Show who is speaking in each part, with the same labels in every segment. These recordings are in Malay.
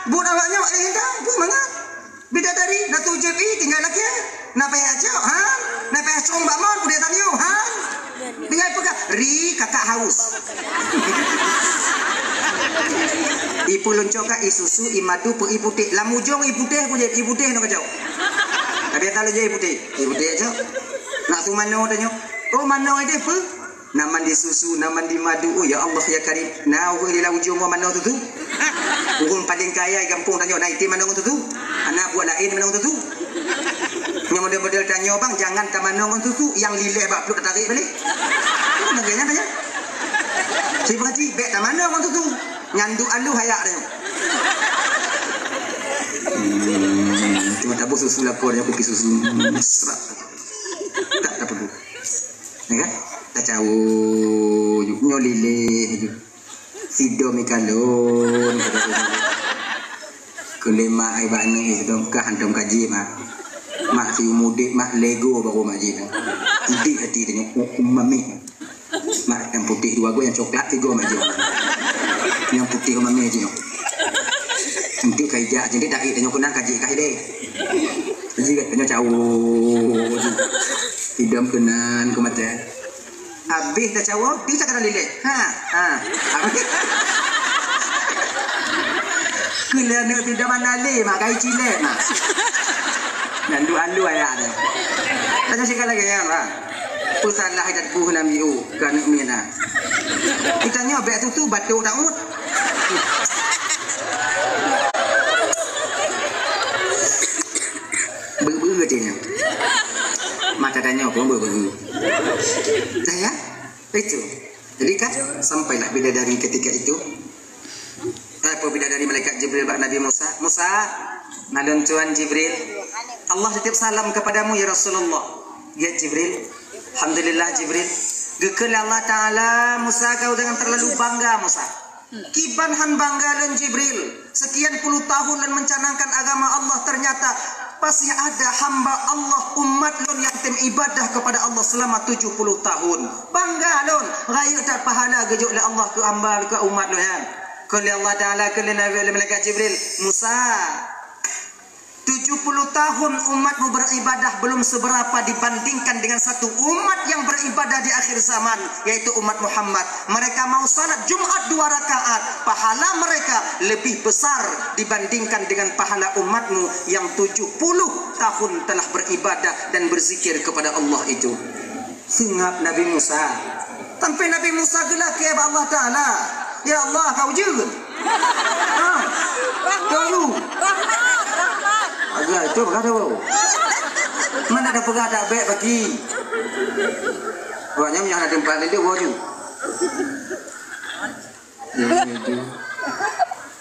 Speaker 1: Bu awaknya dah, bu mana? Bidadari Datuk JP tinggal lagi. Nak payah aja, ha? Nak payah cong Mbak Mon udah tanya, ha? Tinggal pegang. Ri kakak haus. Ibu loncok ka isusu imadu pu ibu teh. Lamu jong ibu teh ku je ibu teh no kajau. Tapi tak je ibu teh. Ibu teh aja. Nak tu mano tanya. Oh mano ide pu? Naman di susu, naman di madu. Oh ya Allah ya Karim. Nah, aku di lagu jong mano tu tu. Urung paling kaya kampung tanya naik ti mano tu tu. Anak buat lain mano tu tu. Yang model-model tanya bang jangan ke mano tu tu yang lilih bak peluk tarik balik. Itu neganya tanya. Si berhenti bek ke mano tu tu. Nyandu alu hayak dia. Cuma tabu susu lapor dia kopi susu serak. Tak perlu. Ya kan? Tak jauh nyolile itu. Sido mikalon. Kelima ai bani itu ka hantam kaji mah. Mak si mudik mak Lego baru mak ji. Idi hati dia mami. Mak yang putih dua go yang coklat tiga mak ji. Yang putih mami ji. Nanti kaijak jadi tak tanya kunang kaji kai deh. Jadi katanya jauh. Idam kenan ke mata. Habis dah jauh, dia cakap lilih. Habis. Kelana tidak mana le mak kai cilek mak. Dan andu ayat dia. Tanya sekali lagi ya, Pak. Pusalah hidat buh namiu kan mina. Kitanya bek tu batuk tak mut. Ber dia. Mata tanya pun ber. Saya itu. Jadi kan sampailah bidadari ketika itu. Apa bidadari malaikat Jibril bak Nabi Musa. Musa, nalun Tuhan Jibril. Allah titip salam kepadamu ya Rasulullah. Ya Jibril. Alhamdulillah Jibril. Gekal Allah Ta'ala Musa kau dengan terlalu bangga Musa. Kiban han bangga dan Jibril. Sekian puluh tahun dan mencanangkan agama Allah ternyata pasti ada hamba Allah umat lon yang tem ibadah kepada Allah selama 70 tahun. Bangga lon. Raya tak pahala gejuk oleh Allah ke hamba ke umat lon ya. Kali Allah Ta'ala kali Nabi malaikat Jibril. Musa 70 tahun umatmu beribadah belum seberapa dibandingkan dengan satu umat yang beribadah di akhir zaman, yaitu umat Muhammad. Mereka mau salat Jumat 2 rakaat, pahala mereka lebih besar dibandingkan dengan pahala umatmu yang 70 tahun telah beribadah dan berzikir kepada Allah itu. Singap Nabi Musa. Sampai Nabi Musa gelak ke Allah Ta'ala. Ya Allah kau juga. Kau agak itu berkata bau. Mana ada pegang tak baik bagi. Banyak yang ada tempat itu wajib. Itu.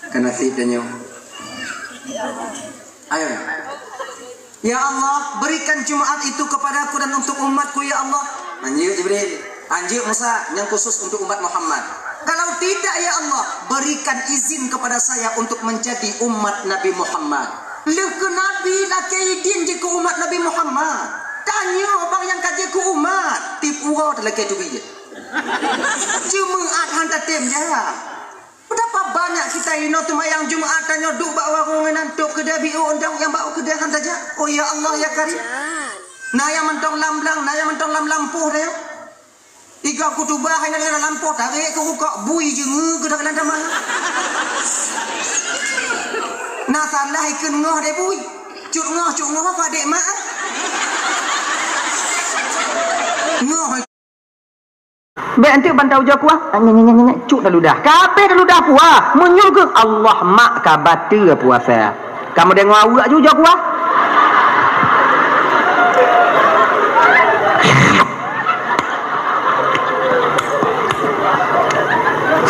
Speaker 1: Kena sitanya. Ayo. Ya Allah, berikan Jumat itu kepadaku dan untuk umatku ya Allah. Anjir Jibril, anjir Musa yang khusus untuk umat Muhammad. Kalau tidak ya Allah, berikan izin kepada saya untuk menjadi umat Nabi Muhammad. Leke Nabi lah kaidin je ke umat Nabi Muhammad. Tanya abang yang kaji ke umat. Tipu orang telah kaji je. Cuma hantar tim je. Berapa banyak kita ini tumayang Jumaat tanya duk bak warung nantuk kedai biu undang yang bak kedai hantar je. Oh ya Allah ya Karim. Nah yang mentong lamblang, nah yang mentong lampuh dia. Tiga kutubah yang ada lampuh tarik ke rukak bui je ke dalam damai. Nah salah ikut ngoh deh bui. Cuk ngoh apa dek mak? Ngoh. Baik nanti bantau je aku cuk dah ludah. Kape dah ludah aku ah. Menyuruh Allah mak ka batu puasa. Kamu dengar awak juga aku ah.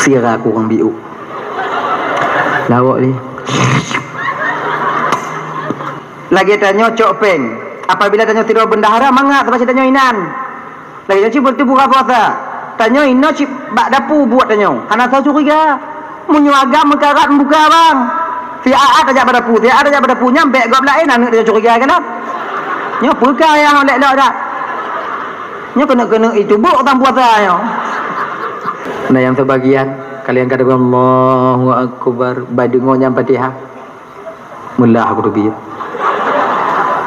Speaker 1: Sira aku orang biu. Lawak ni. Lagi tanya cok peng. Apabila tanya tidur bendahara mangat terus tanya inan. Lagi tanya cip buka puasa. Tanya ina cip bak dapu buat tanya. Hana tahu curiga. Munyo agam mekarat buka bang. Si aat aja pada pu, si aat aja pada pu nyampe gap lain anak dia curiga kan. Nya perkara yang lek dak. Nya kena itu buk tang puasa nya. Nah yang sebagian kalian kata Allahu Akbar badengo nyam Fatihah.
Speaker 2: Mulah aku tu biar.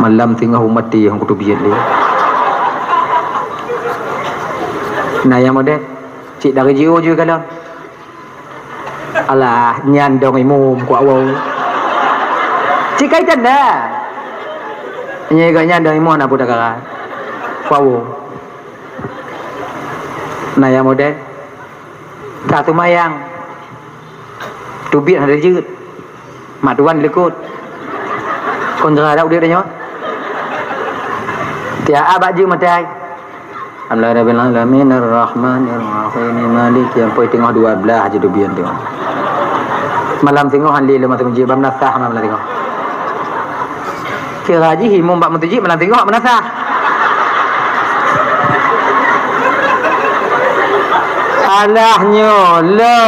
Speaker 2: Malam tengah mati aku tu biar dia. Nah yang model cik dari jiwa je kalau. Alah nyandong imum kuat wow. Cik kaitan dah. Ini agak nyandong imum nak budak karat. Kuat wow. Nah yang model satu mayang tubit ada je mak tuan lekut kontra dak dia nyot dia abak je matai alhamdulillah alamin arrahmanir rahim malik yang poi tengah 12 je dubian tu malam tengah halil mata kunci bam nasah malam tengah kira ji himum bak mentuji malam tengah menasah alahnya lo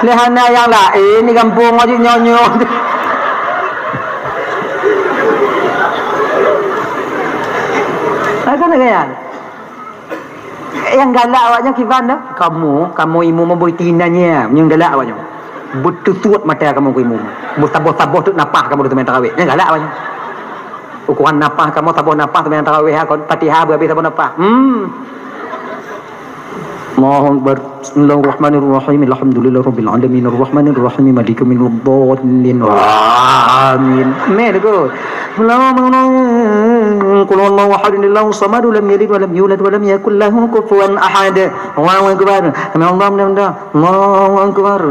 Speaker 2: lehana yang lain ni kampung aja nyonyo apa nak kan yang galak awaknya kiban dah kamu imu memberi tinanya yang galak awaknya betul-betul mata kamu ke imu sabah tu napah kamu tu main tarawih yang galak awaknya ukuran napah kamu sabah napah tu main tarawih kau Fatihah habis sabah napah Allahu Akbar. Bismillahirrahmanirrahim. Alhamdulillahirabbil alamin arrahmanirrahim maliki yaumiddin. Amin. Mergo. Qul huwallahu ahad Allahu samad lam yalid wa lam yulad wa lam yakul lahu kufuwan ahad. Allahu akbar. Allahu akbar. Allahu akbar.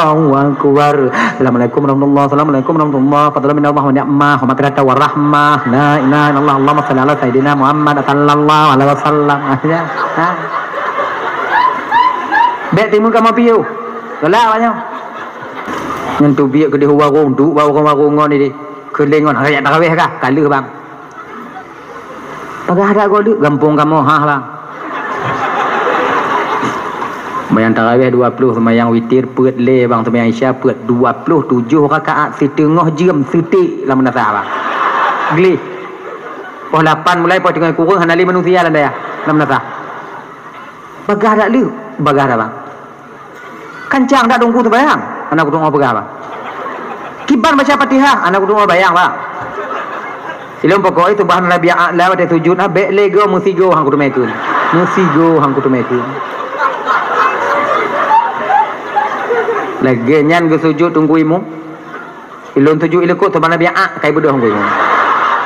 Speaker 2: Allahu akbar. Assalamualaikum warahmatullahi wabarakatuh. Assalamualaikum warahmatullahi wabarakatuh. Wa ni'mah wa maghfirah wa rahmah. La ilaha illallah. Allahumma shalli ala sayidina Muhammad sallallahu alaihi wasallam. Bek timun kamu piu. Galak banyak. Yang tu biak ke di warung tu, warung ni di. Kelengon hari tarawih kah? Kala bang. Pagah ada kau di kampung kamu bang. Sembahyang tarawih 20, sembahyang witir peut le bang, sembahyang isya peut 27 rakaat setengah jam setik lah menasah bang. Geli. Oh 8 mulai pos tengah kurang hanali manusia lah dah. Lah menasah. Bagah dak lu? Bagah dah bang. Kancang dak tunggu sembahyang. Anak aku tunggu bagah bang. Kiban baca Fatihah, anak aku tunggu bayang bang. Ilmu pokok itu bahan Nabi A'la pada sujud nah bek lego musigo hang kudu mekun. Musigo hang kudu mekun. Lagi nyan ke sujud tunggu imu. Ilun sujud ilekut tu bahan Nabi A'la kai bodoh hang imu.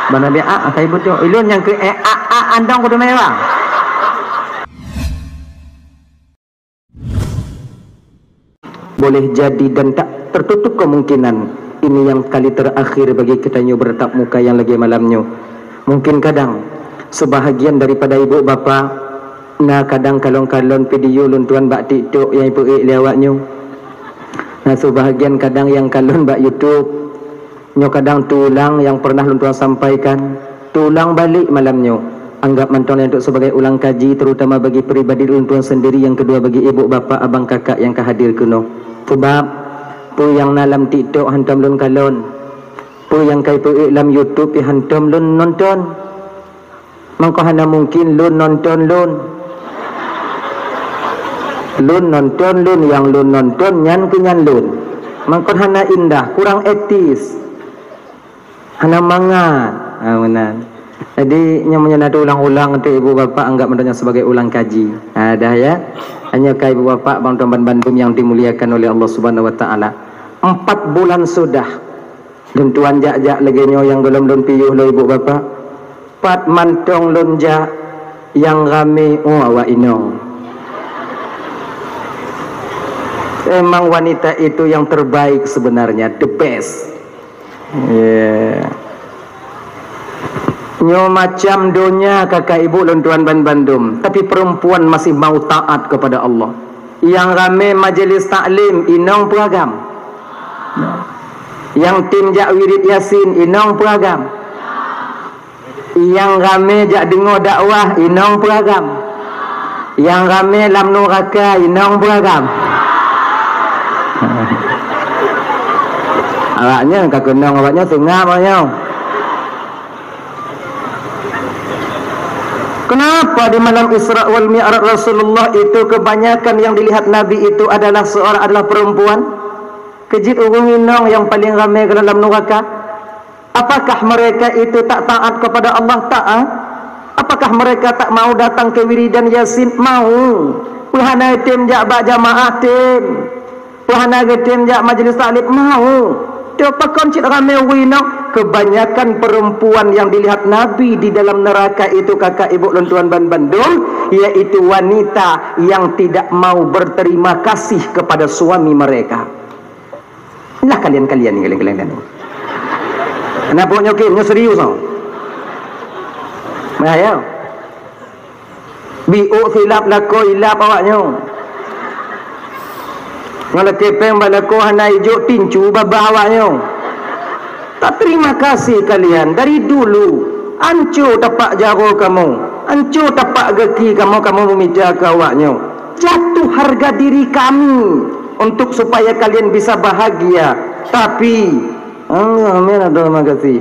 Speaker 2: Bahan Nabi A'la kai bodoh. Ilun yang ke andang kudu mewah. Boleh jadi dan tak tertutup kemungkinan ini yang kali terakhir bagi kita nyu bertatap muka yang lagi malamnya. Mungkin kadang sebahagian daripada ibu bapa na kadang kalon-kalon video luntuan bak TikTok yang ibu lewatnya. Nah sebahagian kadang yang kalon bak YouTube nyo kadang tulang yang pernah luntuan sampaikan tulang balik malamnya. Anggap mantong untuk sebagai ulang kaji terutama bagi peribadi luntuan sendiri, yang kedua bagi ibu bapa abang kakak yang kehadir kuno. Sebab pu yang dalam TikTok hantam lun kalon, pu yang kai pu dalam YouTube hantam lun nonton. Mangko hana mungkin lun nonton lun nonton lun yang lun nonton nyan kenyan lun. Mangko hana indah, kurang etis. Hana mangat. Benar. Jadi nyamanya nada ulang-ulang untuk ibu bapa anggap menanya sebagai ulang kaji. Dah ya. Hanya kai ibu bapa bang tuan Bandung yang dimuliakan oleh Allah Subhanahu wa taala. 4 bulan sudah. Dan tuan jak-jak lagi nyo yang belum don piyuh lo ibu bapa. 4 mantong lonja yang rame awak ino. Emang wanita itu yang terbaik sebenarnya, the best. Yeah. Nyo macam dunia kakak ibu dan tuan Bandung, tapi perempuan masih mau taat kepada Allah. Yang rame majlis taklim inong peragam. Yang tim jak wirid yasin inong peragam. Yang rame jak dengar dakwah inong peragam. Yang rame lam neraka inong peragam. Awaknya kakak nong awaknya tengah awaknya. Kenapa di malam Isra wal Mi'raj Rasulullah itu kebanyakan yang dilihat Nabi itu adalah perempuan? Kejit urunginong yang paling ramai ke dalam neraka. Apakah mereka itu tak taat kepada Allah? Taat. Apakah mereka tak mau datang ke wiridan Yasin? Mau. Puhana tim jak jamaah tim. Puhana tim jak majlis taklim mau. Tiapa koncit ramai winong. Kebanyakan perempuan yang dilihat Nabi di dalam neraka itu kakak ibu dan tuan ban Bandung, yaitu wanita yang tidak mau berterima kasih kepada suami mereka. Nah kalian ni. Kenapa nyokin? Nyo serius no? Mahaya. Bi'u silap lako ilap awaknyo. Ngalakepeng balako hana ijo tincu babah awaknyo. Tak terima kasih kalian dari dulu. Hancur tapak jaro kamu, hancur tapak geki kamu memijak awaknyo. Jatuh harga diri kami untuk supaya kalian bisa bahagia. Tapi amin terima kasih.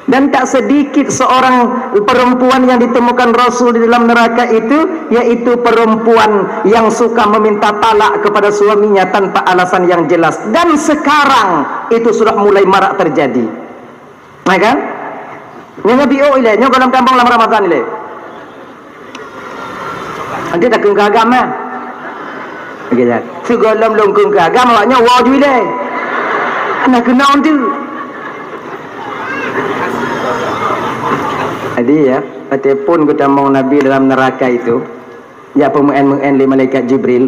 Speaker 2: Dan tak sedikit seorang perempuan yang ditemukan Rasul di dalam neraka itu, yaitu perempuan yang suka meminta talak kepada suaminya tanpa alasan yang jelas. Dan sekarang itu sudah mulai marak terjadi. Nah kan? Nyonya bio ile, nyonya dalam kampung lam Ramadan ile. Nanti tak keng agama. Begitu. Segala belum keng agama awaknya wajib ile. Anak kena onti. Jadi ya, patipun kita mau Nabi dalam neraka itu, ya pemuen li malaikat Jibril.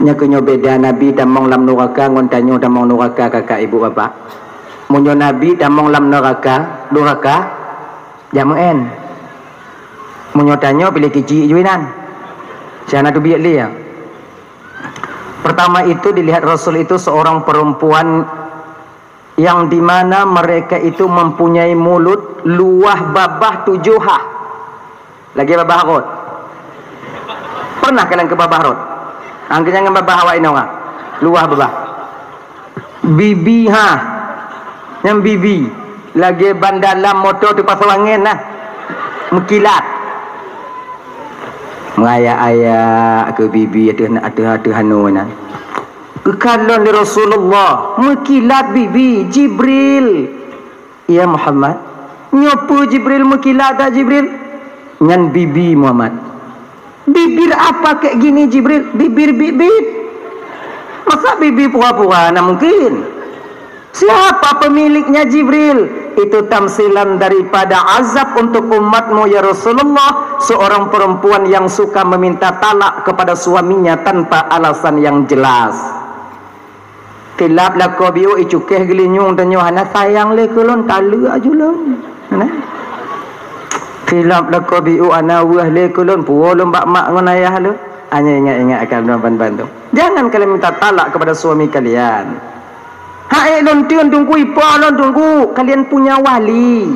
Speaker 2: Nya kenyo beda Nabi damong lam neraka ngontanyo damong neraka kakak ibu bapak. Munyo Nabi damong lam neraka, ya muen. Munyo tanyo pilih kiji juinan. Jangan tu biak li ya. Pertama itu dilihat Rasul itu seorang perempuan yang dimana mereka itu mempunyai mulut luah babah 7 ha. Lagi babah rot. Pernah kalian ke babah rot? Angkanya dengan babah awak ini orang. Luah babah. Bibi ha. Yang bibi. Lagi bandalam motor tu pasal angin lah. Mekilat. Mengaya-aya ke bibi ada hanu nah. Kekalon di Rasulullah mekilat bibi Jibril. Ya Muhammad, nyopo Jibril mekilat tak Jibril? Ngan bibi Muhammad. Bibir apa kayak gini Jibril? Bibir. Masa bibi pura-pura? Nah mungkin. Siapa pemiliknya Jibril? Itu tamsilan daripada azab untuk umatmu ya Rasulullah. Seorang perempuan yang suka meminta talak kepada suaminya tanpa alasan yang jelas. Tilap lah kau biu icukeh gelinyung tanyo hana sayang le kulon talu ajulon. Tilap lah kau biu ana wah le kulon puolom bak mak ngon ayah lu. Hanya ingat akan bantu. Jangan kalian minta talak kepada suami kalian. Hai lon tiun tunggu ipa lon tunggu. Kalian punya wali.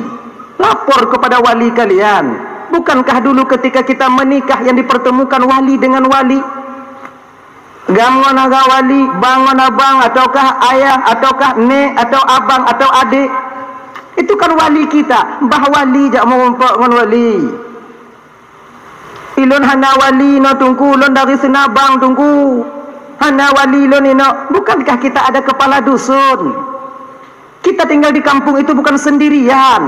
Speaker 2: Lapor kepada wali kalian. Bukankah dulu ketika kita menikah yang dipertemukan wali dengan wali? Gamon aga wali, bangon abang ataukah ayah ataukah nek atau abang atau adik. Itu kan wali kita. Bah wali jak mau mempak ngan wali. Ilon hana wali no tunggu lon dari senabang tunggu. Hana wali lon ino. Bukankah kita ada kepala dusun? Kita tinggal di kampung itu bukan sendirian.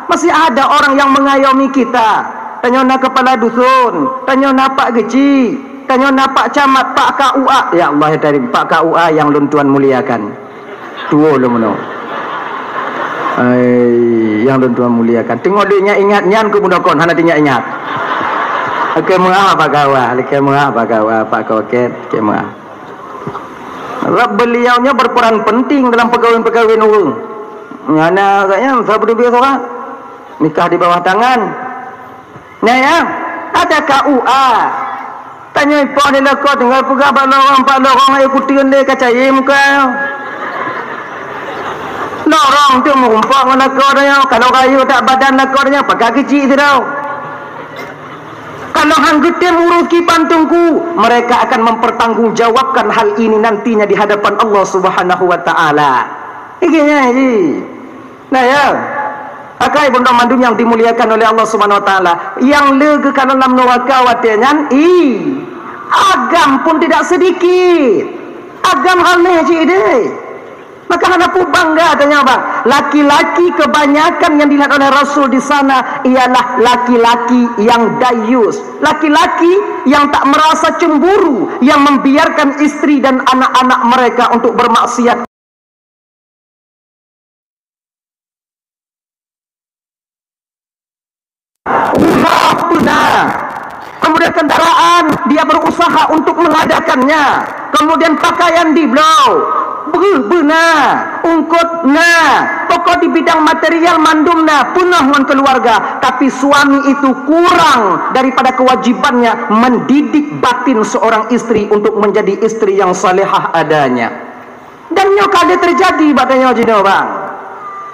Speaker 2: Masih ada orang yang mengayomi kita. Tanyona kepala dusun, tanyona Pak Geci, tanyona Pak Camat, Pak KUA. Ya Allah dari Pak KUA yang lun tuan muliakan. Dua lo meno. Yang lun tuan muliakan. Tengok dia ingat nyan ku mudakon hana tinggal ingat. Oke muah Pak KUA, oke muah Pak KUA, Pak Koket, oke muah. Beliaunya berperan penting dalam pegawai-pegawai nurung. Ngana kayaknya saya berdua seorang nikah di bawah tangan. Nah ya, ada KUA. Tanya ipo ni lah kau tinggal pegah balorong, pak lorong ayo kutian dia kacai muka. Lorong tu mengumpak mana kau dia. Kalau kayu tak badan lah kau dia, pakai kecil tu tau. Kalau hang gede urus kipan tunggu, mereka akan mempertanggungjawabkan hal ini nantinya di hadapan Allah Subhanahu wa taala. Ikinya ini. Nah ya. Akai bunda mandum yang dimuliakan oleh Allah Subhanahu wa taala, yang lega kalau dalam neraka watenyan agam pun tidak sedikit. Agam aneh je deh. Maka hana pun bangga tanya bang. Laki-laki kebanyakan yang dilihat oleh Rasul di sana ialah laki-laki yang dayus, laki-laki yang tak merasa cemburu, yang membiarkan istri dan anak-anak mereka untuk bermaksiat. Kemudian kendaraan dia berusaha untuk mengadakannya, kemudian pakaian di blow benar ungkut pokok di bidang material mandum punah dengan keluarga, tapi suami itu kurang daripada kewajibannya mendidik batin seorang istri untuk menjadi istri yang salihah adanya. Dan nyokade terjadi badanya jino bang.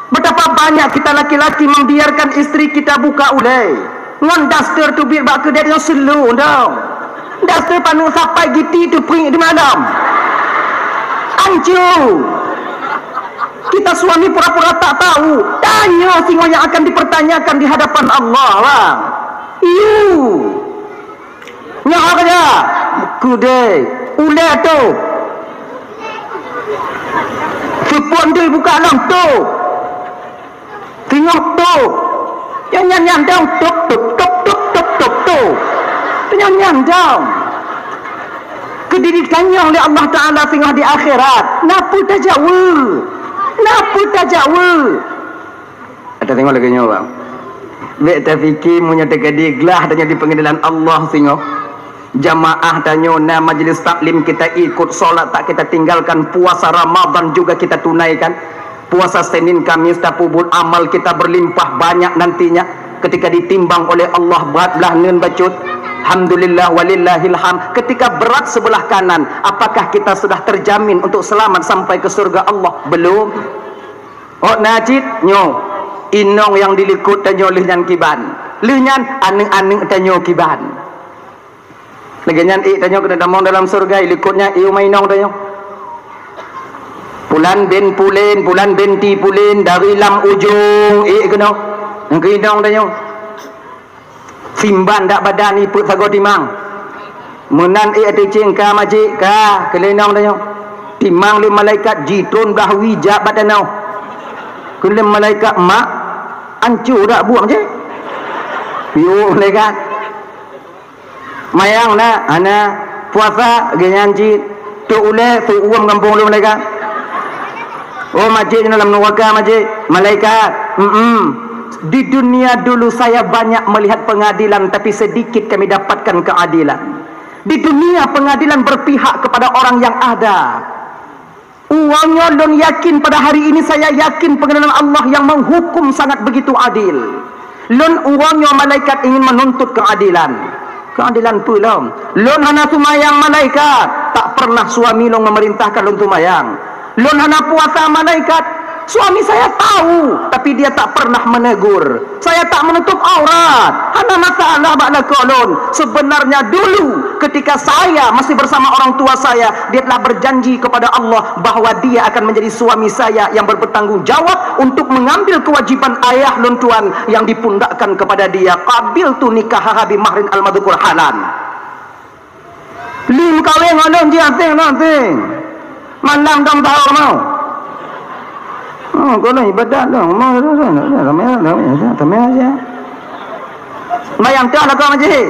Speaker 2: Betapa banyak kita laki-laki membiarkan istri kita buka ulai ngon daster tu biar bak kedai yang selu dong. Daster panu sampai giti tu pering di malam. Ancu. Kita suami pura-pura tak tahu. Tanya semua yang akan dipertanyakan di hadapan Allah bang. Nyak aja. Kedai ulai tu. Sepon dia buka lang tu. Tengok tu. Yang nyan dong tuk tuk tuk tuk tuk tuk tu. Nyan dong. Kedidikannya oleh Allah Ta'ala tengah di akhirat. Napa tak jauh? Napa tak jauh? Ada tengok lagi nyawa bang. Bek tak fikir punya terkediglah tanya di pengadilan Allah tengok. Jamaah tanya na majlis taklim kita ikut, solat tak kita tinggalkan, puasa Ramadan juga kita tunaikan. Puasa Senin Kamis tapubul amal kita berlimpah banyak nantinya ketika ditimbang oleh Allah berat belah nun bacut. Alhamdulillah walillahil hamd. Ketika berat sebelah kanan, apakah kita sudah terjamin untuk selamat sampai ke surga Allah? Belum. Oh najid nyo inong yang dilikut tanyo lihnya kiban. Lihnya aneng-aneng tanyo kiban. Lagi nyan tanyo kena damong dalam surga ilikutnya iu mainong tanyo. Pulan ben pulen, pulan benti pulen dari lam ujung kena yang kinong tanyo. Simban dak badan iput sago timang. Menan ati cengka majik ka kelenong tanyo. Timang le malaikat jitun belah wijak badanau. Kule malaikat mak ancu dak buang je. Piu malaikat. Mayang na ana puasa genyanji tu ule tu uam kampung lu malaikat. Oh majik dalam neraka majik malaikat. Di dunia dulu saya banyak melihat pengadilan, tapi sedikit kami dapatkan keadilan. Di dunia pengadilan berpihak kepada orang yang ada. Uangnya don yakin pada hari ini saya yakin pengadilan Allah yang menghukum sangat begitu adil. Lon uangnya malaikat ingin menuntut keadilan. Keadilan pulang. Lon hana sumayang malaikat tak pernah suami long memerintahkan lon sumayang. Lon hana puasa malaikat, suami saya tahu tapi dia tak pernah menegur. Saya tak menutup aurat. Hana masalah bakna kolon. Sebenarnya dulu ketika saya masih bersama orang tua saya, dia telah berjanji kepada Allah bahwa dia akan menjadi suami saya yang bertanggung jawab untuk mengambil kewajiban ayah lon tuan yang dipundakkan kepada dia. Qabiltu nikahaha bi mahrin al-madhkur halan. Lim kawin ngalon dia teng. Mandang dong tahu mau. Oh, kalau ibadah dong, mau ramai aja. Mayang tu nak kau aje.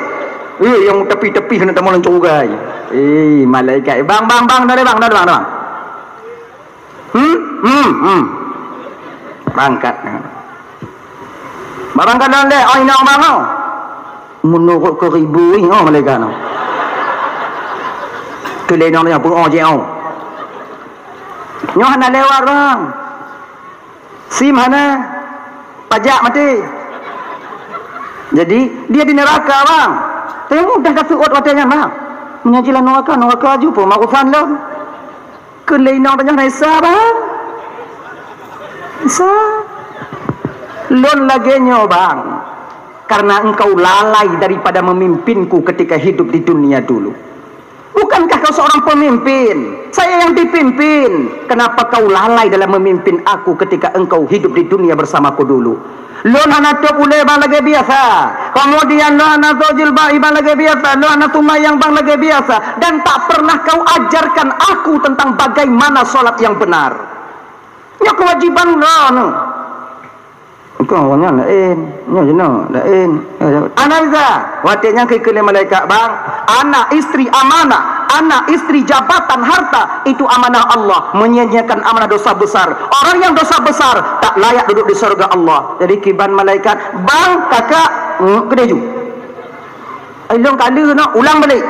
Speaker 2: Yang tepi-tepi kena temu lencugai. Malaikat. Bang, dari bang. Bangkat. Barangkat dah le, ai nak bang kau. Menurut ke ribu malaikat no. Kelenong dia pun je au. Nyoh nak lewat bang. SIM hana pajak mati. Jadi dia di neraka bang. Tapi mudah dah suut watanya bang. Menyajilah neraka jumpa marusan lo. Kelenong tanya Naisa bang. Naisa. Lon lagenya bang. Karena engkau lalai daripada memimpinku ketika hidup di dunia dulu. Bukankah kau seorang pemimpin? Saya yang dipimpin. Kenapa kau lalai dalam memimpin aku ketika engkau hidup di dunia bersamaku dulu? Lo anak tu boleh bang lagi biasa. Kemudian lo anak tu jilbab bang lagi biasa. Lo anak tu mayang bang lagi biasa. Dan tak pernah kau ajarkan aku tentang bagaimana solat yang benar. Ini kewajiban lo. Kau orang lain, lain. Anak bisa, watiknya ke malaikat bang. Anak istri amanah, anak istri jabatan harta itu amanah Allah. Menyia-nyiakan amanah dosa besar. Orang yang dosa besar tak layak duduk di surga Allah. Jadi kiban malaikat, bang kakak, kedeju. Ilong kali nak ulang balik.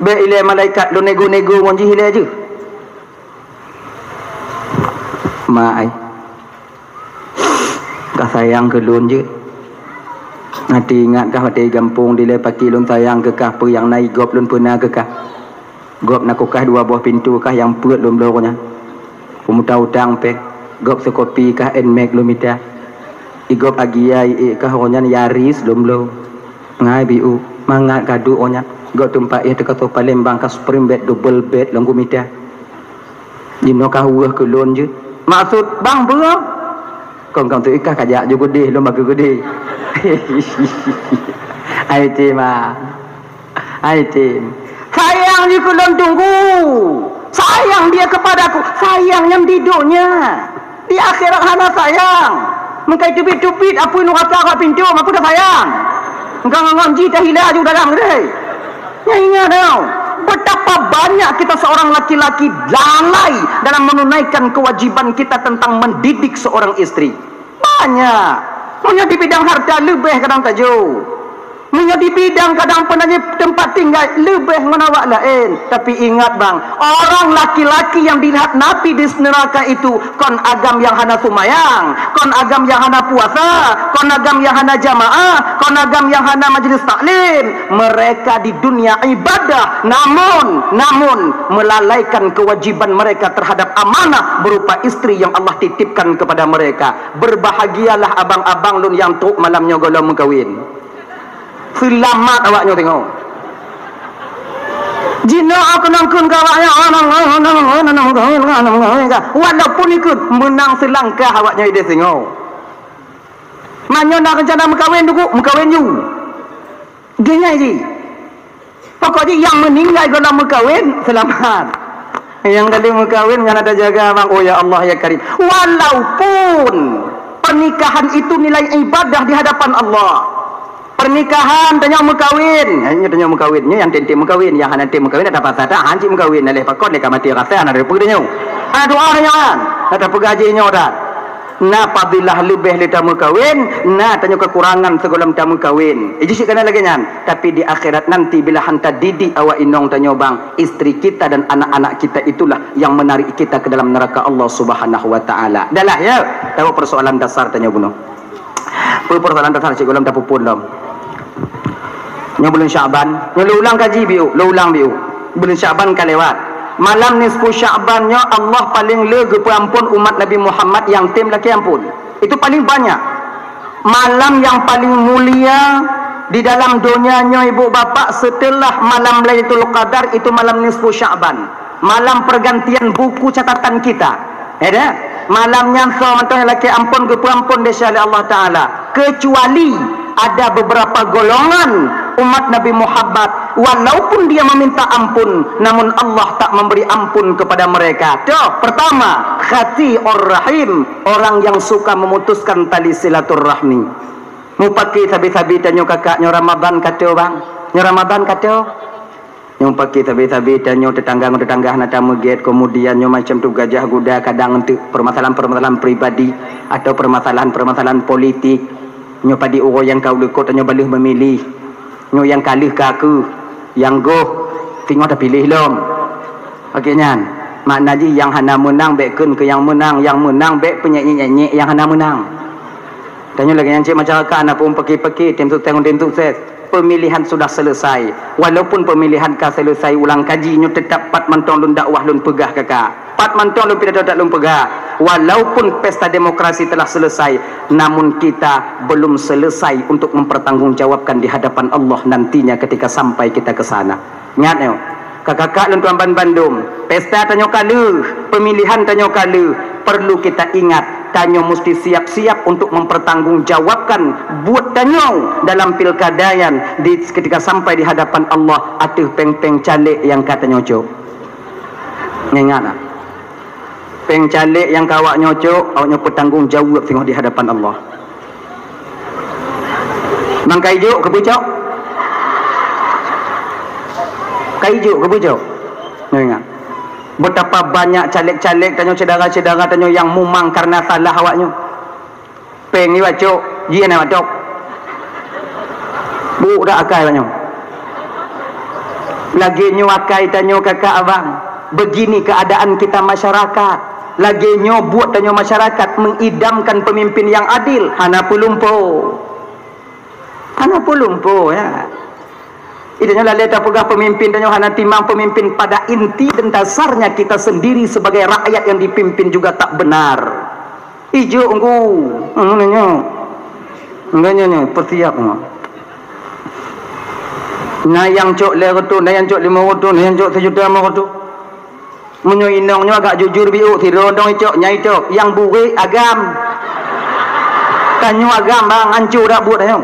Speaker 2: Be ilai malaikat lo nego-nego monji hilai aje. Mai. Kah sayang ke lun je. Nanti ingat kah hati gampung dilai paki lun sayang ke kah apa yang naik gop lun pernah ke kah. Gop nak kah dua buah pintu kah yang puat lun belornya. Pemuta utang pek. Gop sekopi kah enmek lun mita. Igop agiai kah orangnya Yaris lun belor. Ngai biu mangat kadu orangnya. Gop tempat ia dekat Palembang kah spring bed double bed lun mita. Jino kah uah ke lun je. Maksud bang berapa? Kau tu ikah kajak juga deh, lomba ke gede. Hai tim ah. Hai tim. Sayang dia kulon tunggu. Sayang dia kepadaku. Sayang yang di dunia. Di akhirat hana sayang. Mengkai tupit-tupit apa yang kata kat pintu, aku dah sayang. Engkau ngonji dah hilang juga dalam gede. Ya ingat tau. Betapa banyak kita seorang laki-laki lalai dalam menunaikan kewajiban kita tentang mendidik seorang istri. Banyak. Punya di bidang harta lebih kadang tajuk. Punya di bidang kadang penanya tempat tinggal lebih menawak lain. Tapi ingat bang, orang laki-laki yang dilihat Nabi di neraka itu kon agam yang hana sumayang, kon agam yang hana puasa, kon agam yang hana jamaah, kon agam yang hana majlis taklim. Mereka di dunia ibadah namun melalaikan kewajiban mereka terhadap amanah berupa istri yang Allah titipkan kepada mereka. Berbahagialah abang-abang lun yang truk malamnya golong mengkawin. Selamat awaknya tengok. Jina aku nangkun kawaknya walaupun ikut menang selangkah awaknya dia tengok. Manyo nak rencana mengkawin dulu, mengkawin you. Gini je. Pokoknya yang meninggal kalau mengkawin selamat. Yang tadi mengkawin jangan ada jaga bang. Oh ya Allah ya Karim. Walaupun pernikahan itu nilai ibadah di hadapan Allah. Pernikahan tanya mengkawin, hanya tanya mengkawinnya yang tenti mengkawin, yang nanti mengkawin ada pasal dah hanci mengkawin, oleh pakon dekat mati rasa ada peganya, ada doa jangan, ada pegajinya dah. Na fadilah lebih lita mengkawin, na tanya kekurangan segala tamu kawin. Jadi kena lagi nyan. Tapi di akhirat nanti bila hantar didik awak inong tanya bang, istri kita dan anak-anak kita itulah yang menarik kita ke dalam neraka Allah Subhanahu Wa Taala. Dahlah ya, tahu persoalan dasar tanya bunuh. Persoalan dasar cik gulam dah pupun dah. Nya bulan Syaban, nya ulang kaji biu, ulang biu. Bulan Syaban kan lewat. Malam nisfu Syabannya Allah paling lega pengampun umat Nabi Muhammad yang tim laki ampun. Itu paling banyak. Malam yang paling mulia di dalam dunianya ibu bapa setelah malam Lailatul Qadar itu malam nisfu Syaban. Malam pergantian buku catatan kita. Ada? Malamnya seorang laki ampun ke pengampun desya Allah Taala. Kecuali ada beberapa golongan umat Nabi Muhammad walaupun dia meminta ampun namun Allah tak memberi ampun kepada mereka. Tuh, pertama, khati'ur rahim, orang yang suka memutuskan tali silaturahmi. Mu pakai sabi-sabi tanyo kakaknya Ramadan kata bang. Nyo Ramadan kata. Nyo pakai sabi-sabi tanyo tetangga nak tamuget kemudian nyo macam tu gajah kuda kadang untuk permasalahan-permasalahan pribadi atau permasalahan-permasalahan politik. Nyo padi orang yang kau lekot nyo balih memilih. Nyo yang kalih ke aku, yang goh tengok dah pilih lom. Okey nyan. Makna ji yang hana menang bekun ke yang menang bek penyanyi-nyanyi yang hana menang. Tanya lagi yang cik masyarakat anak pun peki-peki tim tu tengok tim tu set. Pemilihan sudah selesai. Walaupun pemilihan ka selesai ulang kaji nyo tetap pat mantong lun dakwah lun pegah kakak. Pat mantong lun pidato tak lun pegah. walaupun pesta demokrasi telah selesai, namun kita belum selesai untuk mempertanggungjawabkan di hadapan Allah nantinya ketika sampai kita ke sana. Ingat ya, kakak-kakak dan tuan Bandung, pesta tanyo kala, pemilihan tanyo kala, perlu kita ingat, tanyo mesti siap-siap untuk mempertanggungjawabkan buat tanyo dalam pilkadayan ketika sampai di hadapan Allah. Atuh peng-peng calik yang katanya cok. Ingat lah, peng calik yang kawak nyocok, awaknya bertanggungjawab tengok di hadapan Allah. Mang kaijuk ke pucuk? Kaijuk ke pucuk? Ingat. Betapa banyak caleg-caleg tanyo cedera-cedera tanyo yang mumang karena salah awaknya. Peng ni wacok, jien wacok. Bu dak akai tanyo. Lagi nyu akai tanyo kakak abang. Begini keadaan kita masyarakat. Lagi nyo buat tanyo masyarakat mengidamkan pemimpin yang adil. Hana pulumpo. Hana pulumpo ya. Idanya lalai tak pegah pemimpin tanyo hana timang pemimpin pada inti dan dasarnya kita sendiri sebagai rakyat yang dipimpin juga tak benar. Ijo engku. Nyo. Nganyo persiap no. Nah yang cok lerotu, nah yang cok 500, nah yang cok 1 juta 500. Menyo inongnya agak jujur biu tirondong cok nyai cok yang buri agam tanyo agam bang hancur dak buat tanyo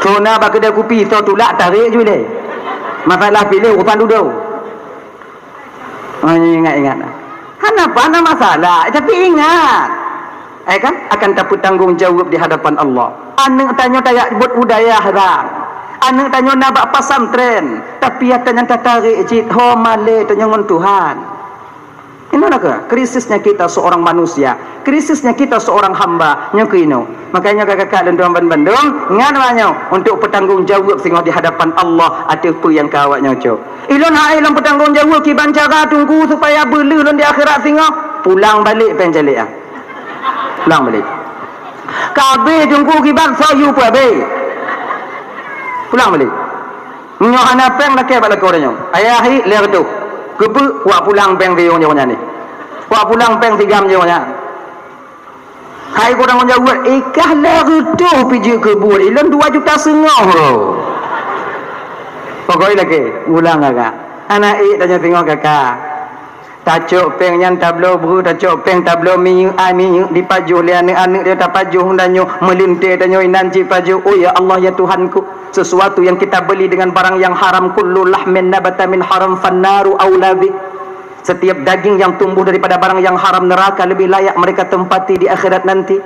Speaker 2: sona bak kedai kopi so tulak tarik je le masalah pilih rupan duduk ingat kenapa ada masalah tapi ingat kan akan dapat tanggungjawab di hadapan Allah. Anak tanyo tayak buat budaya haram. Anak tanyo nak bak pesantren, tapi yang tarik cit ho male tanyo ngon Tuhan. Ini nak krisisnya kita seorang manusia, krisisnya kita seorang hamba nyokino. Makanya kakak dan tuan Bandung ngananya untuk bertanggungjawab tengok di hadapan Allah ataupun yang kawak nyocok. Ilon hai ilon bertanggungjawab ki bancara tunggu supaya belu di akhirat tengok pulang balik penjalik ah. Pulang balik. Kabe tunggu ki bang sayu pabe. Pulang balik. Menyo ana peng nak balik orangnya. Ayahi leer tu. Kebu wa pulang peng dia nya ni. Wa pulang peng 3 jam nya. Hai korang jawab ikah leer tu piji kebu. Ilon 2,5 juta. Pokoknya lagi ulang kakak. Anak tanya tengok kakak. Tacuk peng yang tablo bru, tacuk peng tablo minyu minyu dipajuh le anak dia tak pajuh danyo melintir danyo nanti pajuh. Oh ya Allah ya Tuhanku, sesuatu yang kita beli dengan barang yang haram, kullu lahmin nabata min haram fannaru aula bi. Setiap daging yang tumbuh daripada barang yang haram, neraka lebih layak mereka tempati di akhirat nanti.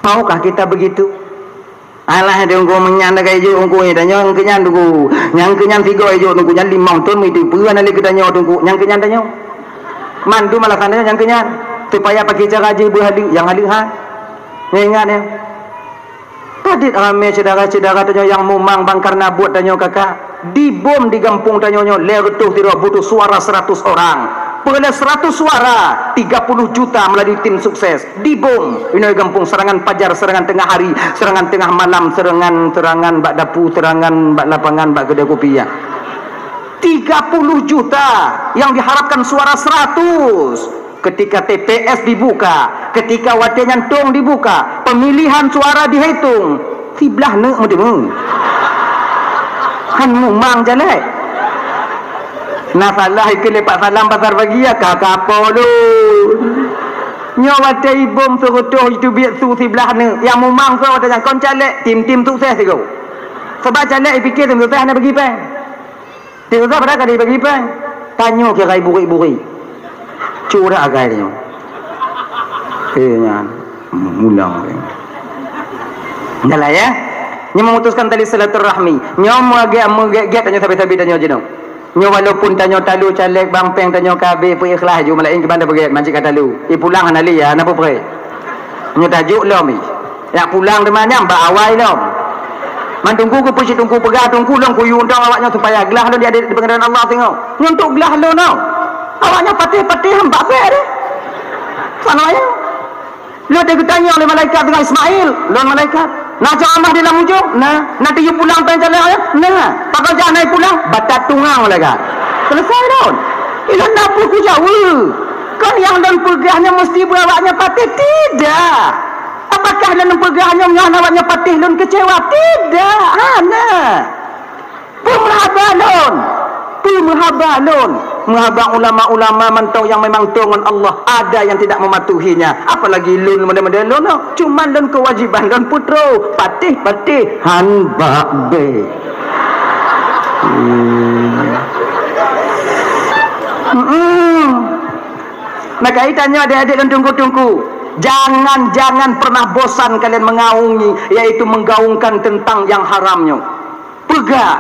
Speaker 2: Maukah kita begitu? Alah dia nggo menyan kai je nggo ni danyo kenyan tunggu. Yang kenyan 3 je tunggu nyan 5 ton mi tipu ana le kedanyo tunggu. Yang kenyan danyo. Mandu malah kananya yang kenyan. Supaya pakai cara je berhalu yang halu ha. Ingat ya. Tadi ramai saudara-saudara danyo yang mumang bang karena buat danyo kakak. Dibom di kampung danyo lertuh tidak butuh suara 100 orang. Peroleh 100 suara 30 juta melalui tim sukses. Dibom ini kampung, serangan pajar, serangan tengah hari, serangan tengah malam, serangan bak dapu, serangan bak lapangan, bak kedai kopi ya. 30 juta yang diharapkan suara 100. Ketika TPS dibuka, ketika wadah nyantung dibuka, pemilihan suara dihitung, siblah ne mudemu. Han mumang jelek. Nah salah ikut lepak salam pasar bagi ya kakak apa lu nyawa bom serutuh itu biar su sebelah ni yang mumang so ada yang kon calek tim sukses tu sebab calek fikir tim sukses nak bagi peng tim sukses pada kali bagi peng tanya ke rai buri curah agai dia nyan mulang nyala ya nyo memutuskan tali silaturahmi nyo agak tanya tapi tanya jenong nyo walaupun tanyo talu caleg bang peng tanyo kabe pu ikhlas ju malain ke bandar pergi mancik kata lu pulang anali ya napa pre nyo tajuk lom ya pulang de mana ba awai lom man tunggu ku pusi tunggu pegah tunggu long ku undang awaknya supaya gelah lu dia di pengadilan Allah tengok nyo untuk gelah lu no awaknya patih-patih hamba be de sananya lu ada tanya oleh malaikat dengan Ismail lu malaikat nak ceramah di dalam ujung nanti you pulang pengen jalan ya pakai jangan naik pulang batat tungang mereka selesai dong ilan dapur ku jauh bukan yang dan pegahnya mesti berawaknya patih, tidak. Apakah dan pegahnya yang awaknya patih dan kecewa? Tidak. Pemerabalun. Menghabang ulama-ulama mantau yang memang tungan Allah, ada yang tidak mematuhinya. Apalagi lun mudah-mudahan lun, cuma lun kewajiban lun putro patih hanba be. Maka itanya adik-adik dan tungku-tungku, jangan pernah bosan kalian mengaungi, yaitu menggaungkan tentang yang haramnya. Pegah,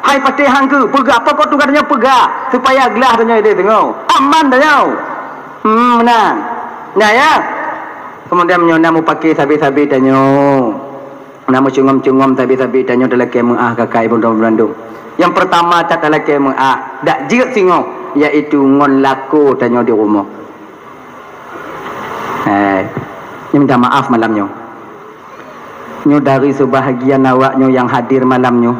Speaker 2: hai patih hangku, pegah pokok tukarnya pegah, supaya gelah tanya dia tengok, aman tanya. Menang. Nah ya. Kemudian namu pakai sabi-sabi tanya. Namu cungom-cungom sabi-sabi tanya dalam kemah kakak ibu Bandung. Yang pertama tak dalam kemah, dak jirat singo, yaitu ngon laku tanya di rumah. Ini minta maaf malamnya. Nyo dari sebahagian awaknya yang hadir malamnya.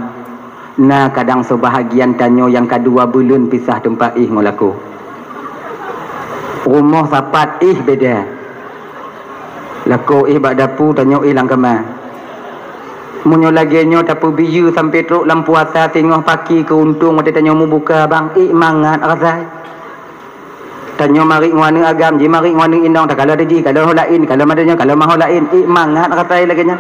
Speaker 2: Nah kadang sebahagian tanyo yang kedua bulan pisah tempat ngolaku. Rumah sapat beda. Lako bak dapu tanyo ilang kema. Munyo lagi nyo tapu biyu sampai truk lampu puasa tengah pagi keuntung mati tanyo mu buka bang mangat rasai. Tanyo mari ngwana agam ji mari ngwana indong tak kalau deji kalau holain kalau madanya kalau mau holain mangat rasai lagi nya.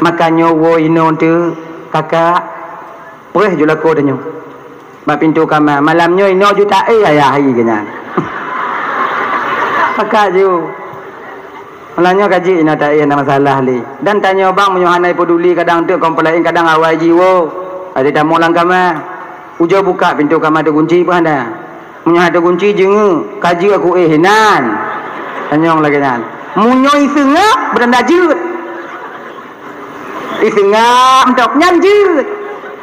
Speaker 2: Makanya wo ino tu kakak boleh je laku tanya mak pintu kamar malamnya ino juta ayah hari kena kakak je malamnya kaji ino tak ada masalah li dan tanya bang menyohanai peduli kadang tu komplain kadang awal jiwa ada tamu lang kamar ujo buka pintu kamar ada kunci pun ada menyoh ada kunci je kaji aku hinan tanya lagi nan munyo isengap beranda jut isengam dok nyanjut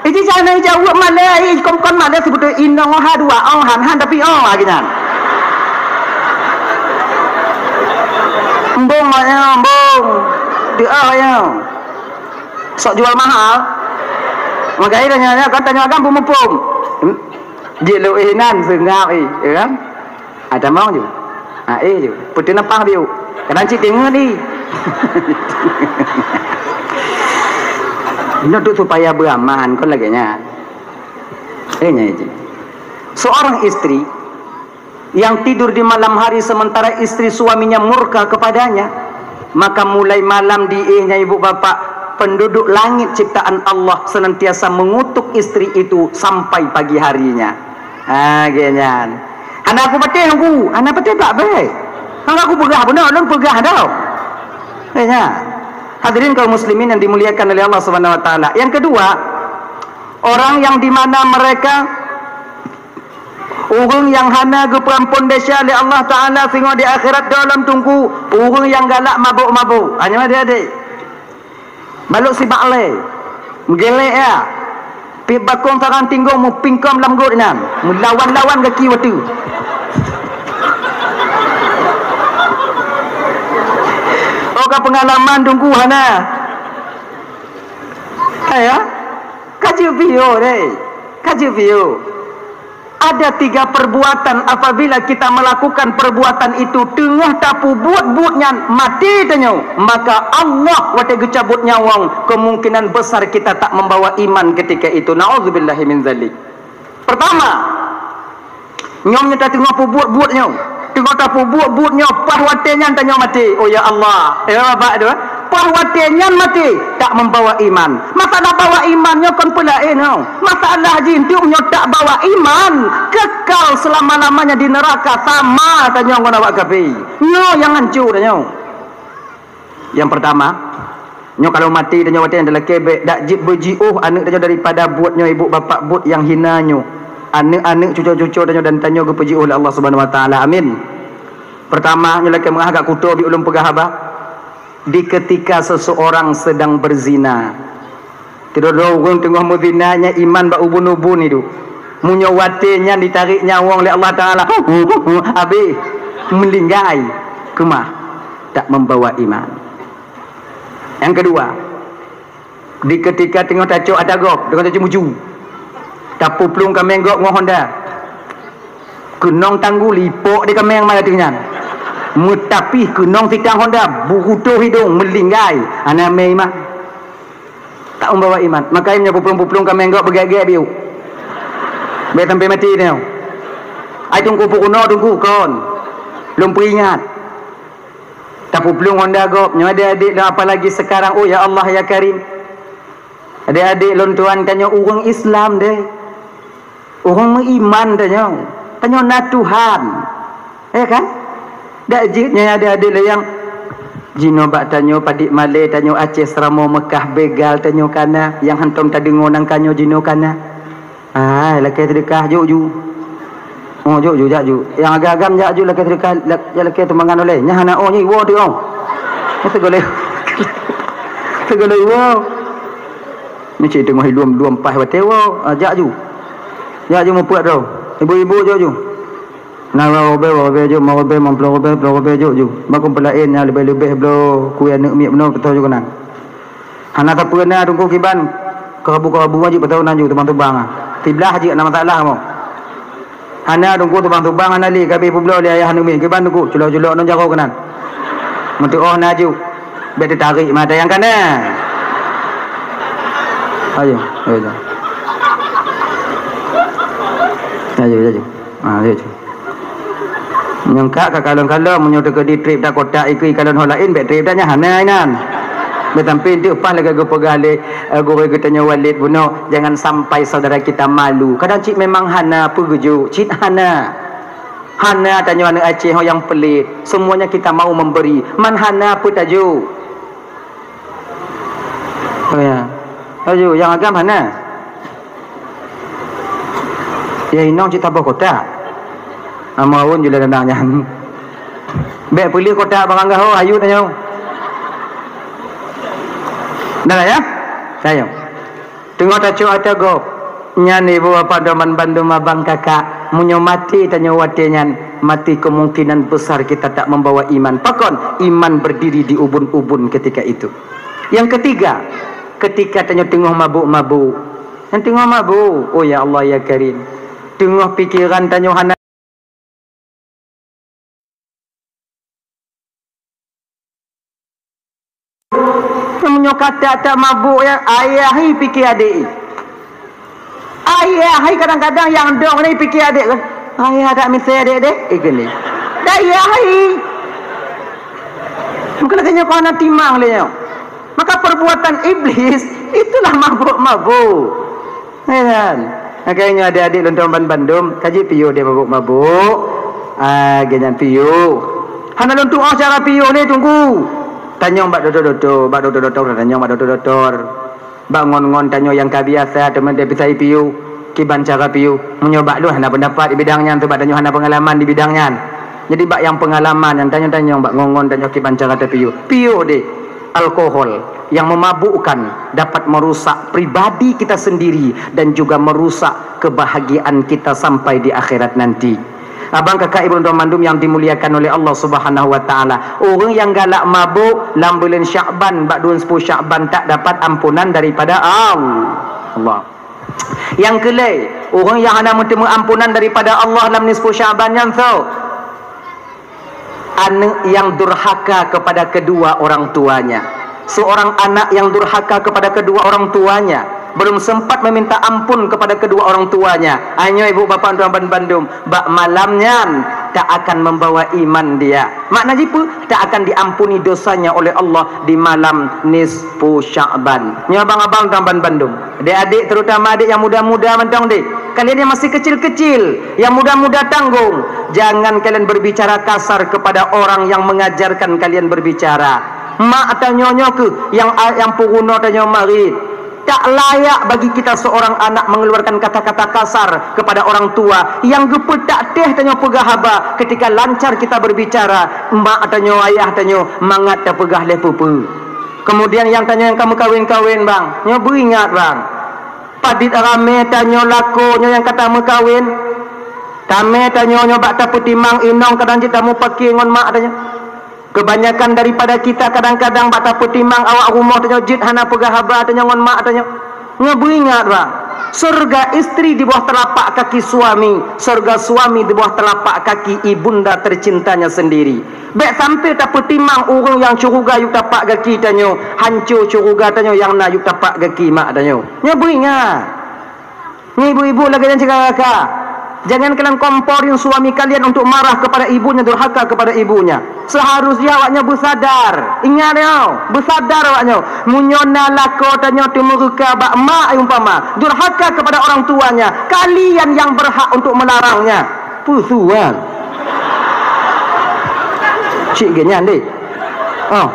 Speaker 2: iji sana jawab mana kon mana sebut inong ha dua han tapi lagi nan embung dia ya sok jual mahal makanya tanya kan tanya agam pum dia lu hinan sengam ya kan ada mau je je putih napang dia kadang cik tengok ni ini tu supaya beraman kon lagi nya. Seorang istri yang tidur di malam hari sementara istri suaminya murka kepadanya, maka mulai malam diihnya ibu bapak penduduk langit ciptaan Allah senantiasa mengutuk istri itu sampai pagi harinya. Gini. Anak aku patih aku, anak patih tak baik. Kalau aku pegah benar, belum pegah dah. Hadirin kaum muslimin yang dimuliakan oleh Allah Subhanahu wa taala. Yang kedua, orang yang di mana mereka orang yang hana ke perampun desa oleh Allah taala sehingga di akhirat dalam tunggu, orang yang galak mabuk-mabuk. Hanya adik-adik. Baluk si baklai. Mgelek ya. Pi bakong sarang tinggung mu pingkom lam gut nam. Mu lawan-lawan kaki watu. Pengalaman tunggu hana kaji video ada 3 perbuatan apabila kita melakukan perbuatan itu tengah tapu buat-buatnya mati tanyo maka Allah wate gecabut nyawang kemungkinan besar kita tak membawa iman ketika itu. Nauzubillahi min zalik. Pertama nyomnya tak tengah buat-buatnya tengok tapu buat-buatnya parwatenya tanya mati. Oh ya Allah bapak tu parwatenya mati tak membawa iman. Masalah bawa imannya kon pelain masalah jintiumnya tak bawa iman kekal selama-lamanya di neraka sama tanya kon awak kapi yang hancur tanya. Yang pertama kalau mati tanya watenya adalah kebek dak jib berjiuh anak tanya daripada buatnya ibu bapak buat yang hinanya anak-anak cucu-cucu dan tanya ke puji oleh Allah Subhanahu wa taala. Amin. Pertama nyelaka mengagak kutu bi ulum pegah apa? Di ketika seseorang sedang berzina. Tidak orang tengah muzinanya iman ba ubun-ubun itu. Munyo watenya ditarik nyawang oleh Allah taala. Abi melinggai kemah tak membawa iman. Yang kedua, di ketika tengah tacuk ada gop dengan tacuk muju. Tapu pelung ka menggok ngah Honda. Kenong tangguh lipok di kemeng mai dengan. Mutapi kenong titang Honda bukutuh hidung melinggai. Ana mei mah. Tak membawa iman. Makanya puplung-puplung kemeng gak begak-gak biu. Be sampai mati dia. Ai tunggu pukuno tunggu kon. Belum peringat. Tak puplung Honda gop. Nyo adik-adik dah apalagi sekarang. Oh ya Allah ya Karim. Adik-adik lontuan tanya orang Islam deh. Orang beriman tanya. Tanya na Tuhan. Ya kan? Dak jitnya adik-adik lah yang jino bak tanyo padik Malay tanyo Aceh Seramo Mekah begal tanyo kana yang hantom tadi ngonang kanyo jino kana. Ah laki terdekat ju. Oh ju jaju. Yang agak-agam jaju laki terdekat laki tu mangan oleh. Nya hana oh nyi wo tu oh. Itu goleh. Tu goleh wo. Ni cik tengah luam pas wate wo. Jaju. Jaju mo puat tu. Ibu-ibu ju. Nawa obe jo mau obe memplo obe jo. Makum pelain nya lebih-lebih blo ku anak mi beno betul jo kana. Hana ta peuna tunggu kiban. Kerabu wajib betul nanju tebang-tebang ah. Tiblah haji nak masalah mo. Hana tunggu tebang-tebang ana li kabe publo li ayah anu mi kiban tunggu culo-culo non jago kanan. Mentu oh naju. Be ditarik mata yang kana. Ayo. Ayo. Ayo. Nyangka ka kalon-kalon menyuruh ke di trip dah kotak ikut kalon hol lain bet trip dah nya hana inan. Betampi tu pas lagi go pegale go tanya Walid buno jangan sampai saudara kita malu. Kadang cik memang hana peguju, cik hana. Hana tanya anak Aceh yang pelit. Semuanya kita mau memberi. Man hana pun taju. Oh ya. Taju yang agam hana. Ya inong cik tabah kotak. Amawun juga dandangnya. Bek pilih kotak bangga ho ayu tanya. Dah ya? Saya. Tengok tak cuak tak go. Nyani bawa padoman bandum abang kakak. Munyo mati tanya watinya. Mati kemungkinan besar kita tak membawa iman. Pakon iman berdiri di ubun-ubun ketika itu. Yang ketiga, ketika tanya tengok mabuk-mabuk. Yang tengok mabuk. Oh ya Allah ya Karim. Tengok pikiran tanya hana. Kata tak mabuk ya ayah hi fikir adik. Ayah hi kadang-kadang yang dong ni fikir adik kan. Ayah tak misal adik dek. Gini. Dah ayah hi. Mungkin katanya kau nak timang dia. Maka perbuatan iblis itulah mabuk-mabuk. Kan? Makanya adik-adik lontoman Bandung kaji piu dia mabuk-mabuk. Ganyan piu. Hana lontu cara piu ni tunggu. Tanya mbak doktor, tanya mbak doktor. Bangun-ngon tanya yang kebiasa teman dia bisa piu, kiban cara piu. Menyoba lu hana pendapat di bidangnya, tu mbak tanya hana pengalaman di bidangnya. Jadi mbak yang pengalaman yang tanya mbak ngongon tanya kiban cara piu. Piu deh, alkohol yang memabukkan dapat merusak pribadi kita sendiri dan juga merusak kebahagiaan kita sampai di akhirat nanti. Abang kakak ibu Mandum yang dimuliakan oleh Allah Subhanahu wa taala. Orang yang galak mabuk dalam bulan Syakban, bak 10 Syakban tak dapat ampunan daripada Allah. Yang kelai, orang yang hendak bertemu ampunan daripada Allah dalam nisfu Syakban yang so. Anak yang durhaka kepada kedua orang tuanya. Seorang anak yang durhaka kepada kedua orang tuanya, belum sempat meminta ampun kepada kedua orang tuanya. Hanya ibu bapa tuan Bandung, bak malamnya tak akan membawa iman dia. Maknanya pun tak akan diampuni dosanya oleh Allah di malam nisfu Sya'ban. Ni abang-abang tuan Bandung, adik-adik terutama adik yang muda-muda mentong dik. Kalian yang masih kecil-kecil, yang muda-muda tanggung, jangan kalian berbicara kasar kepada orang yang mengajarkan kalian berbicara. Mak atau nyonya ke yang puruno tanya marid. Tak layak bagi kita seorang anak mengeluarkan kata-kata kasar kepada orang tua. Yang gepetak teh tanya pegahaba ketika lancar kita berbicara. Mak tanya ayah tanya mangat tak pegah le pupu. Kemudian yang tanya yang kamu kawin-kawin bang, nyo beringat bang. Padit rame tanya lakonyo yang kata mu kawin. Tame tanya nyo bak tak putimang inong kadang kita mu pakai ngon mak tanya. Kebanyakan daripada kita kadang-kadang bata petimang awak rumah tanya jid hana pegah haba tanya ngon mak tanya. Nya beringat bang. Surga istri di bawah telapak kaki suami, surga suami di bawah telapak kaki ibunda tercintanya sendiri. Baik sampai tak petimang orang yang curiga yuk tapak kaki tanyo, hancur curiga tanyo yang nak yuk tapak kaki mak tanyo. Nya beringat. Ni ibu-ibu lagi yang cakap, jangan kalian komporin suami kalian untuk marah kepada ibunya, durhaka kepada ibunya. Seharusnya awaknya bersadar. Ingat ya, bersadar awaknya. Munyona lako tanyo tumuruka bak mak umpama, durhaka kepada orang tuanya. Kalian yang berhak untuk melarangnya. Pusuan. Cik genyan deh. Oh.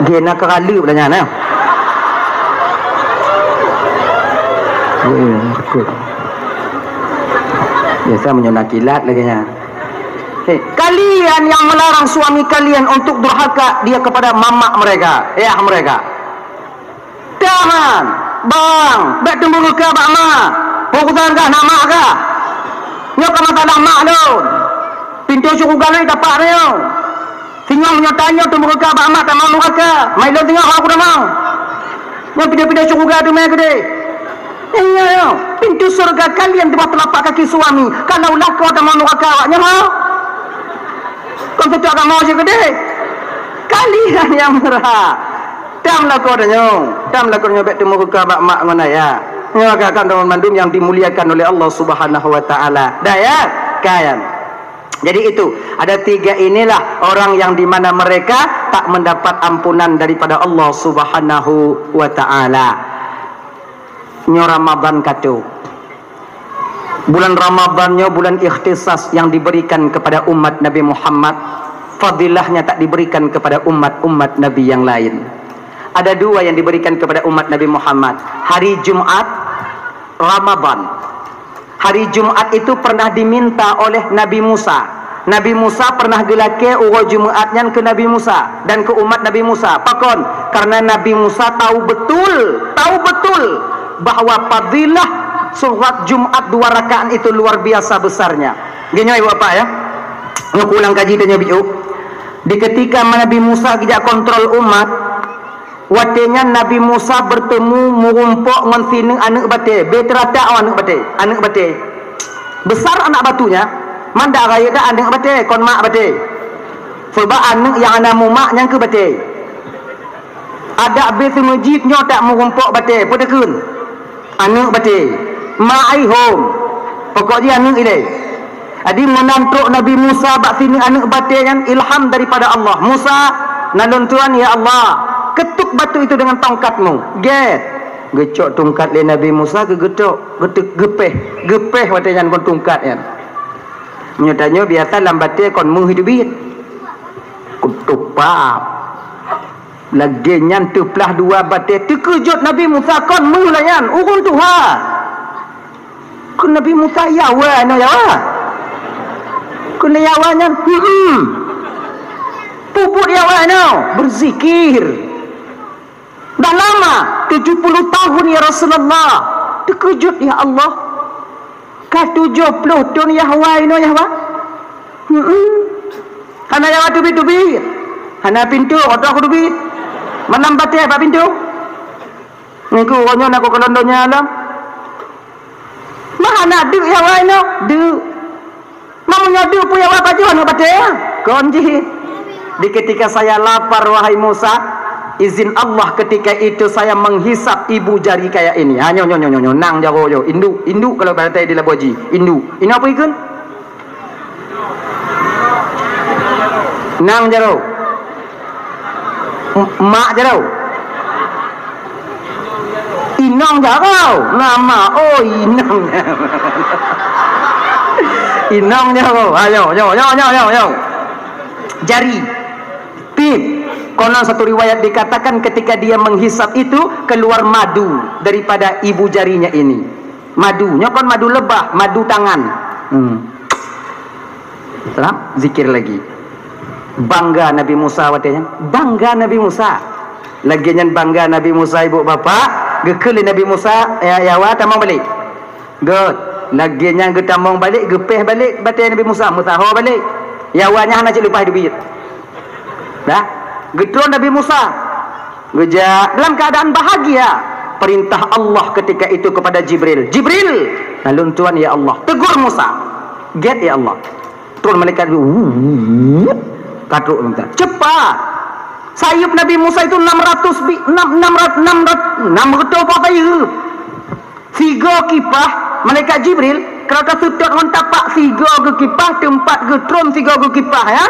Speaker 2: Gena kerala belanya nah. Biasa menyona kilat lagi nya. Kalian yang melarang suami kalian untuk durhaka dia kepada mama mereka, ayah mereka. Jangan, bang, bak tunggu ke bak mak. Urusan kah nak mak kah? Nyok ke masalah mak tu. Pintu syurga ni dapat dia. Tinggal menyatanya tunggu ke bak mak tak mau durhaka. Mai lo tengok aku dah mau. Nyok pindah-pindah syurga tu mai gede. Ya, pintu surga kalian di bawah telapak kaki suami. Kalau lah kau tak mau durhaka awaknya mau. Kau tak akan mau je gede. Kalian yang merah. Dam lah kau danyo. Dam lah kau nyobek temu ke bak mak ngona ya. Nyakakan teman mandum yang dimuliakan oleh Allah Subhanahu wa taala. Dah ya, kalian. Jadi itu, ada 3 inilah orang yang di mana mereka tak mendapat ampunan daripada Allah Subhanahu wa taala. Nyo Ramadan katu. Bulan Ramadannya bulan ikhtisas yang diberikan kepada umat Nabi Muhammad. Fadilahnya tak diberikan kepada umat-umat Nabi yang lain. Ada 2 yang diberikan kepada umat Nabi Muhammad. Hari Jumat, Ramadan. Hari Jumat itu pernah diminta oleh Nabi Musa. Nabi Musa pernah gelake urut Jumatnya ke Nabi Musa dan ke umat Nabi Musa. Pakon, karena Nabi Musa tahu betul bahawa fadilah surat Jumat 2 rakaat itu luar biasa besarnya. Gini ibu bapak ya. Nak ulang kaji tanya biu. Di ketika Nabi Musa tidak kontrol umat, watenya Nabi Musa bertemu merumpok dengan sini anak bate, beterata anak bate. Besar anak batunya, manda raya dah anak bate, kon mak bate. Sebab anak yang anak mumak yang ke bate. Ada habis masjidnya tak merumpok bate, pedekun. Anak bate, mai home. Pokoknya anak ini. Adi menantuk Nabi Musa bak sini anak bate yang ilham daripada Allah. Musa, nalun Tuhan ya Allah, ketuk batu itu dengan tongkatmu. Gecok tongkat le Nabi Musa ke getuk gepeh watenya kon tongkat ya. Nyatanya biasa lambatnya kon menghidupit. Kutuk pap. Lagi nyantu pelah 2 bate terkejut Nabi Musa kon mulayan urun Tuhan. Kun Nabi Musa yawa no yawa. Kun yawanya pupuk yawa no berzikir. Dah lama 70 tahun ya Rasulullah. Terkejut ya Allah. Ka 70 tahun Yahwa ino Yahwa. Hana Yahwa tubi. Hana pintu otak aku tubi. Manam bate apa pintu? Niku onyo nak ko londonya alam. Mahana du Yahwa ino du. Mamunya du pu Yahwa baju anu bate. Konji. Di ketika saya lapar wahai Musa, izin Allah ketika itu saya menghisap ibu jari kayak ini. Nyo nang jaro yo. Induk kalau batai di laboji. Induk. Ini apa ikun? Nang jaro. Mak jaro. Inong jaro. Nama inong. Inong jaro. Ayo. Jari. Pip. Konon satu riwayat dikatakan ketika dia menghisap itu keluar madu daripada ibu jarinya ini. Madunya kon madu lebah, madu tangan. Salam, zikir lagi. Bangga Nabi Musa watenya. Bangga Nabi Musa. Laginya bangga Nabi Musa ibu bapa. Gekeli Nabi Musa ya wa tamang balik. Good. Laginya getamong balik, gepeh balik batai Nabi Musa. Musa ho balik. Ya wanya hana cik lupa hidup. Dah. Gedron Nabi Musa. Geja dalam keadaan bahagia. perintah Allah ketika itu kepada Jibril. Jibril, lalu Tuhan ya Allah, tegur Musa. Get ya Allah. Turun malaikat katruk minta. Cepat. Sayup Nabi Musa itu 600 apa saya. 3 kipah malaikat Jibril kalau tak sedot dengan tapak 3 ke kipah, 4 ke trum 3 ke kipah ya.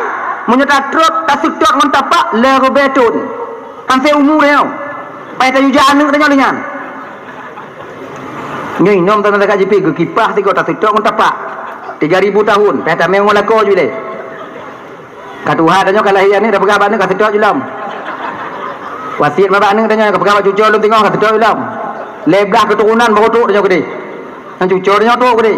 Speaker 2: Menyerta truk tak sedot dengan tapak lero beton. Sampai umur ya. Pai tayu jana tanya dengan. Ni nom tak malaikat Jibril ke kipah 3 tak sedot dengan tapak. 3000 tahun. Pai tak memang lako je le. Kat Tuhan tanya kalau ia ni dah pegang bana kat sedot je lam. Wasiat babak ni tanya kat pegang cucu lu tengok kat sedot je lam. Lebah keturunan baru tuk dia gede. Yang cucur dia tuk gede.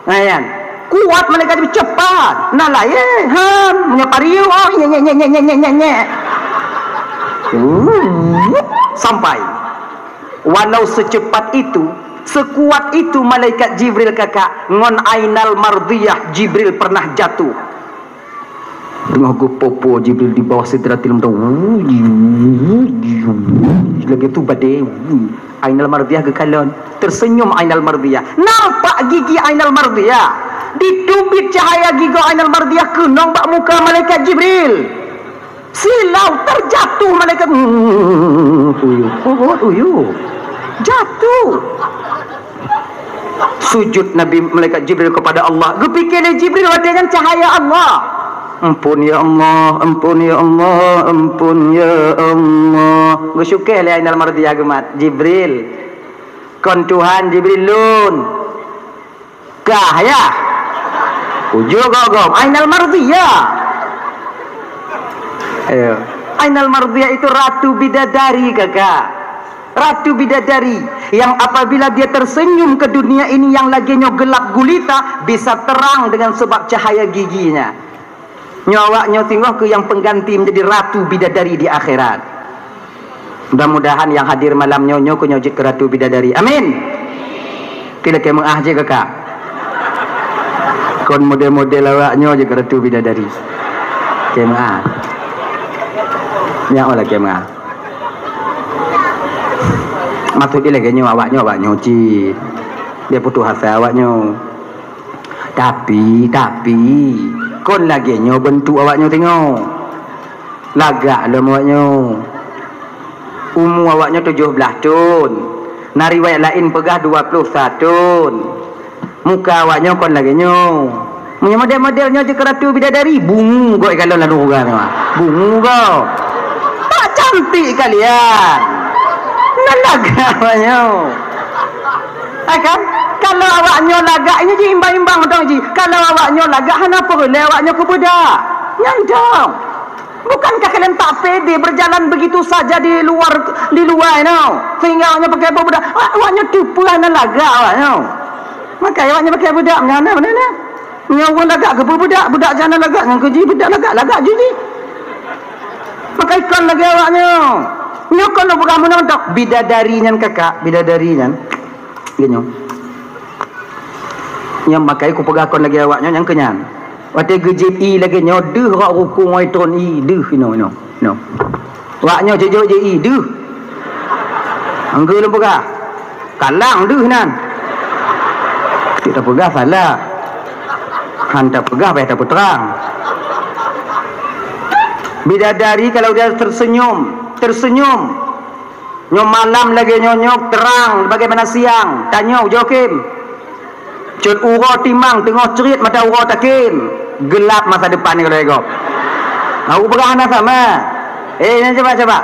Speaker 2: Kan? Kuat mereka cepat. Nak lain. Han, menyapariu. Oh, nye. Sampai. Walau secepat itu, sekuat itu malaikat Jibril kakak, ngon ainal mardiyah Jibril pernah jatuh. Tengah popo Jibril di bawah sidratil muntaha. Lagi tu badai. Ainal mardiyah kekalon. Tersenyum Ainal mardiyah. Nampak gigi Ainal mardiyah. Ditubit cahaya gigi Ainal mardiyah kenong bak muka malaikat Jibril. Silau terjatuh malaikat. Uyuh. Jatuh. Sujud Nabi malaikat Jibril kepada Allah. Gepikirnya Jibril dengan cahaya Allah. Ampun ya Allah, ampun ya Allah, ampun ya Allah. Gue syukur lah Ainal mardiyah gemat Jibril. Kon Tuhan Jibril lun. Kah ya? Ujo gogom Ainal mardiyah. Ayo. Ainal mardiyah itu ratu bidadari kakak. Ratu bidadari yang apabila dia tersenyum ke dunia ini yang laginya gelap gulita bisa terang dengan sebab cahaya giginya. Nyawaknya tengok ke yang pengganti menjadi ratu bidadari di akhirat. Mudah-mudahan yang hadir malam nyonya ku nyojit ke ratu bidadari. Amin. Kira kira mengah je kakak. Kon model-model awaknya je ke ratu bidadari. Kira mengah. Ya Allah kira mengah. Maksud dia lagi awaknya nyojit. Dia putus asa awaknya. Tapi kon lagi nyo bentuk awaknya tengok. Lagak lah awaknya. Umur awaknya 17 tahun. Nah riwayat lain pegah 21 tahun. Muka awaknya kon lagi nyo. Punya model-modelnya je keratu bidadari. Bungu kau kalau lalu orang ni. Bungu kau. Tak cantik kalian. Nah lagak awaknya. Kan? Kalau awaknya lagak ini je imbang-imbang betul je. Kalau awaknya lagak kenapa boleh awaknya ke budak? Nyandang. Bukankah kalian tak pede berjalan begitu saja di luar no? Sehingga awaknya pakai budak. Awaknya tipu lah lagak awaknya. Maka awaknya pakai budak mana? Nyawa lagak ke budak? Budak jangan lagak dengan keji budak lagak je. Maka ikon lagi awaknya. Nyokon lo bukan menontok bidadarinya kakak, bidadarinya. Gini. Yang makai ku pegakon lagi awaknya yang kenyan. Waktu gejip i lagi nyo deh rak ruku ngoi ton i deh no. Waknya jejo je i deh. Angge lu pegah. Kalang deh nan. Kita pegah salah. Hanta pegah bae tak terang. Bidadari kalau dia tersenyum. Nyom malam lagi nyok terang bagaimana siang. Tanya Jokim. Cut uro timang tengah cerit mata uro takim. Gelap masa depan ni kalau ekor. Aku berahana sama. Ini coba.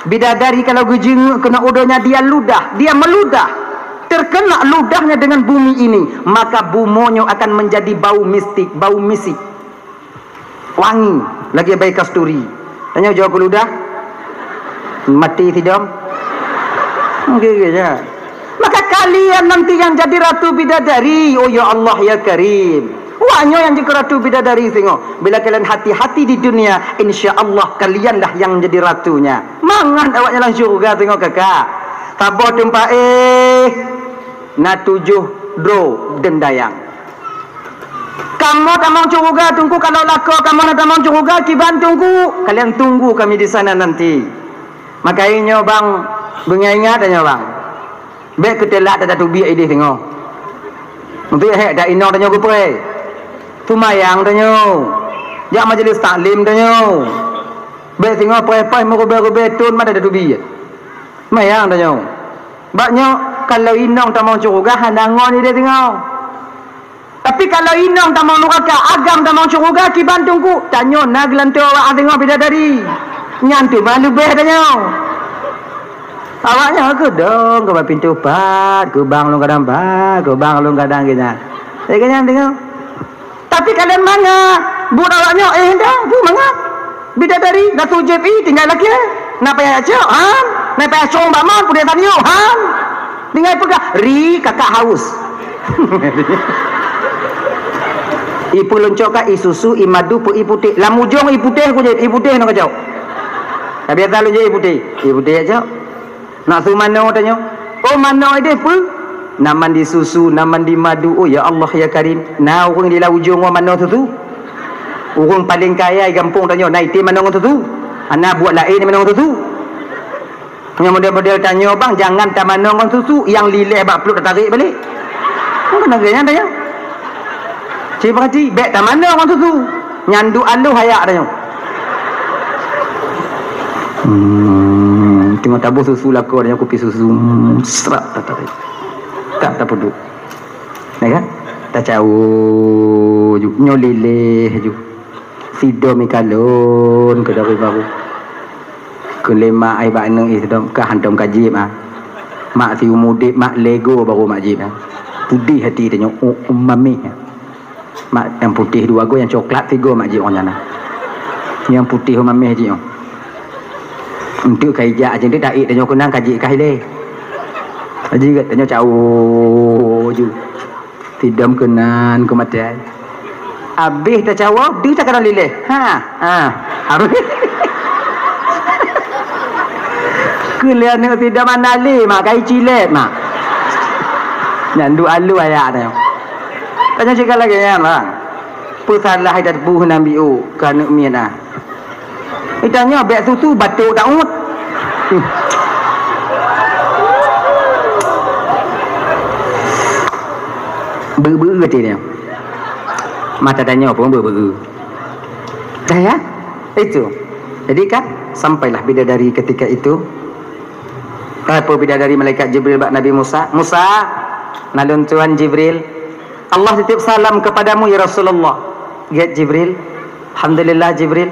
Speaker 2: Bidadari kalau gejenguk kena udonya dia meludah. Terkena ludahnya dengan bumi ini, maka bumonyo akan menjadi bau mistik, bau misik. Wangi, lagi baik kasturi. Tanya jawab ludah. Mati tidak? Gitu. Maka kalian nanti yang jadi ratu bidadari. Oh ya Allah ya Karim. Waknya yang jadi ratu bidadari tengok. Bila kalian hati-hati di dunia, insya Allah kalianlah yang jadi ratunya. Mangan awaknya langsung surga tengok kakak. Tabah tempat na 7 dro dendayang. Kamu tak mau surga tunggu kalau lako kamu tak mau surga kiban tunggu. Kalian tunggu kami di sana nanti. Makanya bang Bengai-ingat tanya bang. Bek ketelak tak tu biak idih tengok. Untuk hek dak inong tanya ku pre. Tu mayang tanya. Jak majlis taklim tanya. Bek tengok pre-pre mau be tun mana dak tu biak. Mayang tanya. Baknya kalau inong tak mau curuga handangon dia tengok. Tapi kalau inong tak mau nuraka, agam tak mau curuga ki bantungku. Tanya nak gelantu awak tengok bidadari. Nyantu malu beh tanya. Awaknya ke dong ke pintu pat, ke bang lu kadang ba, ke bang lu kadang gini. Saya kena tengok. Tapi kalian mana? Buat awaknya dah, tu mana? Bidadari dah tu JP tinggal lagi. Napa ya cok? Han? Napa ya cong baman punya tanya? Han? Tinggal pegah. Ri kakak haus. Ipu loncok ka isusu imadu pu iputih. Lamujong iputih ku je iputih nak kacau. Tapi tak lu je iputih. Iputih aja. Nak su mano tanya. Oh mano ide pu? Naman di susu, naman di madu. Oh ya Allah ya Karim. Nah urang di laujong wa mano tu. Urang paling kaya di kampung tanya, "Nai ti mano tu?" Ana buat lain mano tu. Yang model-model tanya, "Bang, jangan tak mano tu yang lilih bab peluk tarik balik." Kan nak tanya. Cik berhati, bek tak mana orang tu? Nyandu aluh hayak dah. Tengok tabur susu lako dah kopi susu. Serak tak tarik. Tak peduk. Ya kan? Tak jauh ju. Nyolileh ju. Sido mi kalon ke dari baru. Ke lema ai ba nang isdom ka hantam kajib ah. Mak si umudik mak lego baru mak jib ah. Pudih hati tanya mami. Mak yang putih dua go, yang coklat tiga mak ji orang jana. Yang putih mami ji. Untuk kaijak aja dia daik tanya kunang kaji kai le. Aji kat tanya jauh ju. Tidam kenan ke mati. Habis dah jawab dia tak kena lilih. Harus. Kelian nak tidak mana le mak kai cilet mak. Nyandu alu ayak tanya. Tanya cakap lagi ya bang. Pusalah hidat buh Nabi kana miana. Tanya bek tu batuk tak ut. Ber dia. Mata tanya apa ber. Saya itu. Jadi kan sampailah bidadari ketika itu. Apa bidadari malaikat Jibril bak Nabi Musa. Musa, nalun Tuhan Jibril. Allah titip salam kepadamu ya Rasulullah. Get Jibril. Alhamdulillah Jibril.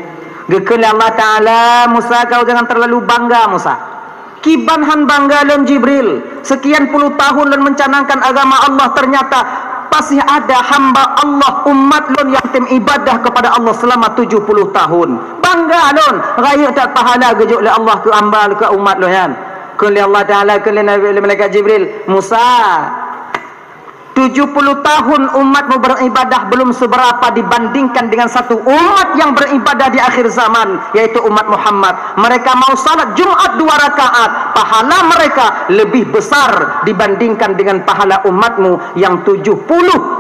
Speaker 2: Gekele Allah Ta'ala, Musa kau jangan terlalu bangga Musa. Kiban han bangga lon Jibril. Sekian puluh tahun lon mencanangkan agama Allah, ternyata masih ada hamba Allah umat lon yang tim ibadah kepada Allah selama 70 tahun. Bangga lon. Raya tak pahala gejuk oleh Allah ke hamba ke umat lon kan. Kele Allah Ta'ala kele malaikat Jibril. Musa, 70 tahun umatmu beribadah belum seberapa dibandingkan dengan satu umat yang beribadah di akhir zaman, yaitu umat Muhammad. Mereka mau salat Jumat 2 rakaat, pahala mereka lebih besar dibandingkan dengan pahala umatmu yang 70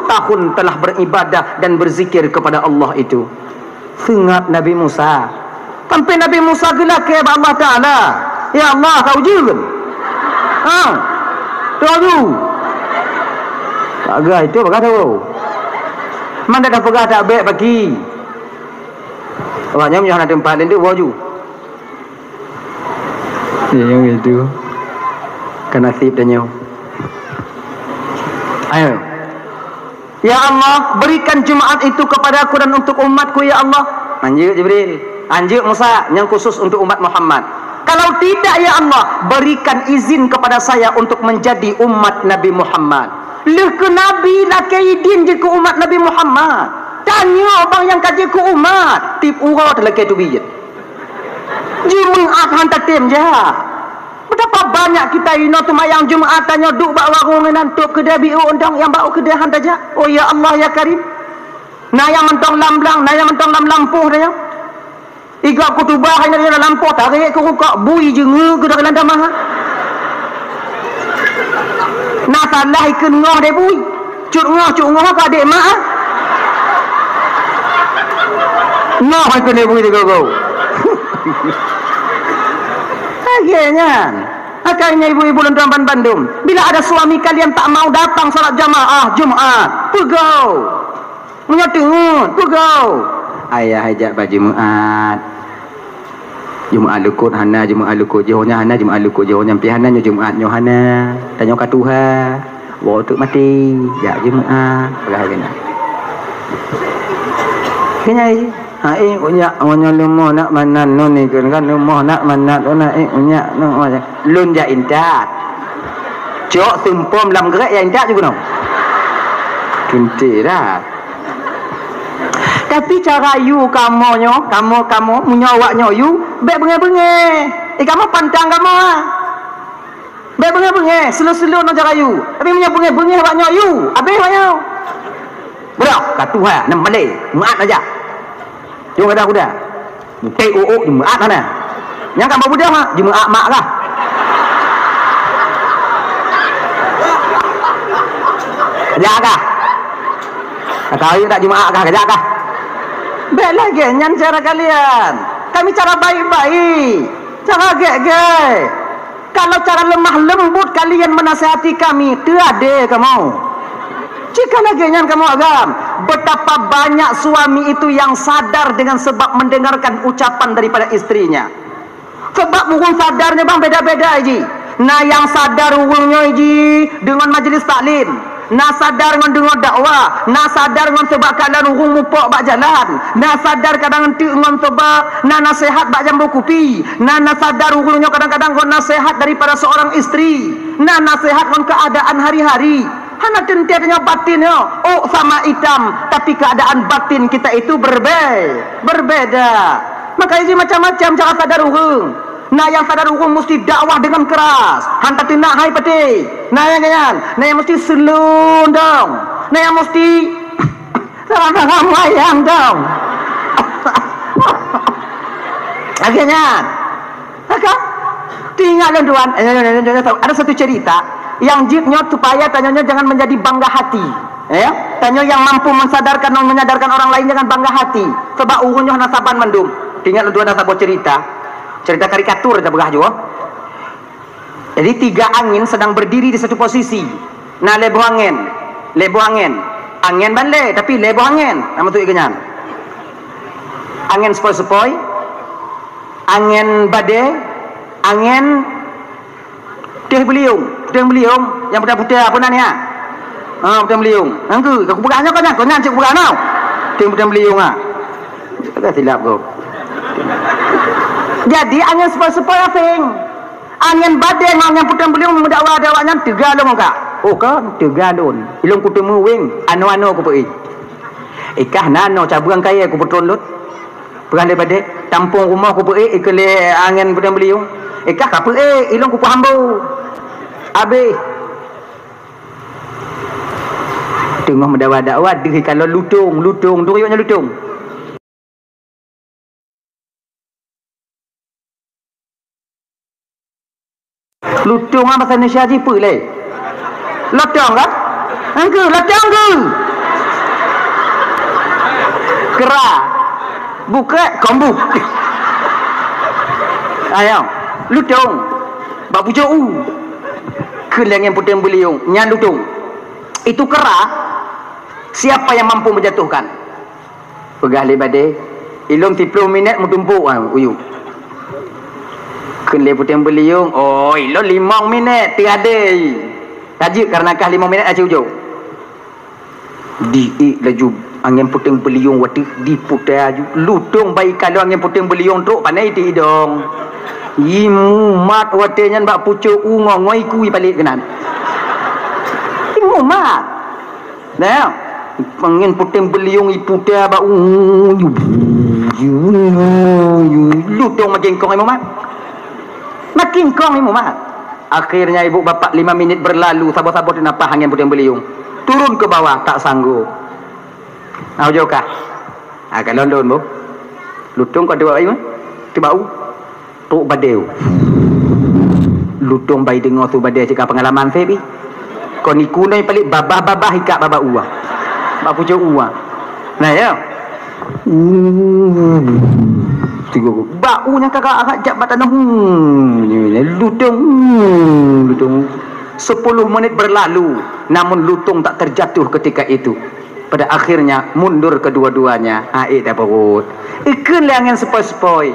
Speaker 2: tahun telah beribadah dan berzikir kepada Allah itu. Sengat Nabi Musa. Sampai Nabi Musa gelak ke Allah Ta'ala. Ya Allah, kau juga. Tahu. Agak itu apa tahu? Mana dah pegah tak baik bagi. Awaknya punya tempat lain tu waju. Yang itu. Kan nasib tanya. Ayo. Ya Allah, berikan Jumaat itu kepada aku dan untuk umatku ya Allah. Anjir Jibril, anjir Musa yang khusus untuk umat Muhammad. Kalau tidak ya Allah, berikan izin kepada saya untuk menjadi umat Nabi Muhammad. Leh ke Nabi nak kaidin je ke umat Nabi Muhammad. Tanya abang yang kaji ke umat. Tip urau telah kaitu biyat. Jumaat hantar tim je. Betapa banyak kita ino tu mayang Jumaat tanya duk bak warung nan tok kedai biu undang yang bau kedai hantar je. Oh ya Allah ya Karim. Nah yang mentong lamblang, nah yang mentong lam lampuh dia. Iga kutubah ini dia lampuh tarik ke rukak bui je nge ke dalam damah. Nak salah ikan ngoh dia bui. Cuk ngoh ke adik mak ah. Ngoh ikan dia bui dia go. Akhirnya Makanya ibu-ibu dan tuan-tuan Bandung, bila ada suami kalian tak mau datang salat jamaah Jumaat, pegau. Menyatungut, pegau. Ayah ajak baju Jumaat. Jumaat lukut hana, Jumaat lukut johnya hana, Jumaat lukut johnya pihana nyo Jumaat nyo hana. Tanya ka Tuhan, waktu mati, ya Jumaat, bagaimana? Kenyai. Hai unyak ngonya lumo nak manan no ni kan lumo nak manat ona unyak no lun ja indat cok tumpom lam gerak ya indat juga no kinti dah tapi cara you kamu menyawaknya you baik benge-benge kamu pantang kamu baik benge-benge selu-selu no cara you tapi benge-benge awaknya you habis awaknya berak katuha nam malay maat aja Jom ada kuda. Bukai Jumaat mana? Yang kamu budak mak, Jumaat mak lah. Kerja kah? Kau tak Jumaat kah? Kerja kah? Baik lagi, nyan cara kalian. Kami cara baik-baik. Cara gek-gek. Kalau cara lemah lembut kalian menasihati kami, tiada kamu. Jika lagi yang kamu agam, betapa banyak suami itu yang sadar dengan sebab mendengarkan ucapan daripada istrinya. Sebab mungkin sadarnya bang beda-beda aja. Nah yang sadar urungnya aja dengan majlis taklim. Nah sadar dengan dakwah. Nah sadar dengan sebab kalian urung mupok bak jalan. Nah sadar kadang nanti dengan sebab nah nasihat bak jambu kopi. Nah sadar urungnya kadang-kadang dengan nasihat daripada seorang istri. Nah nasihat dengan keadaan hari-hari. Hana tentiarnya batinnya sama hitam, tapi keadaan batin kita itu berbeda. Maka ini macam-macam cara sadar urung. Nah yang sadar urung mesti dakwah dengan keras. Hanta tina hai peti. Nah yang ganyan. Nah yang mesti selundong. Nah yang mesti sarang wayang dong. Akhirnya, maka tinggal tuan. Ada satu cerita. Yang jibnya supaya tanyanya jangan menjadi bangga hati, ya. Tanya yang mampu mensadarkan dan menyadarkan orang lain jangan bangga hati. Sebab urunnya nasaban mendung. Tinggal dua nasabah cerita karikatur kita begah juga. Jadi 3 angin sedang berdiri di satu posisi. Nah leboh angin, angin banle tapi leboh angin. Nama tu ikannya. Angin sepoi-sepoi, angin badai, angin teh beliung yang putih-putih apa namanya? Putih beliung. Angku, aku bukannya kau nyanyi bukan kau. Teh beliung Tak silap kau. Jadi angin sepoi-sepoi asing. Angin badai angin putih beliung mendakwa-dakwanya 3 dong kak. Oh kan 3 don. Ilung kutemu wing anu-anu aku pergi. Ikah nano cabuang kaya aku bertolot. Bukan daripada tampung rumah aku pergi ikele angin putih beliung. Ikah kapal ilung kupu hambu. Habis tengah mendakwah-dakwah dia kalau lutung duriuknya lutung apa bahasa Indonesia apa le lotong kan angku lotong ke kera buka kombu ayo lutung bak pucuk keleng yang putih beliung nyan lutung itu kera. Siapa yang mampu menjatuhkan? Pegah lebade ilung 10 minit mutumpuk uyu keleng putih beliung ilung 5 minit tiada tajik karena kah 5 minit aja ujung di laju angin putih beliung waktu di putih lutung baik kalau angin putih beliung tu pandai di hidung imu mat watenya bak pucuk ngoi kui balik kenan imu mat nah angin putih beliung ipu dia bak lutung makin kong imu mat akhirnya ibu bapak 5 minit berlalu sabar-sabar dinapah angin putih beliung turun ke bawah tak sanggup jauh kah kalau London bu lutung kau dua ibu tiba tuk badeu lutung bayi dengar tu badai cakap pengalaman saya bi kau ni kunai pelik babah hikap babah uang bak pucuk uang nah ya Tiga baunya kakak agak jabatan lutung. 10 menit berlalu, namun lutung tak terjatuh ketika itu. Pada akhirnya mundur kedua-duanya. Air dah perut. Ikan yang sepoi-sepoi.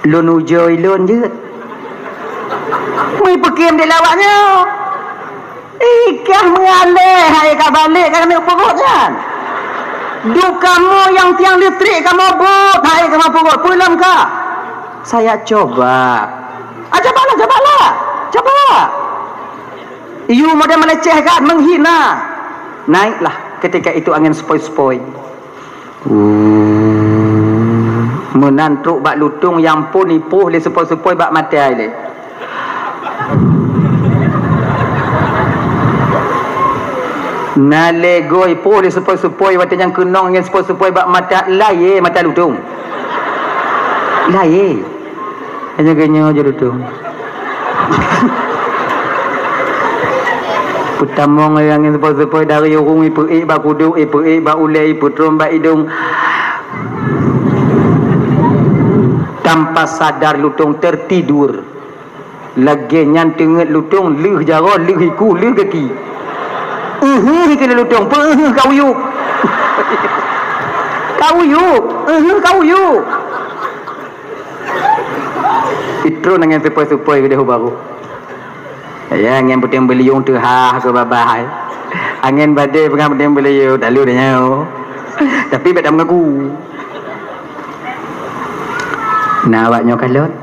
Speaker 2: Lun ujoi lun je. Mai pekim dia lawaknya. Ikan mengalih. Hai kau balik kan perut kan. Kamu yang tiang listrik kamu bot. Hai kamu perut. Pulang kah? Saya coba. Cobalah. You model melecehkan, menghina. Naiklah ketika itu angin sepoi-sepoi. Menantruk bak lutung yang pun ipuh le sepoi-sepoi bak mati le. Nalego ipuh le sepoi-sepoi wate yang kenong angin sepoi-sepoi bak mata laye mata lutung. Laye. Hanya genyo je lutung. Pertama yang sepoi-sepoi dari urung ipu bak kuduk bak ulai putrum bak hidung. Tanpa sadar lutung tertidur. Lagi nyantenget lutung leuh jara leuh iku leuh kaki. Kena lutung kau yuk. Kau yuk. Itu dengan sepoi-sepoi ke dah baru. Ya, angin puting beliung tu ke babah. Angin badai pengang puting beliung tak lu dia. Tapi tak mengaku. Nah, awaknya kalau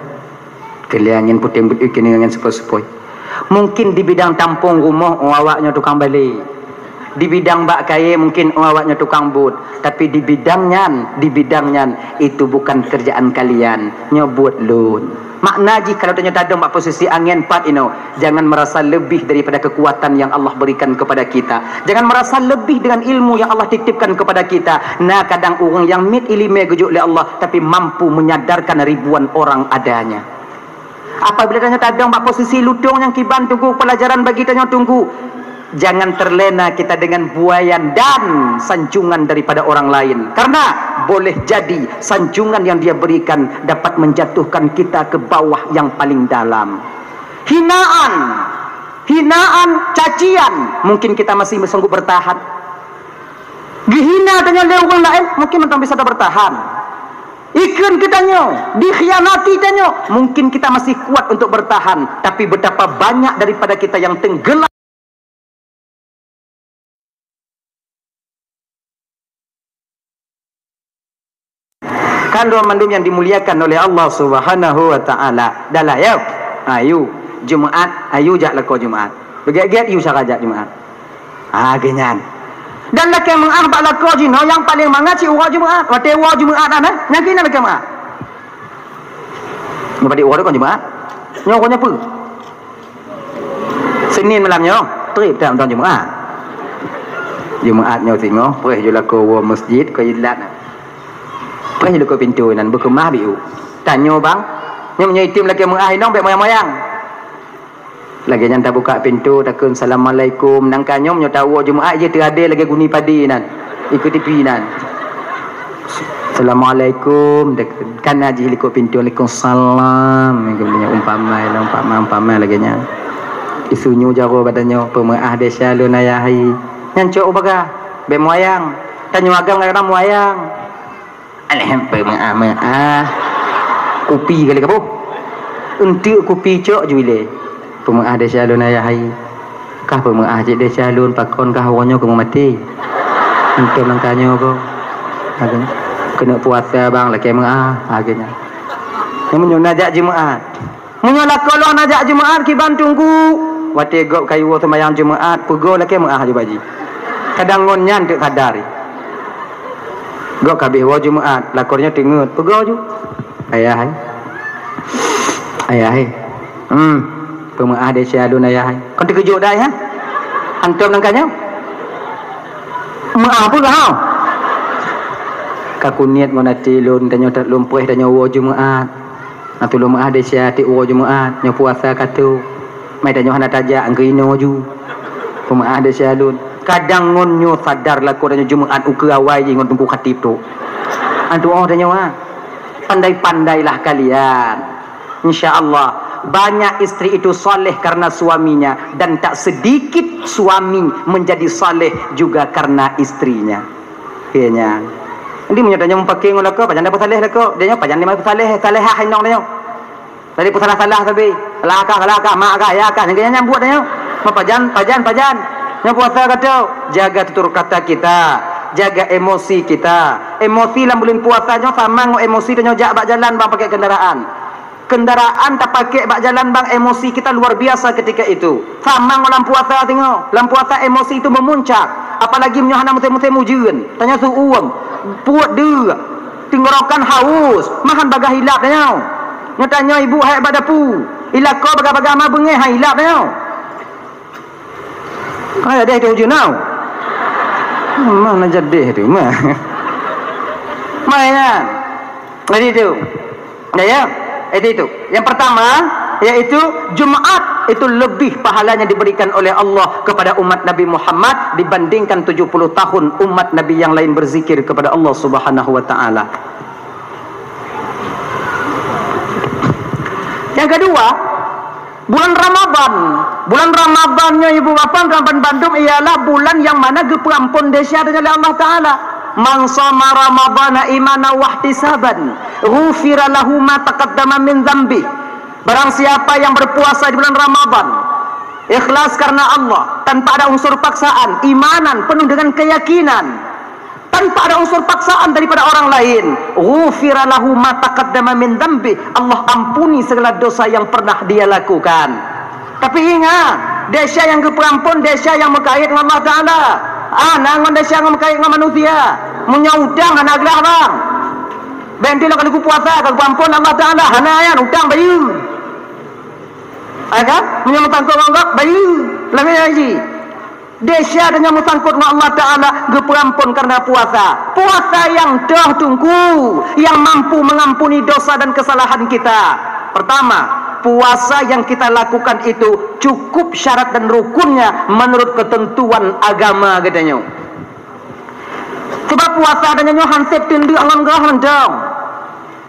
Speaker 2: kali angin puting beliung kini angin sepoi-sepoi. Mungkin di bidang tampung rumah awaknya tukang balik. Di bidang bak kaya mungkin awaknya tukang but. Tapi di bidangnya itu bukan kerjaan kalian. Nyebut lun. Makna kalau ternyata ada posisi angin 4 jangan merasa lebih daripada kekuatan yang Allah berikan kepada kita. Jangan merasa lebih dengan ilmu yang Allah titipkan kepada kita. Nah, kadang orang yang mit ilmu gejuk oleh Allah tapi mampu menyadarkan ribuan orang adanya. Apabila ternyata ada posisi lutung yang kiban tunggu pelajaran bagi tanya tunggu. Jangan terlena kita dengan buayan dan sanjungan daripada orang lain. Karena boleh jadi sanjungan yang dia berikan dapat menjatuhkan kita ke bawah yang paling dalam. Hinaan, cacian, mungkin kita masih sanggup bertahan. Dihina dengan orang lain, mungkin kita bisa bertahan. Ikan kitanya, dikhianati tanya, mungkin kita masih kuat untuk bertahan. Tapi betapa banyak daripada kita yang tenggelam. Kalau mandum yang dimuliakan oleh Allah Subhanahu wa taala. Dalah ya. Ayu Jumaat, ayu jak lako Jumaat. Begiat-giat you sarajak Jumaat. Genyan. Dan laki mengah bak lako jino yang paling mangat si urang Jumaat. Wate urang Jumaat ana, yang kena laki mengah. Nyopadi urang kan Jumaat. Nyorongnya apa? Senin malamnya, trip dalam tahun Jumaat. Jumaatnya tengok, perih je lako masjid ke ilat. Pergi lu ke pintu nan berkemah biu. Tanya bang, ni punya itim lagi mengah inong baik moyang-moyang. Lagi yang tak buka pintu takun assalamualaikum nang kanyom nyo tahu Jumaat je terade lagi guni padi nan. Ikut tepi nan. Assalamualaikum kan aji liko pintu Waalaikumsalam. Kemudian umpama lagi nya. Isunyu jaro badannya pemengah desa lu nayahi. Nyancok baga baik moyang. Tanya agam kadang moyang. Alhamdulillah. Kopi kali kamu. Untuk kopi cok juile. Pemengah desa alun ayahai. Kah pemengah je desa alun pakon kah awaknya kamu mati. Untuk langkahnya kau. Kena puasa bang laki mengah agaknya. Yang menyunajak Jumaat. Menyolah kalau najak Jumaat kiban tunggu. Wate gop kayu sembahyang Jumaat pego laki mengah je baji. Kadang ngonyan tak sadari. Gak kabeh wa Jumaat lakornya tengut pegau ju ayah pemengah desa alun ayah kau terkejut dah ya antum nangkanya maaf pun kau kaku niat ngonati lun tanya tak lumpeh tanya wa Jumaat atu lumah desa ti wa Jumaat nya puasa katu mai tanya hana tajak angkino ju pemengah desa alun kadang ngonyo sadar lah korang Jumaat uke awai je ngon tunggu khatib tu. Antu tanya pandai-pandailah kalian. InsyaAllah banyak istri itu soleh karena suaminya, dan tak sedikit suami menjadi soleh juga karena istrinya. Kayaknya ini menyadanya mempakai ngono ko, pajan dapat saleh ko, dia pajan lima salehah hinong dia. Tadi pun salah tapi kelakah mak kah ya kah yang buat dia. Pajan. Yang puasa kata jaga tutur kata kita, jaga emosi kita. Emosi lah bulan puasanya sama ngo emosi dan jak bak jalan bang pakai kendaraan. Kendaraan tak pakai bak jalan bang, emosi kita luar biasa ketika itu. Sama ngo lam puasa tengok. Lam puasa emosi itu memuncak. Apalagi menyohana musim-musim ujian. Tanya su uang. Puat dia. Tinggorokan haus. Mahan bagah hilap tanya. Nyatanya ibu hai badapu. Ila kau bagah-bagah ma bengeh hai hilap tanya. Ay, ada itu ujian now. Mana jadi itu mah. Mana? Jadi itu. Ya. Itu. Yang pertama yaitu Jumat itu lebih pahalanya diberikan oleh Allah kepada umat Nabi Muhammad dibandingkan 70 tahun umat Nabi yang lain berzikir kepada Allah Subhanahu wa taala. Yang kedua, bulan Ramadan. Bulan Ramadannya ibu bapak Ramadan Bandung ialah bulan yang mana geperampun desya oleh Allah taala. Man shoma ramadhana imanan wa ihtisaban ghufira lahu ma taqaddama min dzambi. Barang siapa yang berpuasa di bulan Ramadan ikhlas karena Allah, tanpa ada unsur paksaan, imanan penuh dengan keyakinan, tanpa ada unsur paksaan daripada orang lain, ghufira lahu ma taqaddama min dzambi, Allah ampuni segala dosa yang pernah dia lakukan. Tapi ingat, desya yang keperampun, desya yang berkait dengan Allah taala. Nangon desya yang berkait dengan manusia. Menyaudang anak gelah bang. Bentil kalau ku puasa kalau ampun Allah taala hana ayan utang bayu. Agak menyamutang kau anggap bayu. Lagi lagi. Desya dan menyamutangkut dengan Allah taala geperampun karena puasa. Puasa yang dah tunggu, yang mampu mengampuni dosa dan kesalahan kita. Pertama, puasa yang kita lakukan itu cukup syarat dan rukunnya menurut ketentuan agama katanya. Sebab puasa adanya hansip tindik ngan gerah dong.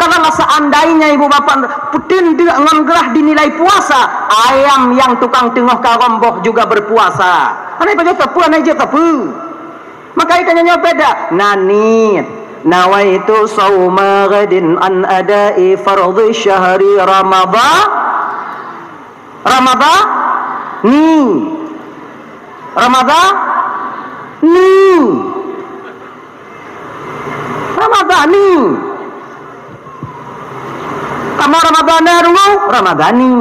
Speaker 2: Kalau seandainya ibu bapak tindik ngan gerah dinilai puasa, ayam yang tukang tengah karomboh juga berpuasa. Anai baca tepu, anai je tepu. Maka itanya beda. Nanit nawaitu sauma ghadin an adai fardhi syahri Ramadhan. Ramadhani. Kamu Ramadhana dulu, Ramadhani.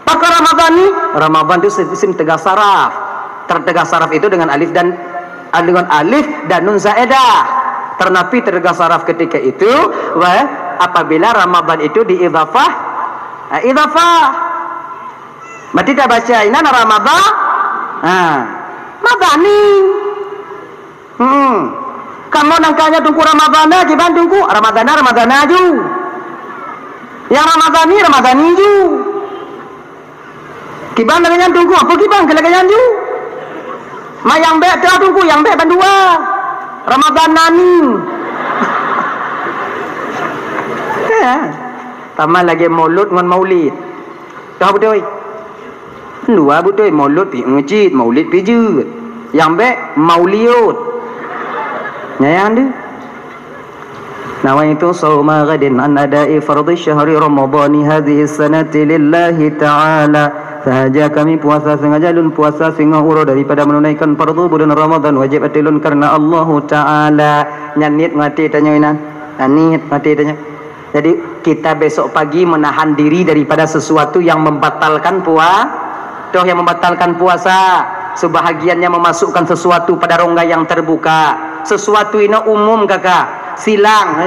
Speaker 2: Pakai Ramadhani, Ramadan itu isim tegas saraf. Tertegas saraf itu dengan alif dan nun zaedah. Ternapi tertegas saraf ketika itu, apabila Ramadan itu diidhafah, berarti tak baca ini Ramadan, Ramadhani. Kamu nangkanya tunggu Ramadana di Bandungku, Ramadana ju. Yang Ramadani ju. Kiban dengan tunggu apa kiban kelagayan ju. Mayang be dah tunggu yang be bandua. Ramadanani. Ya. Tambah lagi maulud dengan maulid. Dah betul. Dua betul maulud pi masjid, maulid pi je. Yang be mauliud. Nyayang dia. Nawaitu sawma ghadin an adai fardhi syahri ramadhani hadhihi sanati lillahi ta'ala. Sahaja kami puasa sengaja lun puasa singa uro daripada menunaikan fardu bulan Ramadan wajib atilun karena Allah Ta'ala. Nyanit mati tanya inan. Nyanit mati tanya. Jadi kita besok pagi menahan diri daripada sesuatu yang membatalkan yang membatalkan puasa. Sebahagiannya memasukkan sesuatu pada rongga yang terbuka. Sesuatu ini umum kakak. Silang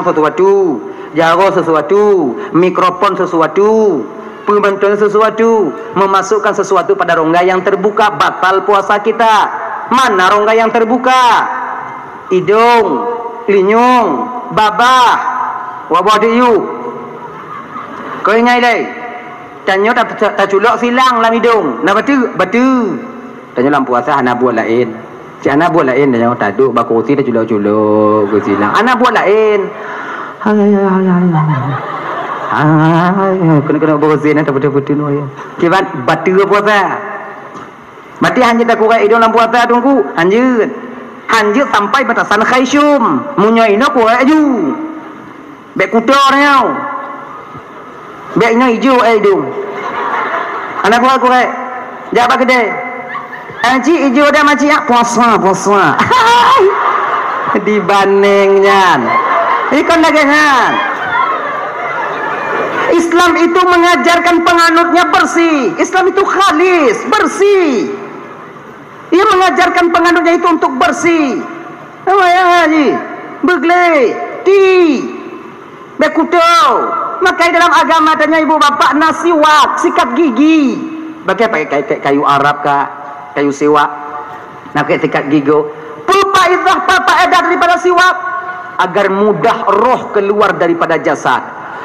Speaker 2: sesuatu. Jaro sesuatu. Mikrofon sesuatu. Pembantuan sesuatu. Memasukkan sesuatu pada rongga yang terbuka. Batal puasa kita. Mana rongga yang terbuka? Hidung, linyung, babah, wabah diu. Kau ingat ini? Tanya tak culok silang dalam hidung. Nak batu. Tanya dalam puasa anak buat lain. Si anak buat lain tanya tak duk baku kursi dah culok-culok ke silang. Anak buat lain. Kena berzin ada betul-betul no ya. Kibat batu puasa. Mati hanya tak kurang dalam puasa tunggu. Hanjut sampai batasan khaisyum. Munyaina kurang aju. Bek kutornya. Bek ina hijau dong. Anak kurang. Jawab gede. Anci hijau dah macam puasa. Dibandingnya. Ikon lagi kan. Islam itu mengajarkan penganutnya bersih. Islam itu khalis, bersih. Ia mengajarkan penganutnya itu untuk bersih. Apa ya haji? Begle, ti, bekutau. Maka dalam agama tanya ibu bapak nasiwak, sikat gigi. Pakai kayu Arab kah? Kayu siwak. Nak sikat gigi. Pulpa idah papa edat daripada siwak agar mudah roh keluar daripada jasad.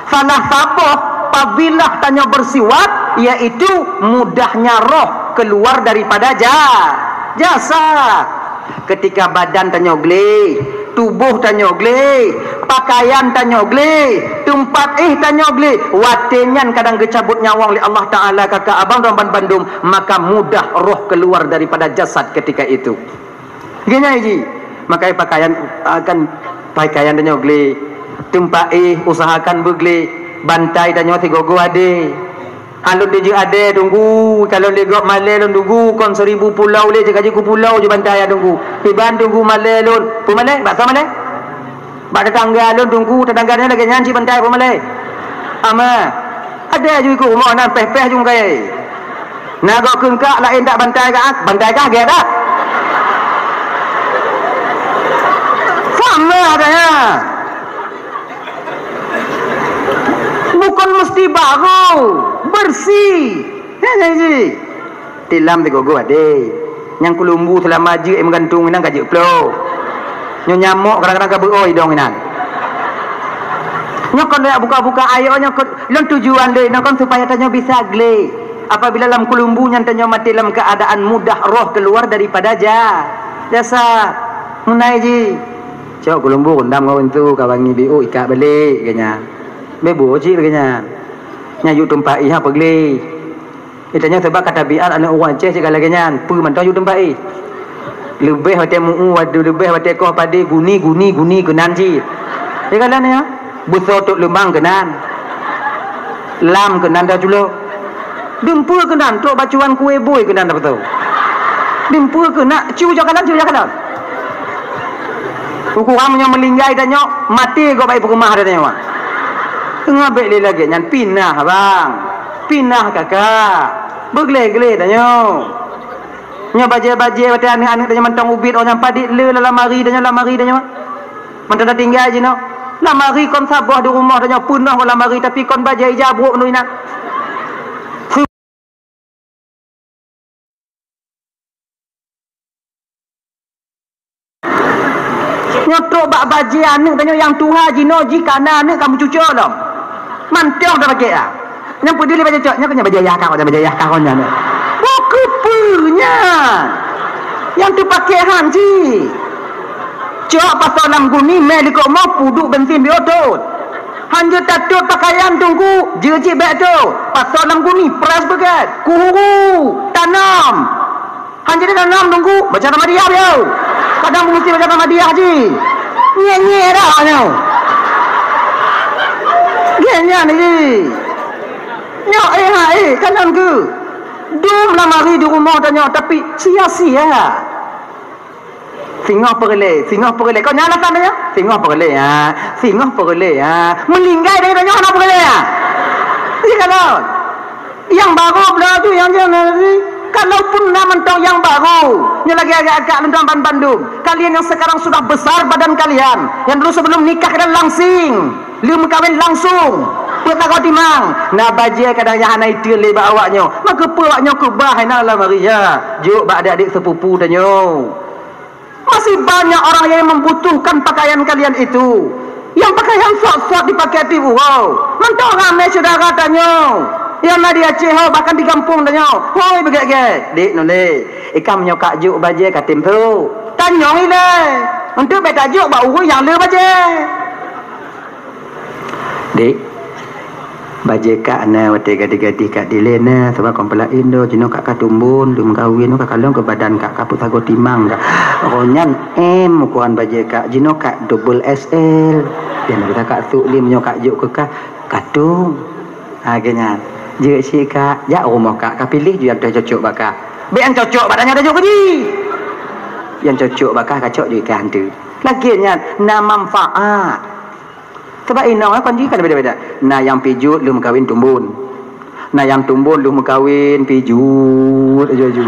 Speaker 2: Salah satu apabila tanya bersiwak, yaitu mudahnya roh keluar daripada jasad. Ketika badan tanya gle, tubuh tanya gle, pakaian tanya gle, tempat tanya gle, watenyan kadang gecabut nyawang oleh Allah Ta'ala kakak abang Ramban Bandung, maka mudah roh keluar daripada jasad ketika itu. Gini ji, maka pakaian akan pakaian tanya gle, tempat usahakan begle, bantai tanya tiga-go ade. Alun dia ada tunggu, kalau legok malai lun tunggu kon 1000 pulau le jaga ku pulau je bantai tunggu. Tiban tunggu malai lun. Pumalai, bahasa malai? Bak tetangga lun tunggu, tetangganya lagi nyanci bantai pumalai. Ama. Ada ju ku rumah nan peh-peh jung kai. Naga kengkak lain tak bantai kah ge dah. Sama adanya. Bukan mesti baru, bersih. Ya ji. Tilam te gogo ade. Yang kulumbu telah maju menggantung nang gaji plo. Nyo nyamuk kadang-kadang ka beoi dong inan. Nyo kon buka-buka ayo nyo lon tujuan le kon supaya tanyo bisa gle. Apabila dalam kulumbu nyan tanyo mati dalam keadaan mudah roh keluar daripada jasad. Munai ji. Cok kulumbu kondam kawan tu kawangi biu ikat balik kanya. Bebu cik begini. Nyayu tempat iha pergi. Itanya sebab kata biar anak orang ceh cakap lagi nyan. Pu mantau yu tempat i. Lebih hotel muu wadu lebih hotel kau pada guni kenan cik. Ya kan ya? Busau tok lembang kenan. Lam kenan dah julo. Dempur kenan tok bacuan kue boy kenan dah betul. Dempur kenan ciu jakalan. Ukuran yang melinggai dan nyok mati kau baik rumah dah nyawa. Tengah beli lagi nyan pinah bang. Pinah kakak. Begle-gle dah nyok. Nya baje-baje wate anak-anak dah mantang ubit orang padik le dalam mari dah nyok. Mantang dah tinggal je nyok. Lamari kon sabah di rumah dah nyok punah wala mari tapi kon baje ijabruk nu ina. Nyotok bak baji anak tanya yang tuha jino jika anak kamu cucu dong. Mantap dah pakai ah. Yang peduli baca cok, nya kena baca yah kau nya. Bukunya. Yang tu pakai hanji. Cok pasal lam guni meli kau mau puduk bensin biotut. Hanya tatut pakaian tunggu jeji bek tu. Pasal lam guni pras begat. Kuhu tanam. Hanya tanam tunggu baca nama dia dia. Kadang mesti baca nama dia je. Nye dah nyo. Genya ni. Nyo kanan ke. Dum lah mari di rumah tanya tapi sia-sia. Singoh perle. Kau nyala kan dia? Singoh perle ya. Melinggai dari tanya apa perle ya? Iya kan? Yang baru belah tu yang jangan ni. Kalaupun nama tahu yang baru, ni lagi agak-agak lentang Bandung. Kalian yang sekarang sudah besar badan kalian, yang dulu sebelum nikah dan langsing, belum kahwin langsung, peta kau timang. Nah baje kadang yang anak itu lebih awaknya, maka awaknya kubah nak lah Maria. Juk bak adik-adik sepupu danyo. Masih banyak orang yang membutuhkan pakaian kalian itu. Yang pakaian sok-sok dipakai tibu. Wow, mantau ramai saudara danyo. Yang nak dia Aceh bahkan di kampung tanya. Hoi begek-gek. Dik nole. Ikam nyokak juk baje katim tu. Tanyong ile. Untuk beta juk bau yang le baje. Dek, bajeka na wate gadi-gadi kak dilena sebab kompela indo jino kak katumbun dum kawin kak kalong ke badan kak kaputago timang kak ronyan ukuran bajeka jino kak double SL dan kita kak suklim nyo kak juk ke kak katung agaknya jika si kak ya rumah kak pilih yang cocok bakal be yang cocok badannya ada juga di yang cocok bakal kacok juga hantu lagi nya na manfaat. Sebab inang kan jika beda-beda. Nah yang pijut lu kawin tumbun. Nah yang tumbun lu kawin pijut aja.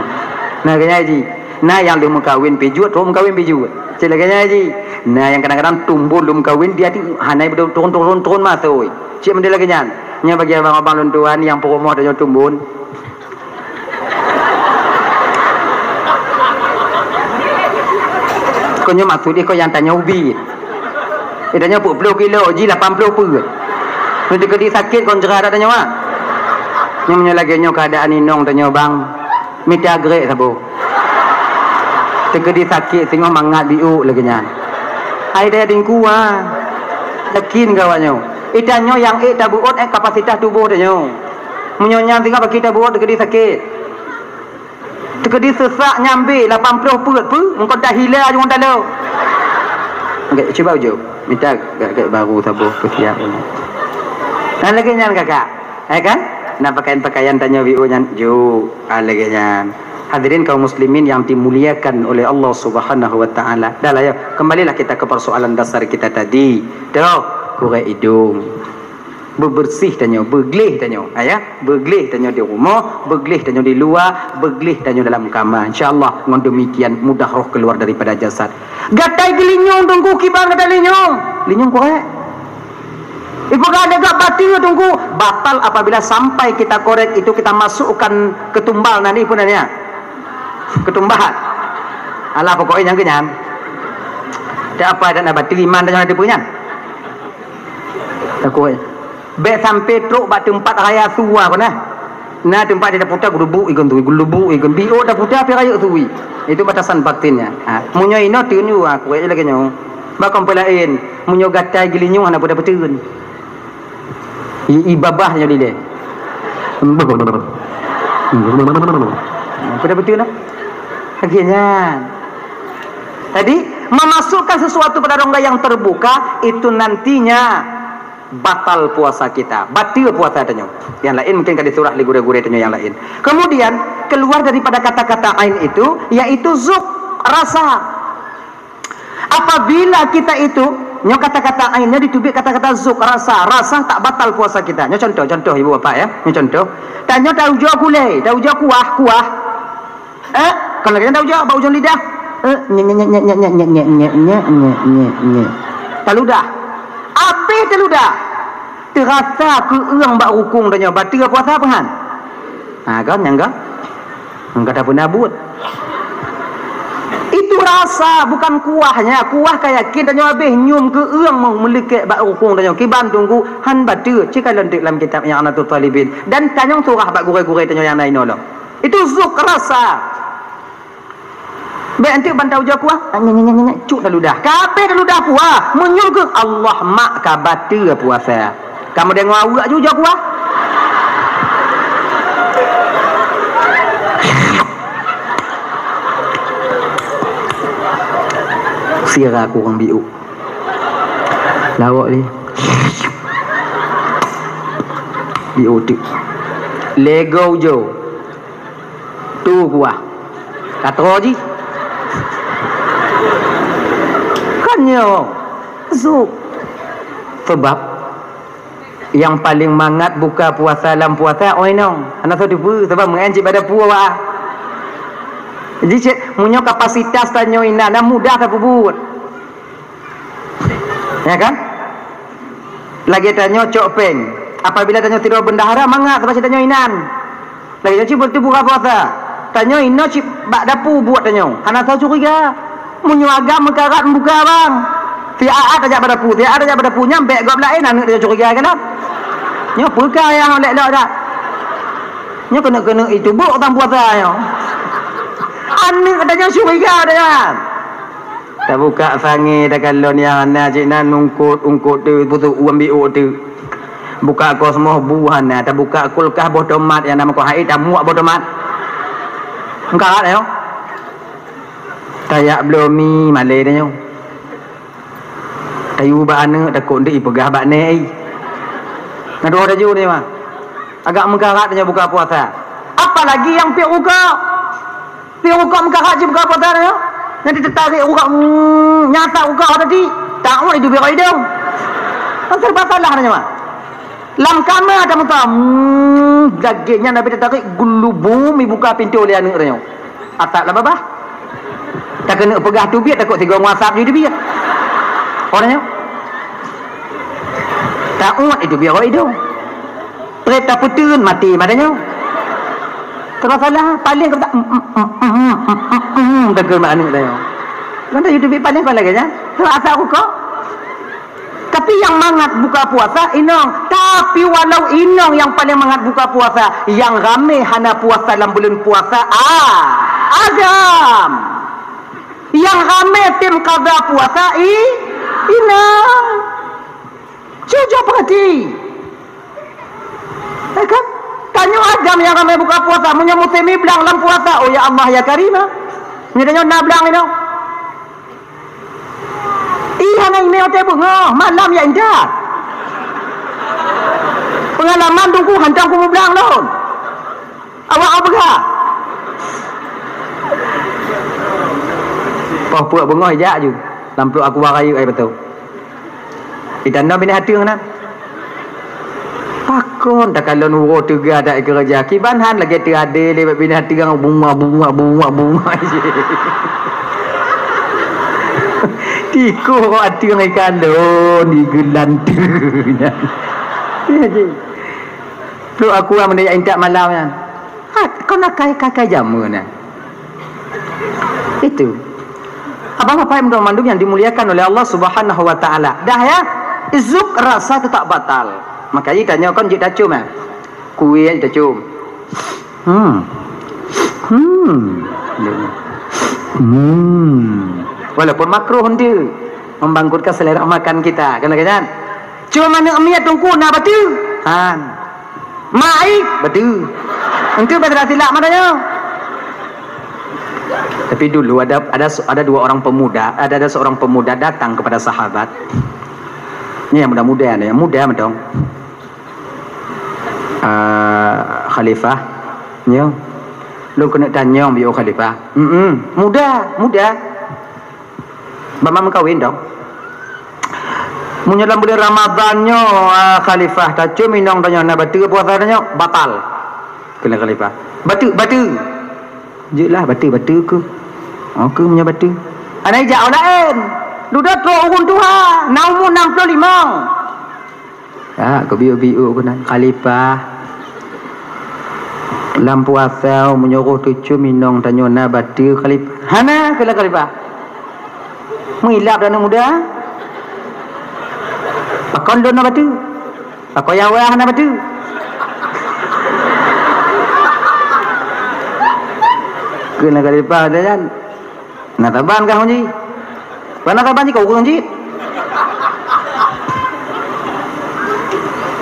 Speaker 2: Nah kayaknya haji. Nah yang lu kawin pijut, lu kawin pijut. Cila kayaknya haji. Nah yang kadang-kadang tumbun lu kawin dia ti hanai turun masuk. Cik mendel lagi nyan. Nya bagi abang-abang luntuan yang promo ada tumbun. Kau nya maksud dia kau yang tanya ubi. Tanya 40 kilo, ji 80 per. Nanti kedi sakit kon cerah dak tanya wak. Nya lagi nya keadaan inong tanya bang. Minta grek sabo. Tekedi sakit tengok mangat biu lagi nya. Ai dia dingku ah. Yakin kawannya. Itanyo yang tabuot kapasitas tubuh tanya. Menyonya tengok bagi tabuot tekedi sakit. Tekedi sesak nyambil 80 per. Engkau dah hilang jeung tak lo. Okey, cuba ujo. Minta kakak baru sabuh kesiap ini. Dan lagi nyan kakak, kan? Nak pakaian tanya biu nyan ju, lagi nyan. Hadirin kaum muslimin yang dimuliakan oleh Allah Subhanahu wa taala. Dah lah ya, kembalilah kita ke persoalan dasar kita tadi. Dah, kurai hidung. Bebersih tanya, beglih tanya, beglih tanya di rumah, beglih tanya di luar, beglih tanya dalam kamar. Insyaallah dengan demikian mudah roh keluar daripada jasad. Gatai gelinyong tunggu kibang gatai linyong korek. Ibu ada gak batil tunggu batal apabila sampai kita korek itu kita masukkan ketumbal nanti pun nanya. Ketumbahan. Alah pokoknya yang kenyan. Tak apa dan batil iman dan jangan dipunya. Tak kuat. Be sampai truk bak tempat raya suwa kena. Nah tempat dia dah putar gulubuk ikan tu, gulubuk ikan bio dah putar api raya suwi. Itu batasan batinnya. Munyo ino tunu aku aja lagi nyo. Bakam pelain, munyo gatai gilinyung ana pada betun. Ibabahnya dia. Pada betun lah. Akhirnya tadi memasukkan sesuatu pada rongga yang terbuka itu nantinya batal puasa kita, batil puasa tanya. Yang lain mungkin kan disurah li gure-gure tanya yang lain. Kemudian keluar daripada kata-kata ain itu yaitu zuk, rasa. Apabila kita itu nyo kata-kata ainnya ditubik kata-kata zuk, rasa tak batal puasa kita. Nyo contoh ibu bapak ya, nyo contoh. Tanya tahu jo gulai, tahu jo kuah. Kalau kita tahu jo bau jo lidah. Taludah. Apa teludah? Terasa keurang bak rukung tanya batil puasa apa han? Kan yang enggak? Enggak ada pun nabut. Itu rasa bukan kuahnya. Kuah kayak kita tanya habis nyum keurang mau melikat bak rukung tanya kiban tunggu han batil. Cik lentik dalam kitab yang Anatul Talibin dan tanya surah bak gure-gure tanya yang lain lo. Itu zuk rasa. Baik nanti bantau jauh kuah cuk dah ludah kabeh dah ludah kuah menyurga Allah mak ka batil puasa kamu dengar awak juga kuah sirah kurang biu lawak ni biu tu lego jo tu kuah kata ji Zuk. Sebab yang paling mangat buka puasa dalam puasa oinong. Anak tu pu sebab mengaji pada puasa. Jadi cik munyo kapasitas tanyo ina dah mudah tak pubut. Ya kan? Lagi tanyo cokpeng. Apabila tanyo tidur bendahara mangat sebab tanyo inan. Lagi cik betul buka puasa. Tanyo ina cik bak dapu buat tanyo. Anak tahu curiga. Munyo agak mekarat membuka bang. Tiada aja pada pu, tiada aja pada pu nyampe gap lain anak dia curiga kan? Nyo perkara yang lek dak dak. Nyo kena itu buk tang puasa nyo. Anak katanya curiga dah. Tak buka sangi dah kalau ni anak cik nan ungkut tu putu uang biu tu. buka aku semua buhan na, tak buka kulkas boh tomat yang nama kau hai tak muak boh tomat. Engkau ada yo. Tayak blomi malai dah yo. Tayu ba anak takut ndek pegah bak nei. Ngado dah ju ni mah. Agak mengkarat nya buka puasa. Apalagi yang pi buka. Pi buka mengkarat je buka puasa yo. Nanti tertarik buka nyata buka tadi. Tak mau itu biar hidung. Serba salah nya mah. Lam kamera ada muka dagingnya Nabi tertarik gulubum buka pintu oleh anak dia. Atap lah babah. Tak kena pegah tu biar takut tiga WhatsApp je dia. Orangnya tak umat itu biar hidung. Kereta putun mati madanya. Terus salah paling kata tak kena anak dia. Kan YouTube paling kau lagi kan? Terus asal aku kau. Tapi yang mangat buka puasa inong. Tapi walau inong yang paling mangat buka puasa, yang ramai hana puasa dalam bulan puasa Adam. Yang ramai tim qada puasa inong. Cuba perhati. Kan? Tanya Adam yang ramai buka puasa, punya musim ni belang dalam puasa. Oh ya Allah ya Karimah. Ni tanya nak belang ni dong. Iya nang email teh bunga malam ya indah. Pengalaman tunggu hancang ku belang lon. Awak apa ga? Pah puak bunga hijak ju. Lampu aku warai ai betul. Idana bini hati ngana. Pakon tak kalau nuro tega ada kerja. Kibanhan lagi tiade lewat bini hati gang bunga. Tiku kau hati orang kalau ni gelantunya. Ya je. Tu aku yang menanya intak malam kan. Kau nak kai jamu kan. Itu. Abang-abang yang mandum yang dimuliakan oleh Allah Subhanahu wa taala. Dah ya. Zuk rasa tu tak batal. Makanya tanya kan jik dah cium kan. Kuih dah cium. Walaupun makruh dia membangkitkan selera makan kita, kan? Cuma mana emiat tungku nak batu, mai batu. Untuk betul silap madanya. Tapi dulu ada dua orang pemuda, ada seorang pemuda datang kepada sahabat. Ni yang muda-muda ni, yang muda macam khalifah, ni. Lu kena tanya bio khalifah. Muda. Bama mengkawin dong. Menyelam bulan Ramadannya khalifah tacu minong tanya nak batu puasa tanya batal. Kena khalifah. Batu. Jelah batu ke. Aku punya batu. Ana ijak lain. Duda tu urun Tuhan. Naumur 65. Kau biu-biu aku nak khalifah. Dalam puasa menyuruh tucu minong tanya nak batu khalifah. Hana kena khalifah. Mengilap dan muda. Pakon don batu. Pakon yang wah na batu. Kena kali pa dah kan. Nak taban kah hunji? Mana kaban ji kau hunji?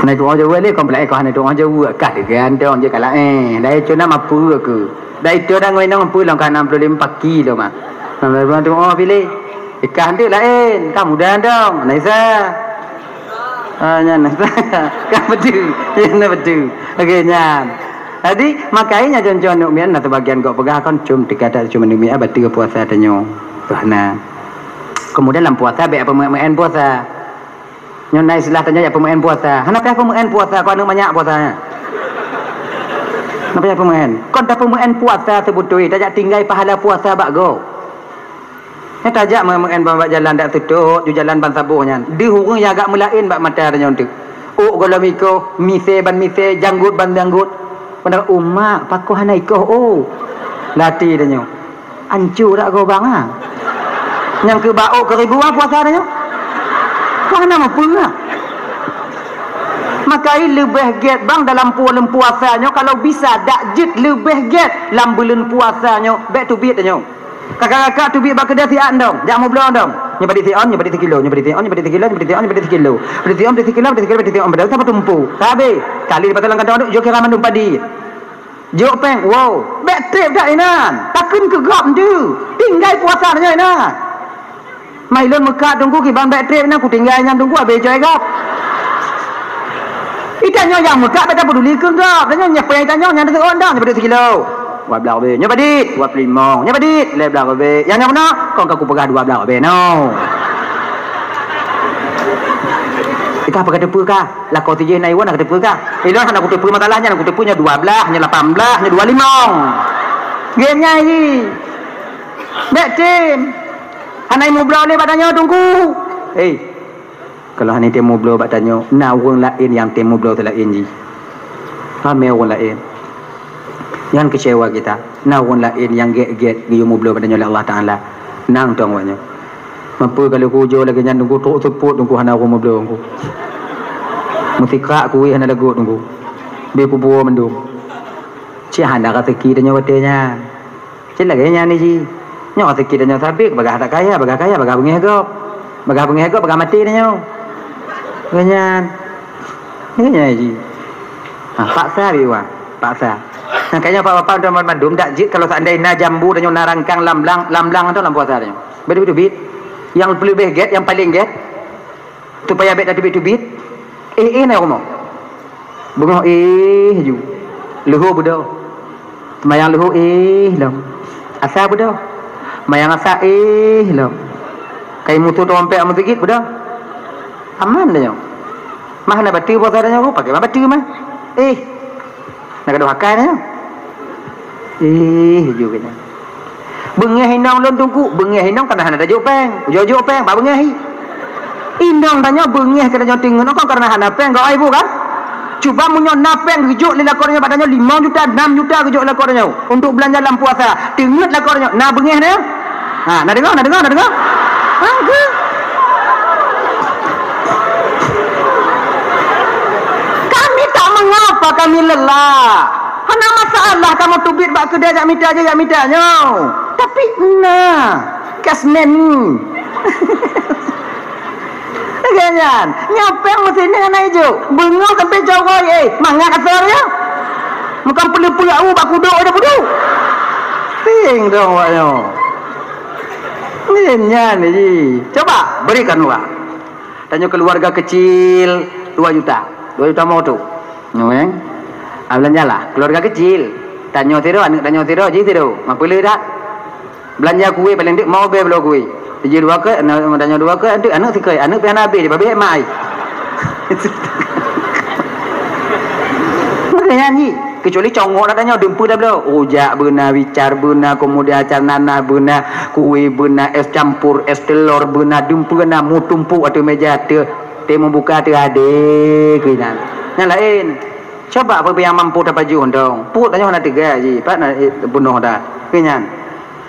Speaker 2: Nai tu aja wele komplek kau nai tu aja buat kah dengan dong je kala dai cuna mampu aku. Dai tu dah ngoinong mampu lang kan 65 kilo mah. Nampak tu pilih. Ikan dia lain, kamu dah dong, Naisa. Naisa, kamu betul, betul. Okey nyan. Jadi makanya jon-jon nuk mian atau bagian kau pegah kan tiga cuma nuk mian batu puasa tanyo. Tuhna. Kemudian dalam puasa be apa mengen puasa. Nyon nai silah tanya apa mengen puasa. Kenapa apa mengen puasa kau anu banyak puasanya? Kenapa apa mengen? Kau tak mengen puasa sebutui, tak tinggal pahala puasa bak go. Tajak mengen bak jalan dak tutup, jalan ban sabuhnya. Di hurung yang agak melain bak mata nya untuk. Kalau miko mise ban mise, janggut ban janggut. Pada umak paku hana iko lati dah nyo. Ancur dak go bang ah. Yang ke bau ke ribuan puasa dah nyo. Kau hana mampu ah. Maka lebih get bang dalam bulan puasanya kalau bisa dak jit lebih get dalam bulan puasanya back to beat dah nyo. Kakak-kakak tu biar kedah siap dong. Jak mau belum dong. nyoba di tion, nyoba di kilo, nyoba di tion, nyoba di kilo, nyoba di tion, nyoba di kilo. Di tion, di kilo, di kilo, di tion, pada apa tumpu. Tabe, kali lepas lang kadang jo kira mandum padi. Jo peng, wow, bet trip dah inan. Takun ke gap tu. Tinggal puasa nya inan. Mai lon Mekah tunggu ki bang bet trip na ku tinggal nya tunggu abe joy gap. Ikannya yang Mekah beta peduli ke gap. Dan nya peng ikannya nya dekat ondang nyoba di kilo. Wah belah be, nyoba dit, 25, nyoba dit, le belah be. Yang mana? Kau aku pegah 2 belah be, no. Ika apa kata kah? Lah kau tijih nai wan kata kah? Ilon hendak aku tepu masalahnya, aku tepunya 12, nya 18, nya 25. Game-nya ini. Back team. Hanai mau blow ni badannya tunggu. Kalau hanai temu blow badannya, na orang lain yang temu blow tu lain ji. Kami orang lain. Yang kecewa kita, na orang lain yang get giyu mublo pada oleh Allah Taala. Nang tong wanya. Mampu kalau kujo lagi nyan tunggu tok seput tunggu hana aku mublo aku. Musika aku hana lagu tunggu. Be ku buo mendung. Ci hana kata ki dan nyawatenya. Ci lagi nyan ni ji. Nyawa kata ki dan nyawa sabik bagah tak kaya, bagah pengegop. Bagah pengegop bagah mati dan nyawa. Ganyan. Ganyan ji. Paksa biwa, paksa. Nah, kayaknya Pak udah mandum tak jik kalau seandainya jambu dan narangkang lamblang atau lampu asarnya. Betul bit. Yang perlu beget, yang paling get. Supaya bet tadi bit. Na ngomong. Bunga ju. Luhu budo. Mayang luhu lam. Asa budo. Mayang asa lam. Kai mutu tompek amu sikit budo. Aman dah nyo. Mah na batu pasarnya aku pakai batu mah. Nak ada hakannya. Juga. Bengah hinang lon tungku, bengah hinang karena hana juk peng. Juk peng, ba bengah hi. Indang tanya bengah kada nyoting ngono kan karena hana peng gak ibu kan? Cuba munyo napeng gejuk lakornya badannya 5 juta, 6 juta gejuk lakornya untuk belanja dalam puasa. Tingut lakornya. Nah bengah dia. Nak dengar. Kami tak mengapa kami lelah. Hana masalah kamu tubit bak kedai jak mitanya. Tapi kasnen ni. Ganyan. Nyapeng mesin dengan hijau. Bengok sampai jauh mangat asar ya. Bukan perlu-perlu aku bak kuduk ada budu. Ting dong waknya. Ganyan ni. Coba berikan uang. Tanya keluarga kecil 2 juta. 2 juta mau tu. Nyeng. Belanja lah keluarga kecil. Tanya tiro anak tanya tiro ji tiro. Mampu le tak? Belanja kue paling dik mau be belo kue. Jadi 2 ke anak tanya 2 ke anak tikai anak pian habis dia babe mai. Mereka ni kecuali congok nak tanya dempu dah belo. Ojak beuna wicar beuna kemudian acar nana beuna kue beuna es campur es telur beuna dempu beuna mu tumpuk atau meja temu buka tu adik kena. Yang lain coba apa yang mampu dapat baju dong. Put tanya nak 3 je. Pak nak bunuh dah. Kenyan.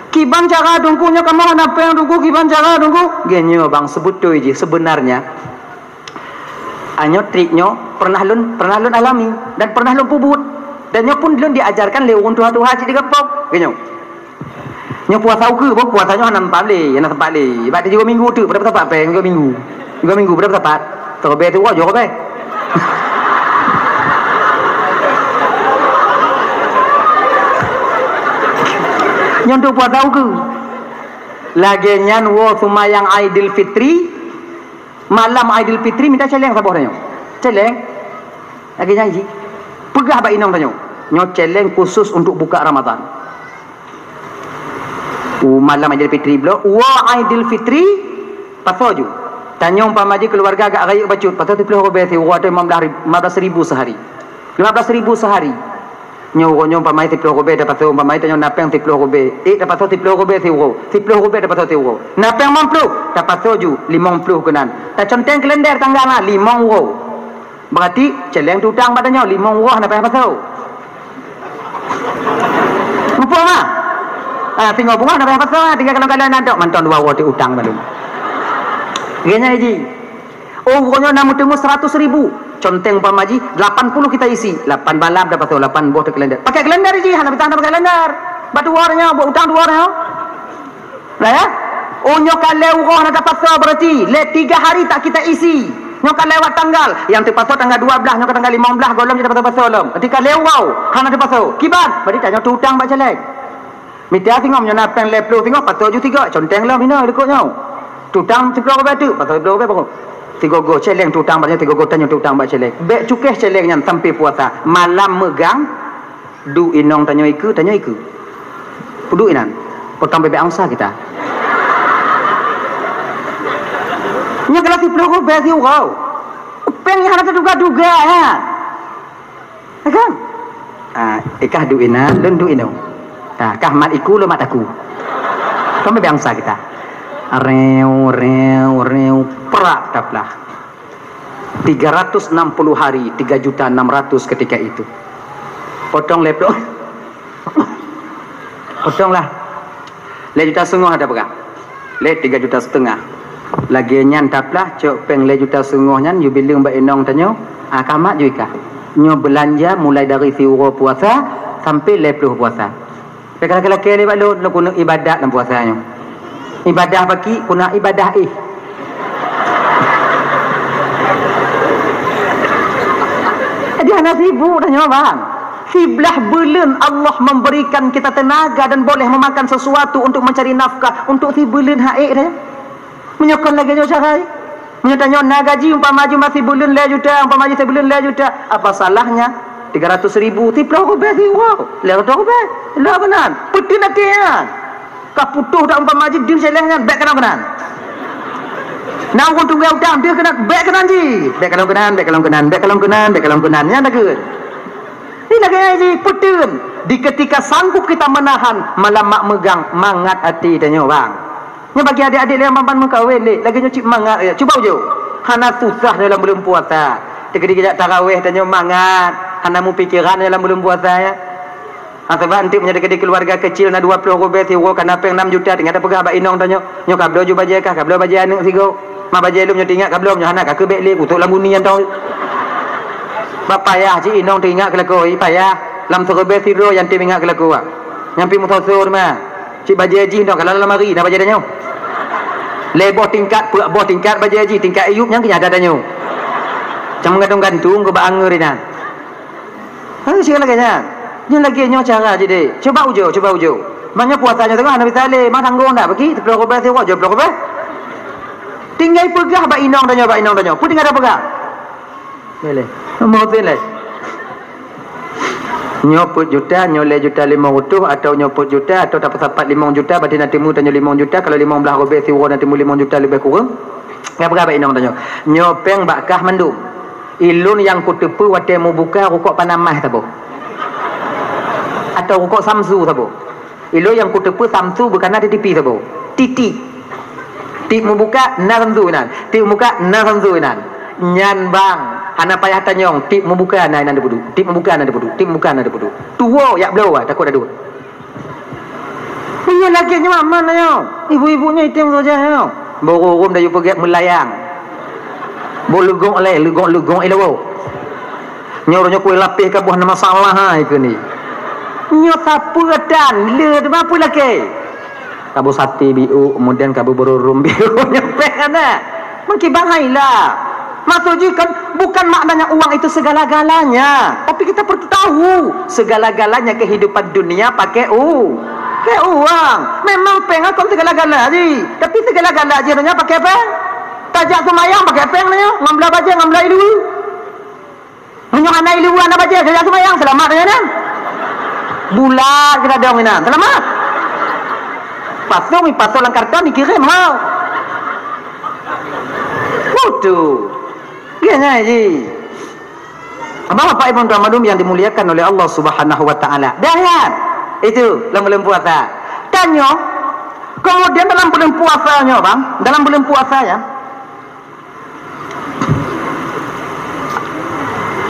Speaker 2: Kiban cara dungkunya kamu apa yang dungku kiban cara dungku? Genyo bang sebut tu je sebenarnya. Anyo triknya pernah lun alami dan pernah lun pubut. Dan nyo pun lun diajarkan lewat tuha-tuha haji digapok. Genyo. Nyo puasa ke, puasanya hanam pale, hanam pale. Ibarat juga minggu tu, berapa tepat peng juga minggu. Juga minggu berapa tepat? Terbe tu wah jauh be. Nyontok buat tahu ke lagi nyan wo sumayang Aidil Fitri malam Aidil Fitri minta celeng sabah tanya celeng lagi nyanyi pegah ba inong tanya nyo celeng khusus untuk buka Ramadan malam Aidil Fitri blo wo Aidil Fitri pasoju tanya umpama keluarga agak raya bacut patut 30 ribu wo ada 15,000 sehari 15,000 sehari nyo umpamai 30 ribu dapat tu umpamai tanya napeng 30 ribu dapat tu 30 ribu tiuro 10 ribu dapat tu tiuro napeng 50 dapat tu 50 kenan tak conteng kalender tanggal 5 ribu berarti celeng tutang padanya 5 ribu napeng apa tu lupa mah tinggal bunga napeng apa tu tinggal kalau nak manton 2 ribu diutang baru genya ji pokoknya namu temu 100 ribu conteng pamaji 80 kita isi 8 malam dapat 8 buah kalender pakai kalender ji hana bertahan pakai kalender batu warnanya buat utang 2 warnanya lah ya nyokan lewah nak pasal berarti. Le 3 hari tak kita isi. Nyokan lewat tanggal. Yang terpasal tanggal 12, nyokan tanggal 15, golong kita pasal lom. Ketika lewau, hana terpasal. Kiban, berarti tak nyok hutang bak celek. Mita tengok nyona pen le 10 tengok pasal ju 3. Conteng lah mina dekoknya. Tutang 10 batu, pasal 10 batu. 3 go celeng tutang banyak 3 go tanya tutang bak celek. Bek cukeh celengnya sampai puasa. Malam megang du inong tanya iku. Pudu inan. Potong bebek angsa kita. Nya kalau 10 go besi urau. Pen yang ada duga-duga ya. Kan? Ikah du inan, lun du inong. Kah mat iku lo mat aku. Potong bebek angsa kita. Reu perak daplah 360 hari 3.600.000 ketika itu. Potong laptop. Potonglah. Le juta setengah ada berapa? Le 3,5 juta. Lagi nyan daplah cok peng le juta setengah nyan you bilang mbak enong tanyo. Kamat juga. Nyo belanja mulai dari siuro puasa sampai le 10 puasa. Pekala-kala le balot lo kuno ibadat dalam puasanya. Ibadah bagi kuna ibadah dia nak sibuk tanya bang. 11 bulan Allah memberikan kita tenaga dan boleh memakan sesuatu untuk mencari nafkah untuk 11 bulan haik dah. Menyokong lagi nyo carai. Menyatanya nak gaji umpama maju masih bulan le juta, umpama maju sebulan le juta. Apa salahnya? 300,000 tiplah ko besi wow. Le ko be. La benan. Putih nak dia. Kaputuh dak umpama maju din selehnya bek kenan. Nang ko tunggu utang dia kena bek kenan ji. Bek kenan nya dah ke. Ini lagi ji putun. Di ketika sanggup kita menahan malam mak megang mangat hati tanya bang. Nya bagi adik-adik yang mampan mengkawin le lagi nyucip mangat ya. Cuba ujo. Hana susah dalam bulan puasa. Dikit-dikit tarawih tanya mangat. Hana mu pikiran dalam bulan puasa ya. Sebab nanti punya dekat keluarga kecil na 20 robet euro kana peng 6 juta tinggal ada pegah bak inong tanya nyo kablo ju baje kah kablo baje anu sigo ma baje lu nyo tinggal kablo nyo anak ka bek le kutuk lam buni tau bap payah ji inong tinggal kelako payah lam robet siro yang tim ingat kelako nyampi mutosur ma ci baje ji ndong kala lamari na baje danyo le boh tingkat puak boh tingkat baje ji tingkat ayub yang kenyada danyo cam gantung ke ba anger ina segala kanya. Ini lagi nyo cara je deh. Coba ujo. Banyak puasanya tengah Nabi Saleh, mah tanggung dah bagi 10 robet tengok je 10 robet. Tinggal pegah bak inong tanya. Pun tinggal ada pegah. Boleh. Mau boleh. Nyoput juta, nyole juta 500 atau nyoput juta atau dapat 5 juta berarti nanti mu tanya 5 juta kalau 15 robet siwo nanti mu 5 juta lebih kurang. Ngapa pegah bak inong tanya. Nyopeng bakah mendung. Ilun yang kutepu wate mu buka rukuk panamah tabo. Atau rukuk samsu tabo. Ilo yang kutepu samsu bukan ada tipi tabo. Titi. Tip membuka naranzu nan. Tip membuka naranzu nan. Nyan bang. Hana payah tanyong. Tip membuka nan ada bodu. Tip membuka nan ada bodu. Tip membuka nan ada bodu. Tuwo yak blow takut ada duit. Iya lagi nyo mana nyo. Ibu-ibunya item saja nyo. Borum dah you pergi melayang. Bolugong oleh lugong ilawo. Nyo kuih lapih ke buah nama salah ha iku ni. Nyo sapu dan le apa lagi kabu sate biu kemudian kabu berurum biu nyampe kana mungkin bahailah maksudnya kan bukan maknanya uang itu segala-galanya tapi kita perlu tahu segala-galanya kehidupan dunia pakai uang memang pengen kon segala-galanya tapi segala-galanya pakai apa tajak semayang pakai peng nya ngambil baja ngambil ilu hanya anak ilu anak baja tajak semayang selamat ya kan bulat kita dong ina selamat pasung lang karton dikirim ha waduh gini ji Bapak Ibu Ramadan yang dimuliakan oleh Allah Subhanahu wa taala dan itu dalam bulan puasa tanya kemudian dalam bulan puasanya bang dalam bulan puasanya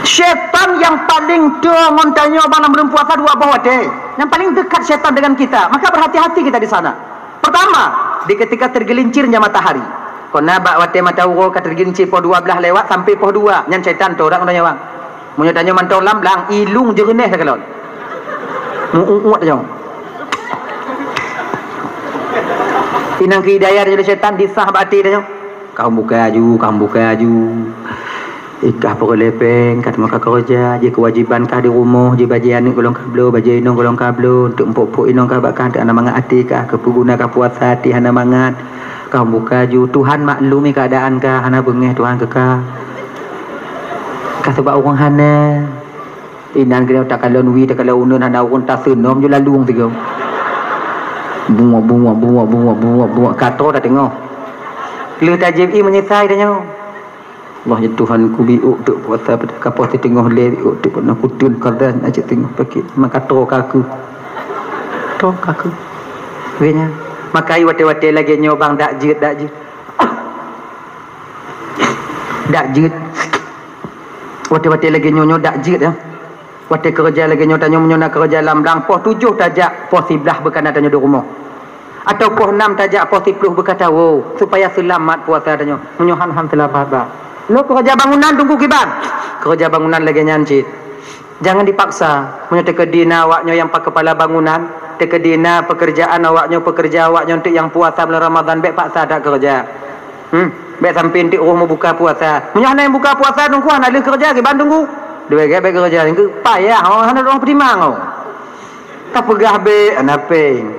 Speaker 2: syaitan yang paling dengan tanya malam belum puasa dua bawah deh. Yang paling dekat syaitan dengan kita. Maka berhati-hati kita di sana. Pertama, di ketika tergelincirnya matahari. Kona bak wate mata uro ka tergelincir po 12 lewat sampai po 2. Nyan syaitan tu orang tanya bang. Munyo tanya mantau lamblang ilung jerneh sakalon. Mu tanya. Inang hidayah dari syaitan disah hati dia. Kamu buka aju. Ikah pokok lepeng kata maka kerja je kewajiban kah di rumah je baji anak golong kablo baji inong golong kablo untuk empuk-empuk inong kah bakkan anak mangat hati kah kepuguna kah puasa hati hana mangat kau buka ju Tuhan maklumi keadaan kah hana bengeh Tuhan kekah kah sebab orang hana inan kena tak kalau nui tak kalau unun hana orang tak senom je lalung tiga bunga kato dah tengok le tajib i menyesai dah nyo Allah ya Tuhan ku biuk tu puasa pada kapal tengok le biuk tu pun aku tun kadan aja tengok pakai maka to kaku genya makai wate-wate lagi nyobang dak jit dak jit wate-wate lagi nyonyo dak jit ya wate kerja lagi nyo tanyo nak kerja lamblang poh 7 tajak poh 11 berkana tanyo di rumah atau poh 6 tajak poh 10 berkata wo supaya selamat puasa tanyo menyohan ham selamat ba lo kerja bangunan tunggu kiban kerja bangunan lagi nyancit jangan dipaksa punya tekedina awaknya yang pak kepala bangunan tekedina pekerjaan awaknya pekerja awaknya untuk yang puasa bulan Ramadan baik paksa tak kerja baik sampai nanti orang mau buka puasa punya yang buka puasa tunggu anak dia kerja kiban tunggu dua baik kerja tunggu payah orang orang petimang tak pegah be anapeng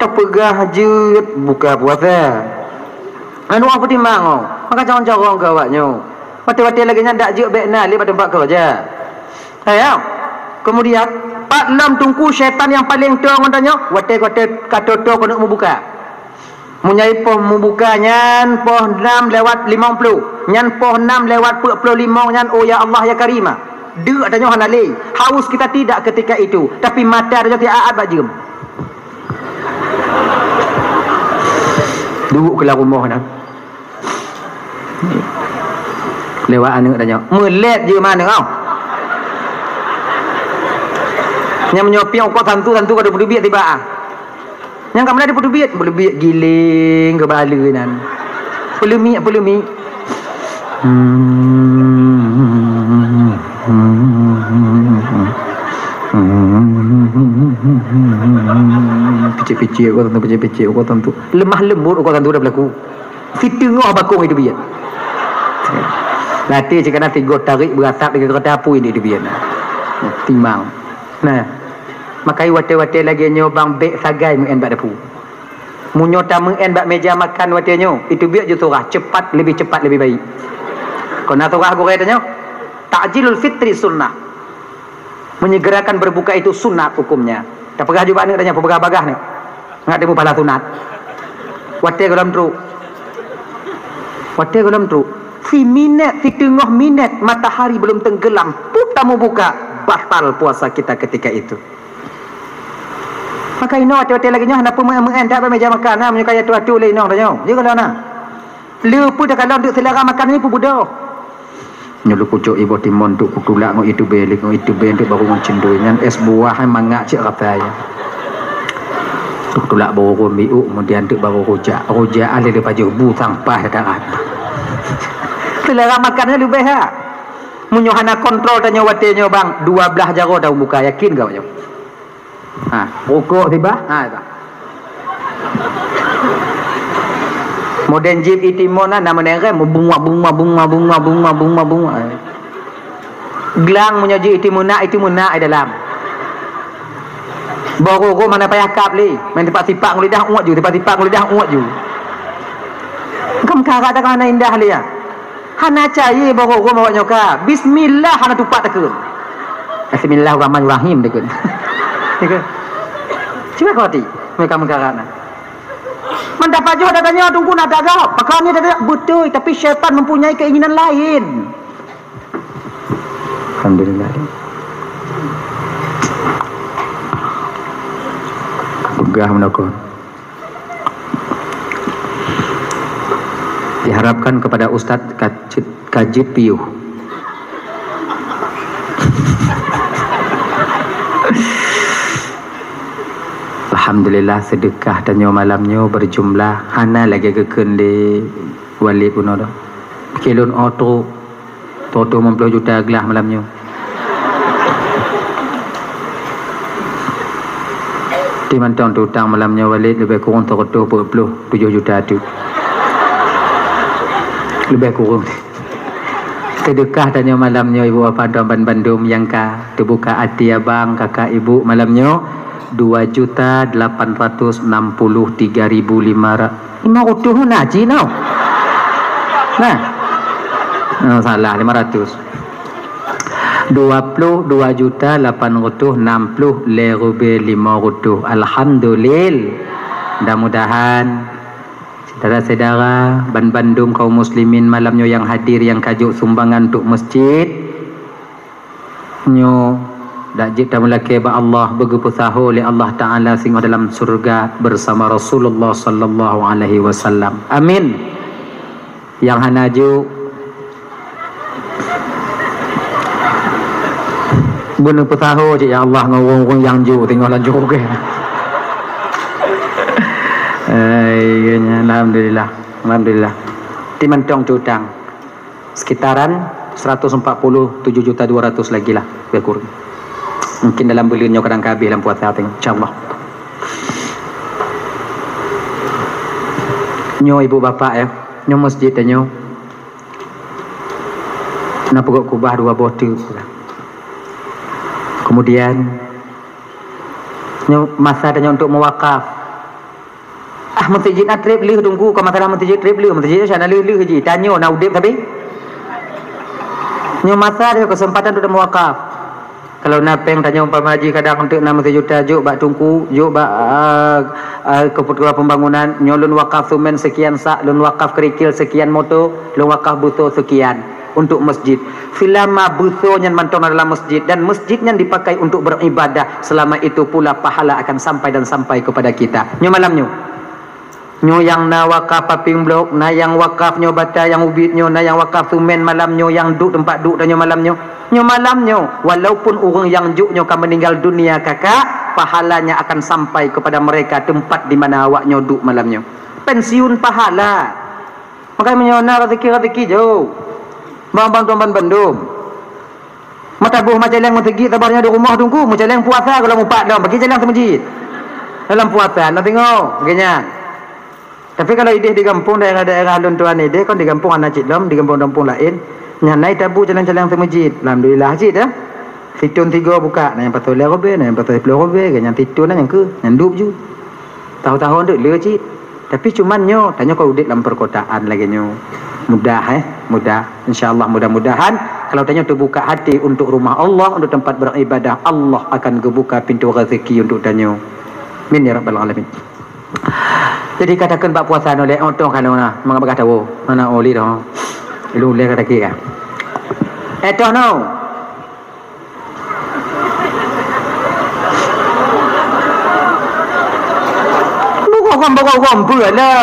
Speaker 2: tak pegah je buka puasa anu apa timang maka corong-corong ke awaknya wati-wati lagi ndak je baik nak lepas tempat kerja ayo kemudian pak lam tungku syaitan yang paling terang tanya wati-wati kata to kena membuka munyai poh membuka nyan poh 6 lewat 50 nyan poh 6 lewat 45 nyan oh ya Allah ya karimah deuk tanya hanali haus kita tidak ketika itu tapi mata dia tiap abad jam duduk ke rumah dah lewat anak tanya melet je mana kau yang menyopiang kau tentu kau dah berduit tiba yang kat mana dia berduit giling ke bala nan pelumi picik kau tentu lemah lembut kau tentu dah berlaku si tengah bakung itu biar nanti jika nanti go tarik beratap dengan kereta apu ini biar timang nah makai wate-wate lagi nyobang beg sagai meng bak dapu munyota meng bak meja makan watenya itu biar je surah cepat lebih baik kau nak surah goreng tanya takjilul fitri sunnah menyegerakan berbuka itu sunat hukumnya tak pegah juga ni tanya pegah-pegah ni ngat demu pahala sunat wate dalam truk si minit si tengah minit matahari belum tenggelam kita mau buka batal puasa kita ketika itu maka ino wate-wate lagi nya hendak pemain tak meja makan nah menyukaya tu le ino tanya dia kalau na lupa dah kalau untuk selera makan ni pun budak nyulu kucuk ibu timon untuk kutulak ngok itu belik ngok itu bentuk baru mencendui nyan es buah mangak cik katanya tulak baru biuk kemudian tu baru rujak ada lepas jebu sampah dah ada selera makannya lebih ha munyohana kontrol tanya watenya bang 12 jaro dah buka yakin kau macam rokok tiba modern jeep itimona nama nere bunga gelang menyaji itimuna ai dalam baru mana payah kap li main tipak-tipak ngulidah uat ju kam kara tak kana indah li ya hana cai baru bawa nyoka bismillah hana tupak tekun bismillahirrahmanirrahim tekun cuba kau ti mereka mengkarana mendapat juga datanya tunggu nak ada makanya dia betul tapi syaitan mempunyai keinginan lain alhamdulillah begah menakut diharapkan kepada Ustadz Kajit Piuh alhamdulillah sedekah tanyo malamnya berjumlah hana lagi keken di wali kuno dah kilon auto 50 juta gelah malamnya Di mantong tutang malamnya Walid lebih kurang 327 juta tu. Lebih kurang. Sedekah tanya malamnya ibu bapa tuan Bandung yang ka terbuka hati abang kakak ibu malamnya 2.863.500. Ini utuh naji no. Nah. Oh, salah 500. 22.860.500. Alhamdulillah. Mudah-mudahan saudara-saudara Bandung kaum muslimin malamnya yang hadir yang kajuk sumbangan untuk masjid nyo dak jita melaki ba Allah begupusaho oleh Allah Taala sing dalam surga bersama Rasulullah sallallahu alaihi wasallam. Amin. Yang hanaju bener pesaho je ya Allah ngorong yang ju tengok lanjut ke. Alhamdulillah. Alhamdulillah. Di mantong cutang sekitaran 147.200 lagi lah berkurang. Mungkin dalam bulannya kadang kabeh dalam puasa tengok insyaallah. Nyo ibu bapa ya, nyo masjid nyo. Nak pokok kubah 2 botol. Kemudian masa tanya untuk mewakaf. Masjid nak trip lih tunggu kau masalah masjid trip lih masjid sana lih haji tanya nak udip tapi masa ada kesempatan untuk mewakaf. Kalau napeng tanya umpama haji kadang untuk 60 juta juk bak tungku juk bak keputusan pembangunan nyolun wakaf sumen sekian sak lun wakaf kerikil sekian moto lun wakaf buto sekian untuk masjid. Selama busonya mantong dalam masjid dan masjidnya dipakai untuk beribadah, selama itu pula pahala akan sampai dan sampai kepada kita. Nyo malamnya. Nyo yang na wakaf paping blok, na yang wakaf nyo bata yang ubit nyo, na yang wakaf sumen malamnya yang duk tempat duk dan nyo malamnya. Nyo malamnya walaupun orang yang juk nyo kan meninggal dunia kakak, pahalanya akan sampai kepada mereka tempat di mana awak nyo duk malamnya. Pensiun pahala. Makanya menyona rezeki jauh. Bang tuan Bandung. Mata buh macam yang masjid tabarnya di rumah tunggu, macam yang puasa kalau mau pak dah bagi jalan ke masjid. Dalam puasa nak tengok begini. Tapi kalau ide di kampung daerah alun tuan ide kan di kampung anak cik dom, di kampung lain, nyanai tabu jalan-jalan ke masjid. Alhamdulillah masjid dah. Situn 3 buka, nah yang patut le robe, nah yang patut 10 robe, yang situn yang ke, yang dup ju. Tahu-tahu duk le cik. Tapi cuman nyo, tanya kau udit dalam perkotaan lagi nyo. Mudah mudah insyaallah mudah-mudahan kalau tanya terbuka hati untuk rumah Allah untuk tempat beribadah Allah akan gebuka pintu rezeki untuk tanya min ya rabbal alamin. Jadi katakan bab puasa no le onto kana na mangga kata wo mana oli dah lu le kata kia eto no lu kok lo.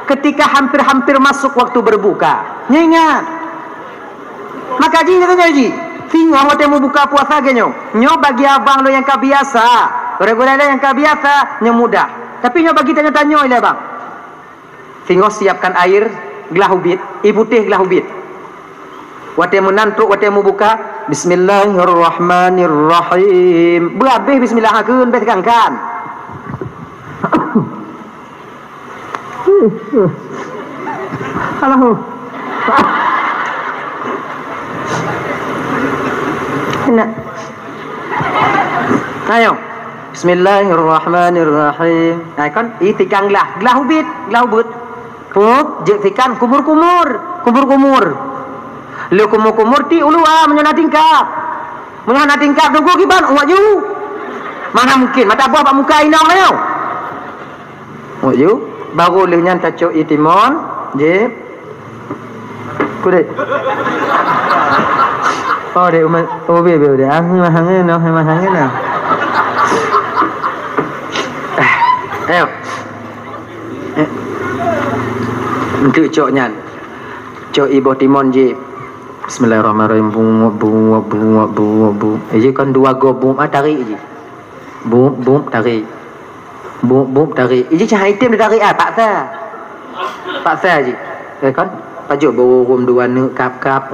Speaker 2: Ketika hampir-hampir masuk waktu berbuka, ingat. Maka ji katanya ji, tinggal waktu mau buka puasa genyo. Nyo bagi abang lo yang kabiasa, regular yang kabiasa, nyo mudah. Tapi nyo bagi tanya-tanya ile bang. Tinggal siapkan air gelah ubit, ibu teh gelah ubit. Waktu menantuk, waktu mau buka, Bismillahirrahmanirrahim. Berhabis Bismillah akeun, betekangkan. Halo. Enak. Ayo. Bismillahirrahmanirrahim. Nah kan itikang gelah ubit. Pup, je tikan kumur-kumur. Lu kumur-kumur ti ulu menyana tingkap. Menyana tingkap tunggu kiban waju. Mana mungkin mata buah pak muka inang ayo. Waju. Baru lehnya tacuk itimon je kudet oh de umat oh bebe de hangin no ayo untuk coknya cok ibu timon je Bismillahirrahmanirrahim bu ini kan 2 go bum tarik je bum tarik bum tarik. Ini cah item dia tarik paksa je. Kan? Pajuk bawa rum 2 ne kap.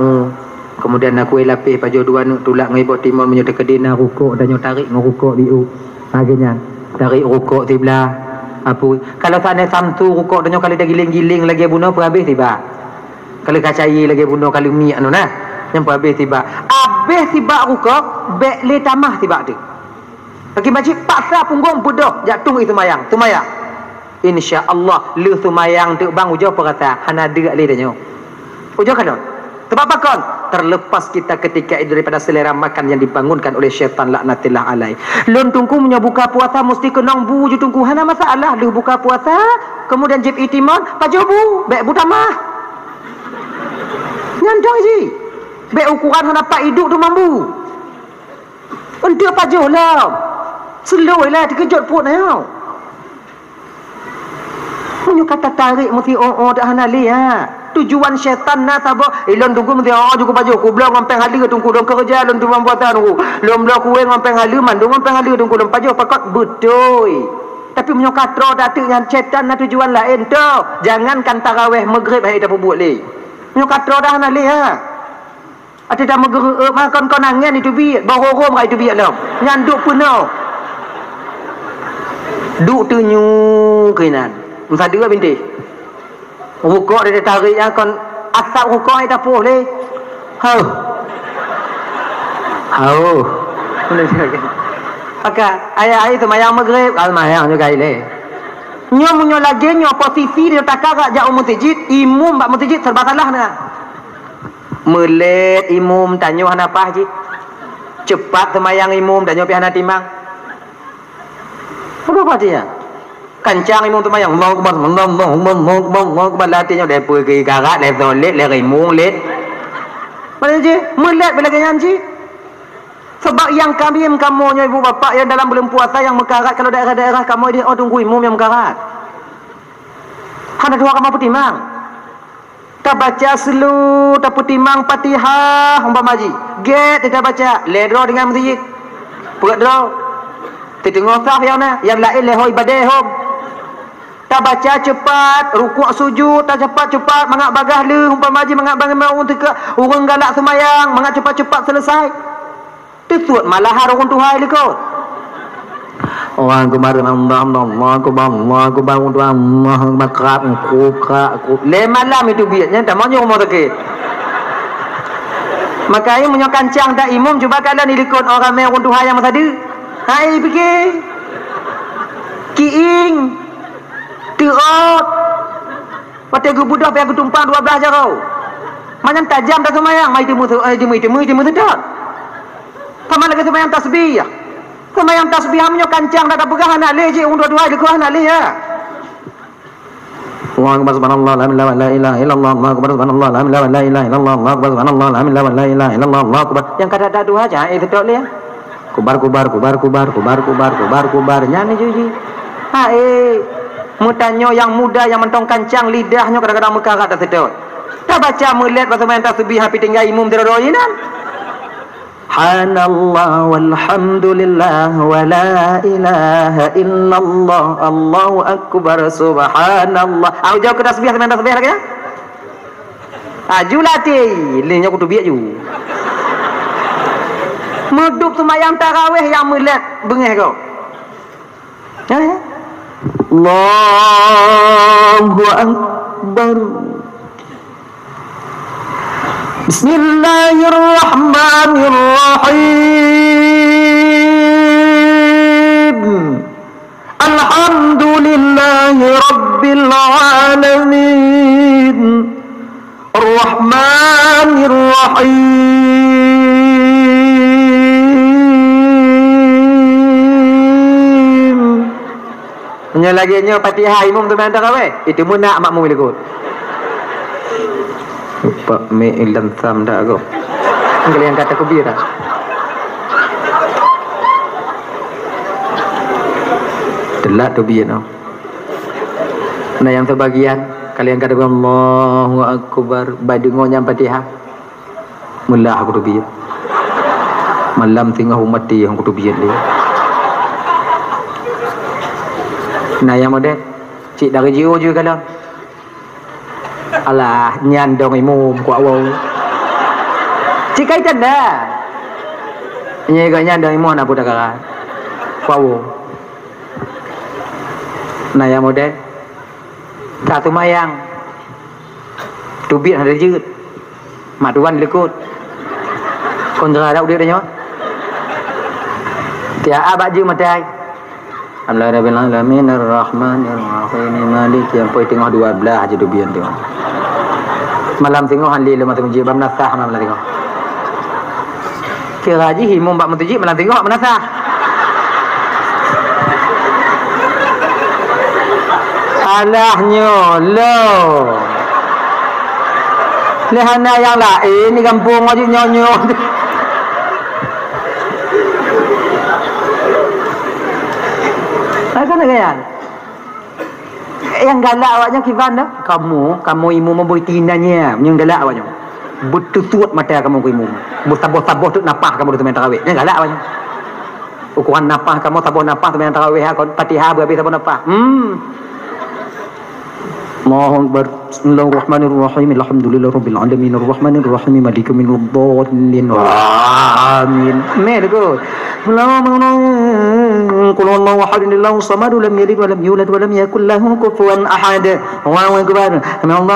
Speaker 2: Kemudian aku lapis pajo dua nuk tulak ngibot timon menyudah kedina rukuk dan tarik ngurukuk diu. Akhirnya tarik rukuk tibla. Apa kalau sana samtu rukuk dan kali dah giling-giling lagi bunuh apa habis tiba. Kalau kacai lagi bunuh kali mi anu nah. Yang habis tiba. Habis tiba rukuk bek le tamah tiba tu. Bagi majid paksa punggung bodoh jatuh itu mayang. Tu mayang. Insya-Allah lu tu mayang tu bang ujo apa kata hana deuk le danyo. Ujo kan? Sebab apa kon? Terlepas kita ketika itu daripada selera makan yang dibangunkan oleh syaitan laknatillah alai. Lun tungku punya buka puasa mesti kenang bu je tungku hana masalah. Lu buka puasa kemudian jib itimon pajobu bek butamah. Nyandang ji. Bek ukuran hana pak hidup tu mambu. Untuk pajolah. Seluilah dikejut pun tau. Punya kata tarik mesti dah hana lihat. Tujuan syaitan nak tabo ilon tunggu mesti juga baju ku belum ngampeng hali tunggu dong kerja lon tu buatan tunggu lom blok kuwe ngampeng hali mandung ngampeng hali tunggu lom pajo pakot betul tapi menyo katro datuk yang syaitan nak tujuan lain tu jangankan tarawih maghrib hai dah buat le menyo katro dah nak le ha ada dah maghrib makan konangan itu bi barorom kai itu bi lam nyanduk punau duk tunyu kinan masa dua binti rukuk dia tarik yang kon asap rukuk ai tak boleh. Hau. Boleh sekali. Maka ayah itu mayang maghrib, al mayang juga ile. Nyo lagi nyo posisi dia tak agak jauh mutijid, imum bak mutijid serba salah nah. Melet imum tanyo hana apa ji. Cepat semayang imum tanyo pi hana timang. Apa dia? Kancang imum tu mayang mau latihnya depa ke garat le solet le rimung let mana je melet bila ganyan ji sebab yang kami kamunya ibu bapa yang dalam bulan puasa yang mekarat kalau daerah-daerah kamu dia tunggu imum yang mekarat hana dua kamu petimang tak baca selu tak petimang Fatihah umpama ji get tidak baca ledro dengan masjid perut draw tengok sah yang lain leho ibadah hom tak baca cepat rukuk sujud tak cepat mangak bagah le umpama ji mangak bangun mau teka urang galak semayang mangak cepat-cepat selesai tesuat malah harung Tuhan le kau orang kemarin Allah aku bangun tu Allah makrab ku le malam itu biatnya tak mau rumah teke makanya punya kancang dak imam cuba kalian ikut orang mai urang Tuhan yang masa dia hai fikir kiing tiot pati gu budak pi aku tumpang 12 jarau macam tajam dah semayang mai temu sedap sama lagi semayang tasbih semayang tasbih hamnya kancang dah pegang anak le je untuk dua deku anak le ya Allahu akbar subhanallah la ilaha illallah Allahu akbar subhanallah la ilaha illallah Allahu akbar subhanallah la ilaha illallah Allahu akbar yang kada ada dua aja itu tok le ya kubar nyanyi juji mutanyo yang muda yang mentong kancang lidahnya kadang-kadang mekarat tak sedot tak baca melihat pasal main tasbih hapi tinggal imum terodoinan Subhanallah walhamdulillah wa la ilaha illallah Allahu akbar subhanallah jauh ke tasbih main tasbih lagi ya julati linya kutu biak ju meduk semayang tarawih yang melihat bengih kau ya Allahu akbar Bismillahirrahmanirrahim Alhamdulillahi rabbil alamin Ar-Rahmanirrahim nya lagi nya Fatihah imam tu main tarawih itu munak makmum ikut lupa me ilan sam dah aku kalian kata kubira telak tu biar no nah yang sebagian kalian kata Allahu akbar badengo nya Fatihah mula aku tu biar malam tengah mati aku tu biar dia nah yang model cik dari jiu juga kalau alah nyandong imum ku awal Cikaitan dah. Ini agaknya ada imuan apa dah karat. Wow. Naya model. Satu mayang. Tubit ada jeut. Mak tuan lekut. Kon ada udah dah. Tiada baju matai. Alhamdulillah rabbil alamin arrahmanir rahim maliki yang poin tengah 12 aja dubian tu. Malam tengah hali lemah temujib menasah malam tengah. Kira haji himum bak mentujib malam tengah menasah. Alahnya lo. Lehana yang lain ni kampung aja nyonyo. Kan kan yang galak awaknya kiban dah kamu imu memboi tinanya yang galak awaknya betul-betul mata kamu ke imu bertabah-tabah tu napah kamu tu main tarawih yang galak awaknya ukuran napah kamu tabah napah tu main tarawih kau Fatihah berhabis tabah napah Allahu Akbar. Bismillahirrahmanirrahim. Alhamdulillahirabbil alamin arrahmanir rahim maliki yaumiddin. Amin. Mergo. Qul huwallahu ahad Allahu samad lam yalid wa lam yulad wa lam yakul lahu kufuwan ahad. Allahu akbar. Allahu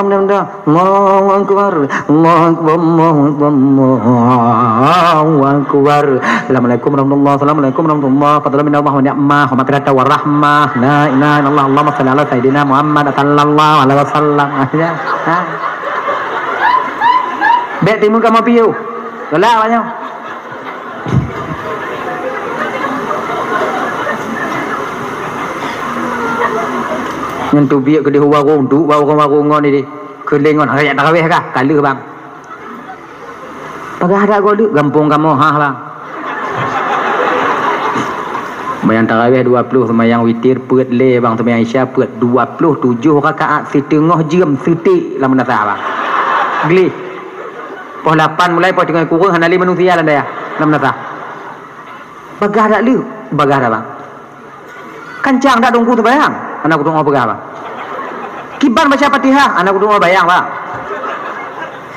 Speaker 2: akbar. Allahu akbar. Allahu akbar. Assalamualaikum warahmatullahi wabarakatuh. Assalamualaikum warahmatullahi wabarakatuh. Wa ni'mah wa maghfirah wa rahmah. La ilaha illallah. Allahumma shalli ala sayidina Muhammad sallallahu alaihi wasallam. Bet timun kamu piu. Galak banyak. Yang tu biak ke di warung tu, warung ngon ni. Kelengon hayat tarawih kah? Kala bang. Pagah ada gua duk gampung kamu bang. Sembahyang tarawih 20, sembahyang witir peut le bang, sembahyang isya peut 27 rakaat setengah jam setik lah menasah bang. Geli. Pukul 8 mulai pukul tengah kurang hanali manusia lah dah. Lah menasah. Bagah dak lu? Bagah dah bang. Kancang dak dongku tu bayang. Anak ku tengok bagah bang. Kiban baca Fatihah, anak ku tengok bayang bang.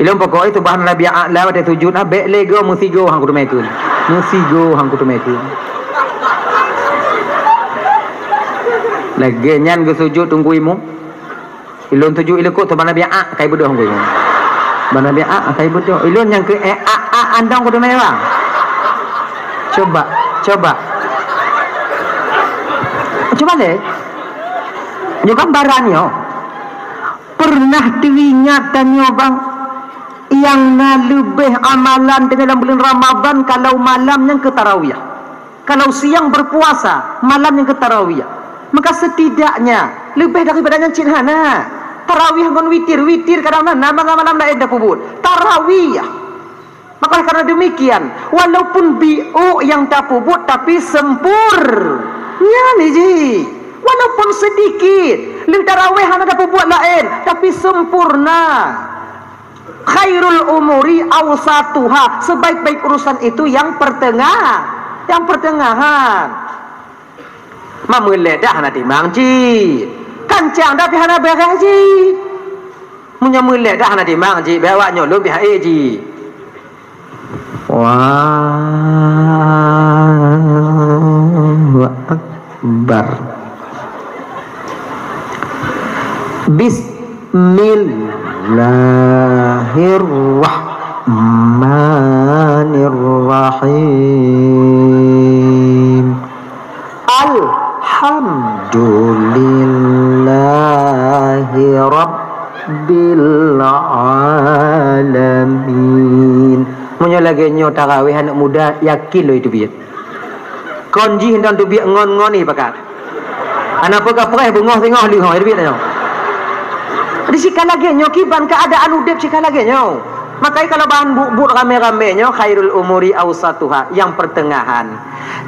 Speaker 2: Ilmu pokok itu bahan Nabi Allah pada sujud abek lego musigo hang ku tumekun. Musigo hang ku tumekun. Lagi nyan ke sujud tunggu imu. Ilun sujud ilekut tu Nabi kai bodoh hang ku imu. Nabi kai bodoh. Ilun yang ke andang ku tumek bang. Coba deh. Nyo gambarannya pernah teringatannya bang yang lebih amalan dalam bulan Ramadan kalau malam yang ke tarawih, kalau siang berpuasa malam yang ke tarawih, maka setidaknya lebih daripada yang cinhana tarawih ngon witir kadang-kadang malam dah ada pubut tarawih. Maka karena demikian walaupun biu yang tak pubut tapi sempurnya ni ji. Walaupun sedikit, lintarawih ada buat lain, tapi sempurna. Khairul umuri awsatuha, sebaik-baik urusan itu yang pertengahan. Mameledah nanti mangji, kancang dah pihana berah ji. Punya meledah nanti mangji, bawa nyolong pihak ji. Wah, akbar. Bismillahirrahmanirrahim. Alhamdulillahi rabbil alamin. Munyo lagi nyo tarawih anak muda yakin lo itu biat. Konji hendak tu biat ngon-ngon ni pakat. Anak pegah perih bengah tengah li ha itu biat nyo. Di sikal lagi nyo kiban keadaan udip sikal lagi nyo. Makanya kalau bahan buk rame-rame nyo khairul umuri awsatuha yang pertengahan.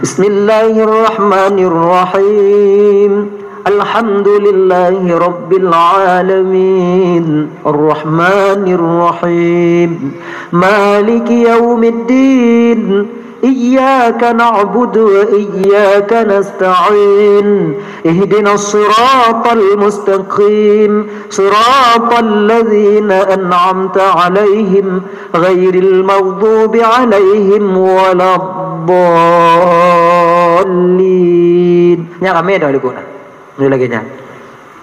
Speaker 2: Bismillahirrahmanirrahim. Alhamdulillahi rabbil alamin. Arrahmanirrahim. Maliki yaumiddin. iyyaka na'budu wa iyyaka nasta'in ihdinas siratal mustaqim siratal ladzina an'amta 'alaihim ghairil maghdubi 'alaihim waladdallin. Nya kami dah lekuk. Ni lagi nya.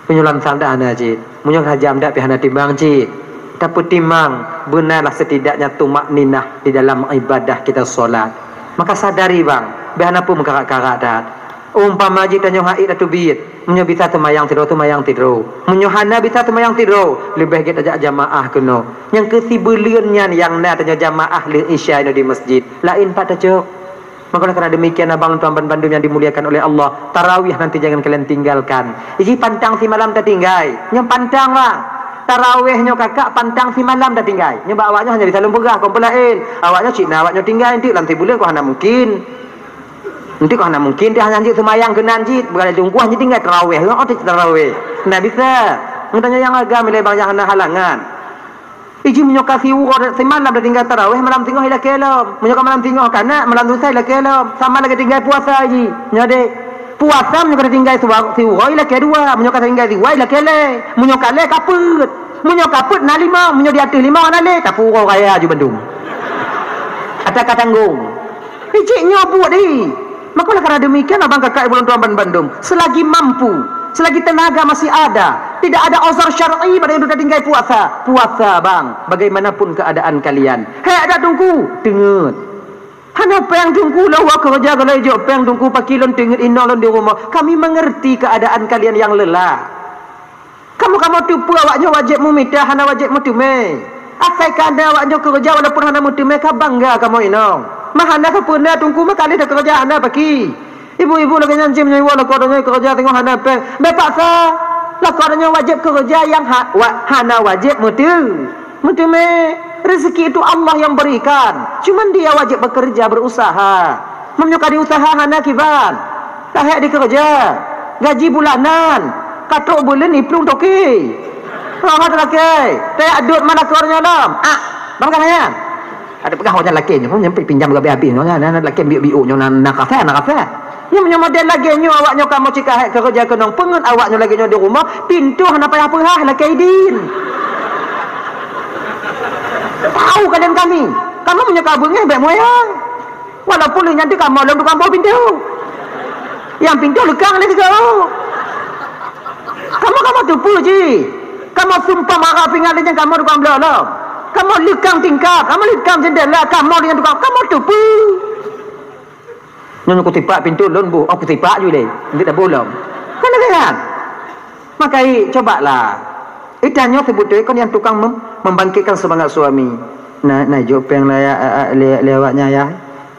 Speaker 2: Penyulam samda ana cik. Munyok hajam dak pihana timbang cik. Tapi timang benarlah setidaknya tumak ninah di dalam ibadah kita solat. Maka sadari bang, behana pun mengkarak-karak dah. Umpama jik tanya haid atau bid, munyo bisa temayang tidur. Munyo hana bisa temayang tidur, lebih kita ajak jamaah kena. Yang kesibuliannya yang na tanya jamaah li isya di masjid. Lain pada cok. Maka karena demikian abang tuan Bandung yang dimuliakan oleh Allah, tarawih nanti jangan kalian tinggalkan. Iji pantang si malam tertinggai, yang pantang bang. Tarawihnya kakak pantang si malam dah tinggal. Nyoba awaknya hanya bisa lumpegah kumpulain. Awaknya cina awaknya tinggal nanti lantai bulan kau hana mungkin. Nanti kau hana mungkin dia hanya semayang kenan jit berada tunggu hanya tinggal tarawih. Oh tarawih. Ndak bisa. Ngtanya yang agama le bang yang hana halangan. Iji menyokasi urut si malam dah tinggal tarawih malam tengah ila kelom. Menyokak malam tengah kana malam lusa ila kelom. Sama lagi tinggal puasa iji. Nyade. Puasa menyokak tinggal si urut ila kedua. Menyokak tinggal si urut ila kele. Menyokak le kaput. Menyokak kaput na lima. Menyok di atas lima na le. Tak purau raya je Bandung. Ada katanggung. Ijiknya buat ni. Maka karena demikian abang kakak ibu tuan Bandung. Selagi mampu. Selagi tenaga masih ada. Tidak ada uzur syar'i pada yang sudah tinggal puasa. Puasa bang. Bagaimanapun keadaan kalian. Hei ada tunggu. Dengar. Hana peng tunggu lawa kerja kalau hijau peng tunggu pakilon tengit inolon di rumah. Kami mengerti keadaan kalian yang lelah. Kamu tupu awaknya wajib meminta hana wajib mutume. Asal kada awaknya kerja walaupun hana mutume ka bangga kamu inong. Mahana ka puna tunggu makali dah kerja hana pagi. Ibu-ibu lagi nyanjim nyawa lakodanya kerja tengok hana peng. Bepaksa lakodanya wajib kerja yang hana wajib mutume. Rezeki itu Allah yang berikan. Cuman dia wajib bekerja, berusaha. Menyukai usaha hana kiban. Lahir di kerja. Gaji bulanan. Katok bulan ni pelung toki. Ada laki. Saya adut mana keluarnya lam. Bang ya. Ada pegang wajah laki. Nyo nyampe pinjam ke habis. Nyo laki biu nyo nak kafe. Nyo model lagi nyo awaknya kamu cika kerja kenong pengen awaknya lagi nyo di rumah. Pintu hana payah apa laki idin. Tahu kalian kami menyekabungnya baik moyang walaupun nanti kamu dalam tukang bawa pintu yang pintu lekang lagi kau kamu tupu je kamu sumpah marah pingatnya kamu tukang belalom kamu lekang tingkap kamu lekang jendela kamu dengan tukang kamu tupu nyonya aku tipak pintu lon bu aku tipak juga deh nanti dah bolong kan maka cobalah Itanya sebutnya kan yang tukang membangkitkan semangat suami. Nah jawab yang lewatnya ya.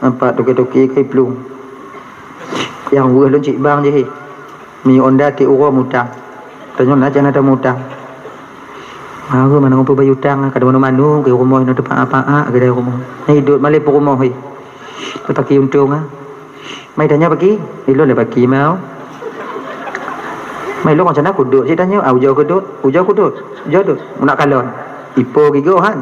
Speaker 2: Empat toki-toki kai pelung. Yang buah lu cik bang je. Mi onda ti uro mutang. Tanya nak jangan ada mutang. Aku mana ngompo bayu utang kada manu ke rumah nak depan apa ke rumah. Ni hidup malih pe rumah hoi. Pakai untung Mai tanya pagi, lu le pagi mau. Mai lu macam mana kudut je tanya, ujau kudut. Nak kalon. Ipo gigo han.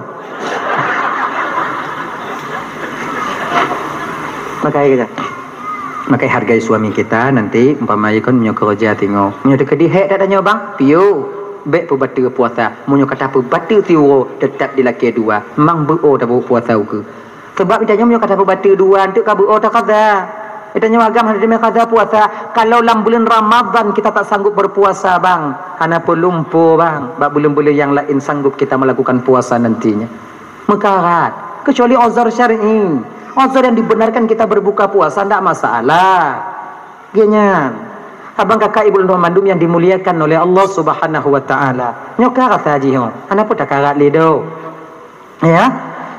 Speaker 2: Makai hargai suami kita nanti umpama ikon munyo kerja tengok. Munyo dekedi hek dak tanya bang. Piu. Bek pu batu puasa. Munyo kata pu batu tiuro tetap di laki dua. Mang beo tak puasa ke. Sebab ditanya munyo kata pu batu dua untuk ka beo tak kaza. Ditanya agam hari demi kaza puasa. Kalau dalam bulan Ramadan kita tak sanggup berpuasa bang. Hana pun lumpuh bang. Bab bulan-bulan yang lain sanggup kita melakukan puasa nantinya. Mekarat. Kecuali uzur syar'i. Uzur yang dibenarkan kita berbuka puasa tidak masalah. Genya. Abang kakak ibu Tuan Mandum yang dimuliakan oleh Allah Subhanahu wa taala. Nyokara saji ho. Ana pun tak karat ledo. Ya.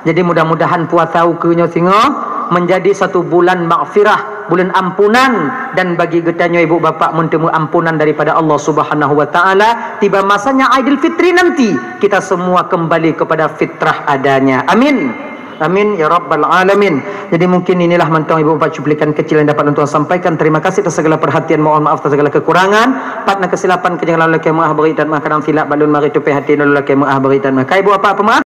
Speaker 2: Jadi mudah-mudahan puasa ukunyo singo menjadi satu bulan maghfirah, bulan ampunan, dan bagi getanyo ibu bapak mentemu ampunan daripada Allah Subhanahu wa taala. Tiba masanya Aidil Fitri nanti kita semua kembali kepada fitrah adanya. Amin. Amin ya rabbal alamin. Jadi mungkin inilah mentang ibu bapak cuplikan kecil yang dapat untuk sampaikan. Terima kasih atas segala perhatian, mohon maaf atas segala kekurangan. Patna kesilapan kejangan lalu maaf beri dan makanan silap balun mari tupai hati lalu maaf beri dan maka ibu bapak pemaaf.